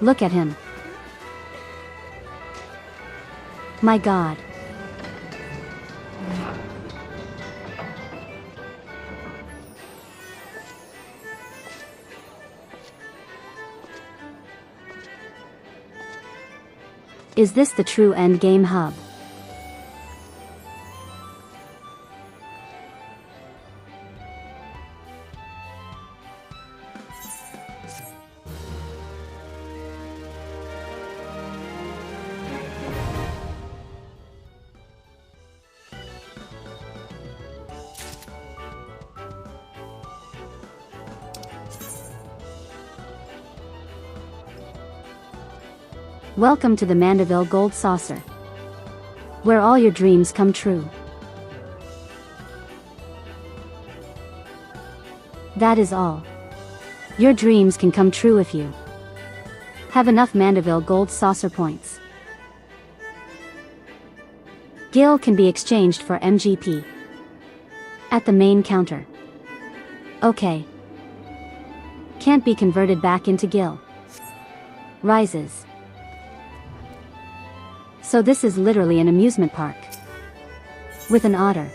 Look at him. My God. Is this the true endgame hub? Welcome to the Mandeville Gold Saucer, where all your dreams come true. That is all. Your dreams can come true if you have enough Mandeville Gold Saucer points. Gil can be exchanged for MGP at the main counter. Okay. Can't be converted back into Gil. Rises. So this is literally an amusement park with an otter.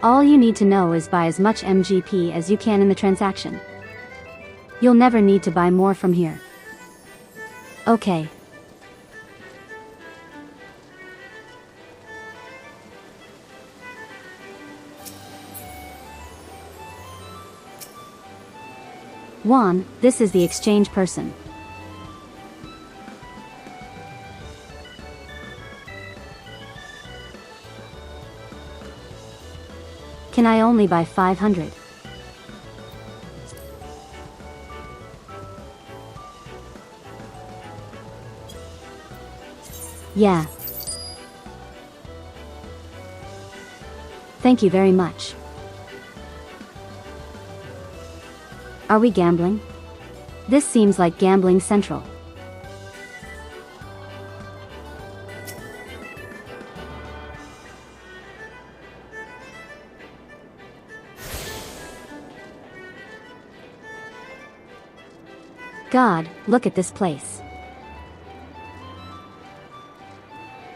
All you need to know is buy as much MGP as you can in the transaction. You'll never need to buy more from here. Okay. Juan, this is the exchange person. Can I only buy 500? Yeah. Thank you very much. Are we gambling? This seems like gambling central. God, look at this place.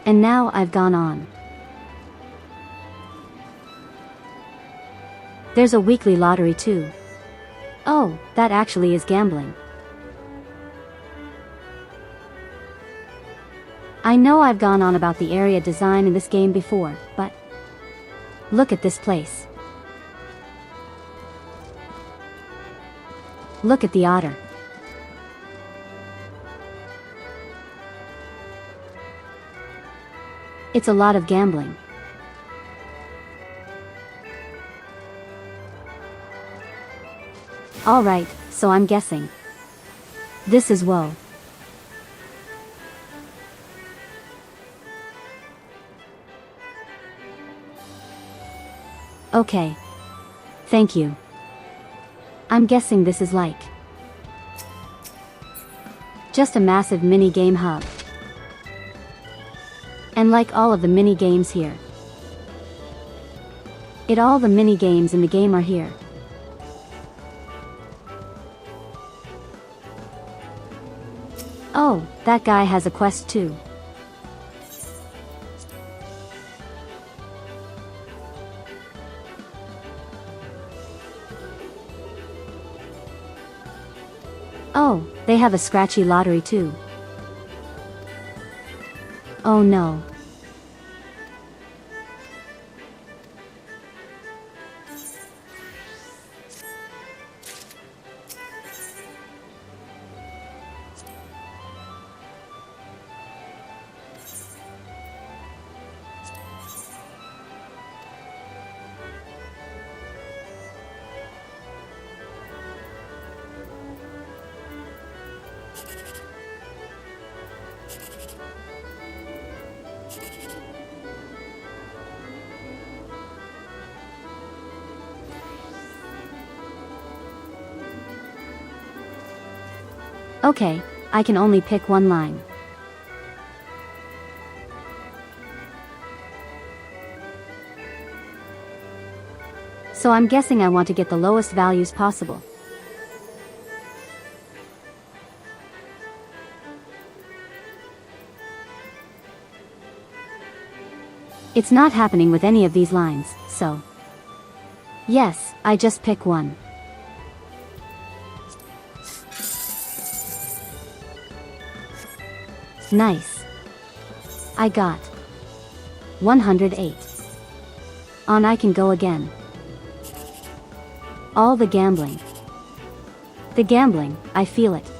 And now I've gone on. There's a weekly lottery too. Oh, that actually is gambling. I know I've gone on about the area design in this game before, but look at this place. Look at the otter. It's a lot of gambling. Alright, so I'm guessing this is woe. Okay. Thank you. I'm guessing this is like just a massive mini-game hub. And like all of the mini-games here, all the mini-games in the game are here. Oh, that guy has a quest too. Oh, they have a scratchy lottery too. Oh no. Okay, I can only pick one line. So I'm guessing I want to get the lowest values possible. It's not happening with any of these lines, so... Yes, I just pick one. Nice. I got 108. On I can go again. All the gambling. The gambling, I feel it.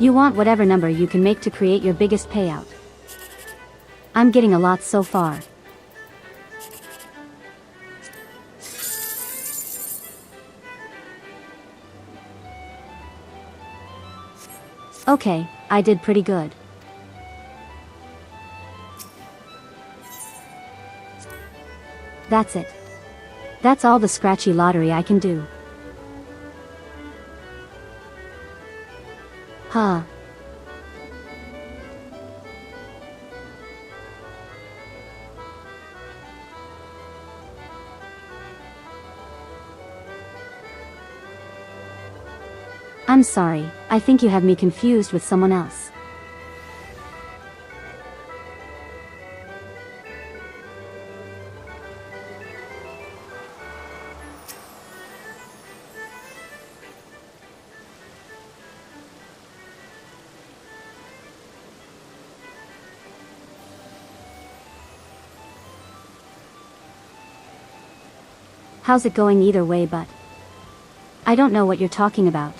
You want whatever number you can make to create your biggest payout. I'm getting a lot so far. Okay, I did pretty good. That's it. That's all the scratchy lottery I can do. Huh. I'm sorry, I think you have me confused with someone else. How's it going either way, but I don't know what you're talking about.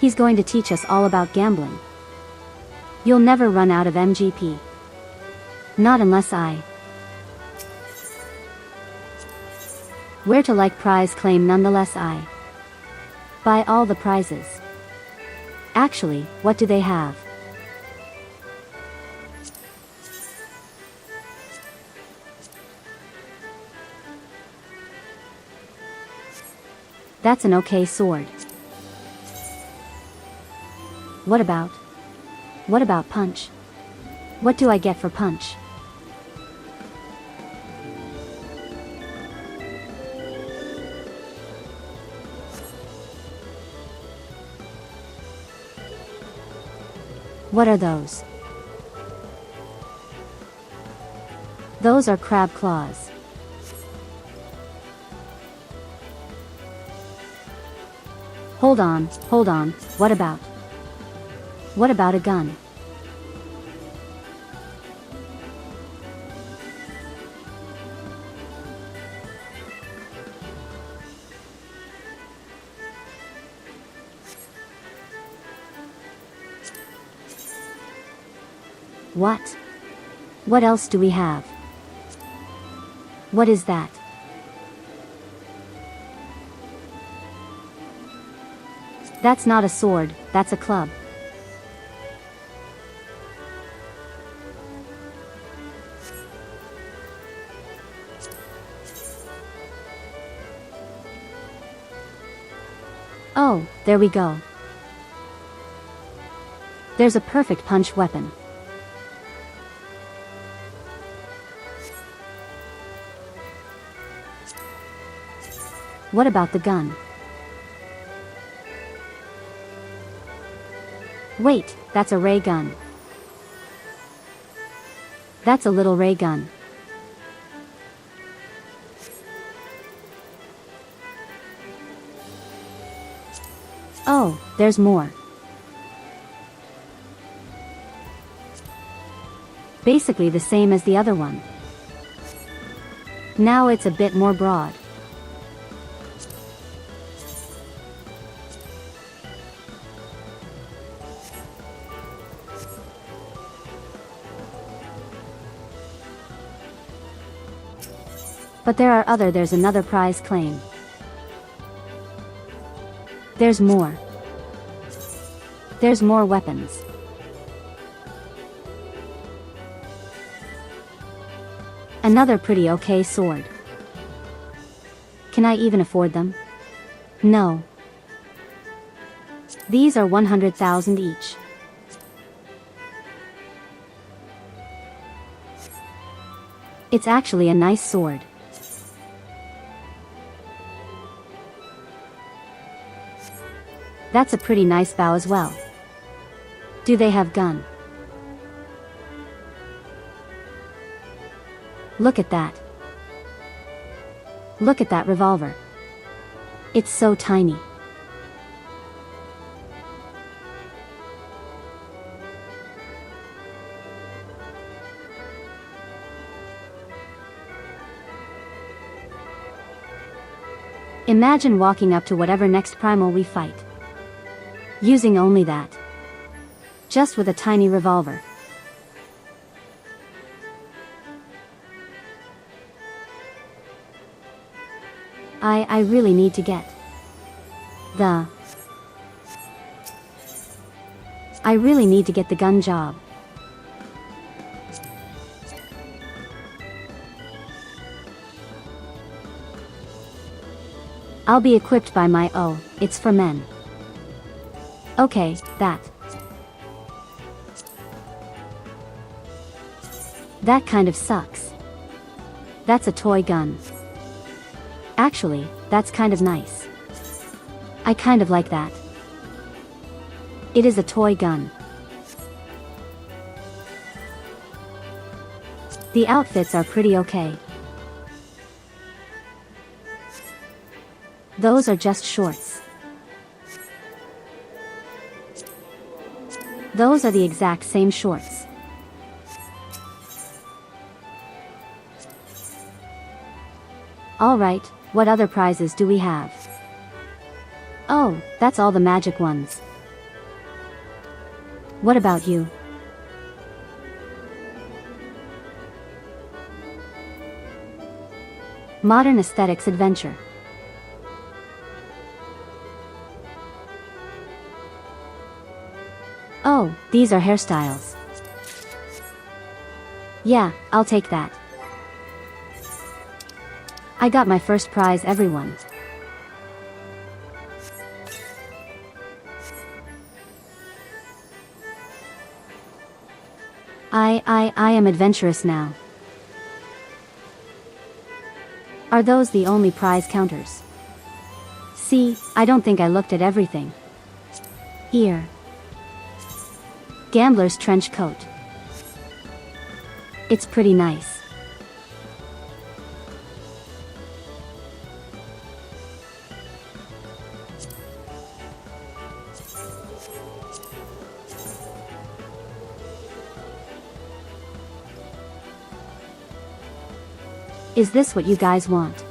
He's going to teach us all about gambling. You'll never run out of MGP. Not unless I... Where to like prize claim nonetheless I... Buy all the prizes. Actually, what do they have? That's an okay sword. What about punch? What do I get for punch? What are those? Those are crab claws. Hold on, what about? What about a gun? What? What else do we have? What is that? That's not a sword, that's a club. Oh, there we go. There's a perfect punch weapon. What about the gun? Wait, that's a ray gun. That's a little ray gun. Oh, there's more. Basically the same as the other one. Now it's a bit more broad. But there's another prize claim. There's more. There's more weapons. Another pretty okay sword. Can I even afford them? No. These are 100,000 each. It's actually a nice sword. That's a pretty nice bow as well. Do they have gun? Look at that. Look at that revolver. It's so tiny. Imagine walking up to whatever next primal we fight. Using only that. Just with a tiny revolver. I really need to get the gun job. I'll be equipped by my it's for men. Okay, that kind of sucks. That's a toy gun. Actually, that's kind of nice. I kind of like that. It is a toy gun. The outfits are pretty okay. Those are just shorts. Those are the exact same shorts. Alright, what other prizes do we have? Oh, that's all the magic ones. What about you? Modern Aesthetics Adventure. Oh, these are hairstyles. Yeah, I'll take that. I got my first prize, everyone. I am adventurous now. Are those the only prize counters? See, I don't think I looked at everything. Here. Gambler's trench coat. It's pretty nice. Is this what you guys want?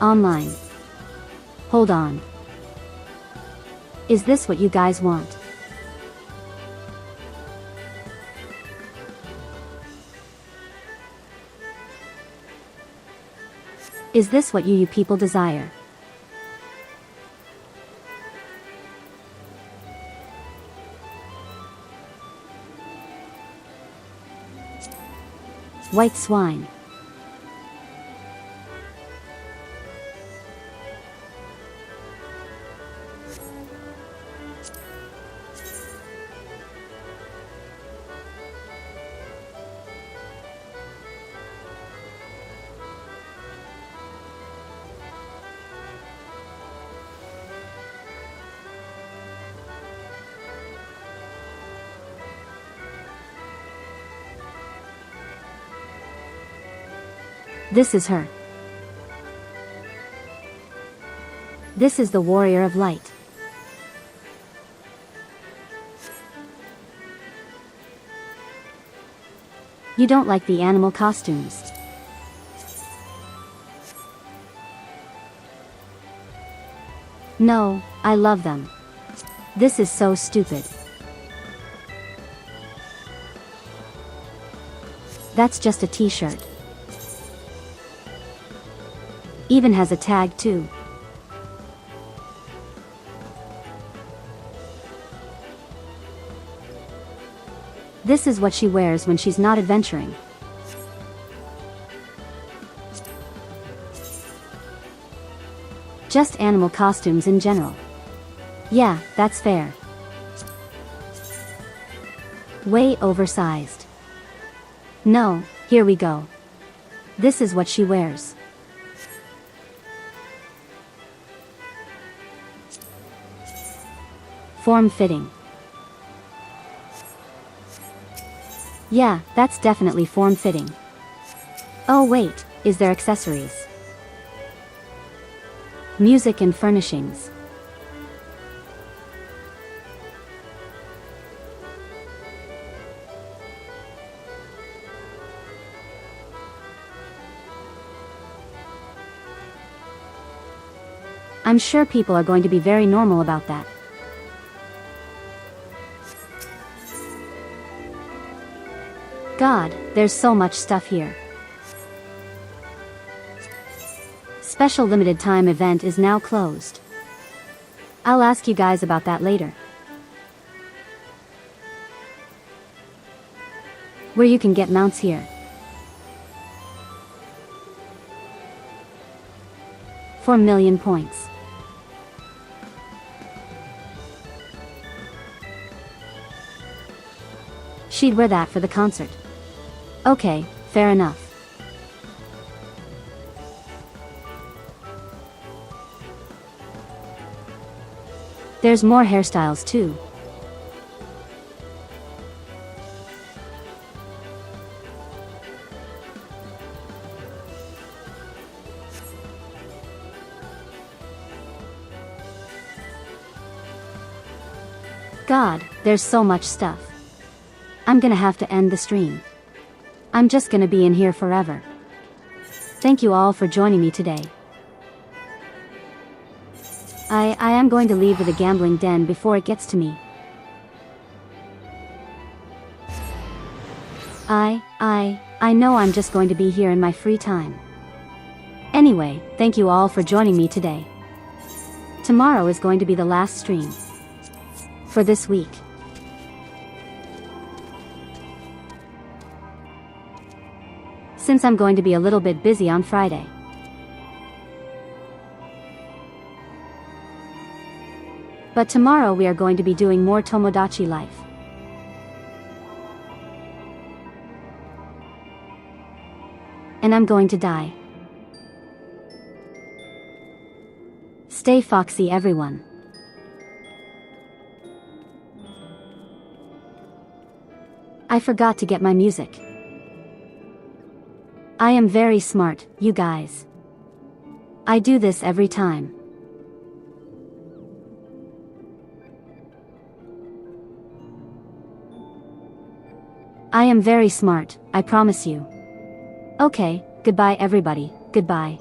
Online. Hold on. Is this what you guys want? Is this what you people desire? White swine. This is her. This is the warrior of light. You don't like the animal costumes. No, I love them. This is so stupid. That's just a t-shirt. Even has a tag too. This is what she wears when she's not adventuring. Just animal costumes in general. Yeah, that's fair. Way oversized. No, here we go. This is what she wears. Form-fitting. Yeah, that's definitely form-fitting. Oh wait, is there accessories? Music and furnishings. I'm sure people are going to be very normal about that. God, there's so much stuff here. Special limited time event is now closed. I'll ask you guys about that later. Where you can get mounts here. For 1,000,000 points. She'd wear that for the concert. Okay, fair enough. There's more hairstyles too. God, there's so much stuff. I'm gonna have to end the stream. I'm just gonna be in here forever. Thank you all for joining me today. I am going to leave for the gambling den before it gets to me. I know I'm just going to be here in my free time. Anyway, thank you all for joining me today. Tomorrow is going to be the last stream for this week. Since I'm going to be a little bit busy on Friday. But tomorrow we are going to be doing more Tomodachi Life. And I'm going to die. Stay foxy, everyone. I forgot to get my music. I am very smart, you guys. I do this every time. I am very smart, I promise you. Okay, goodbye everybody, goodbye.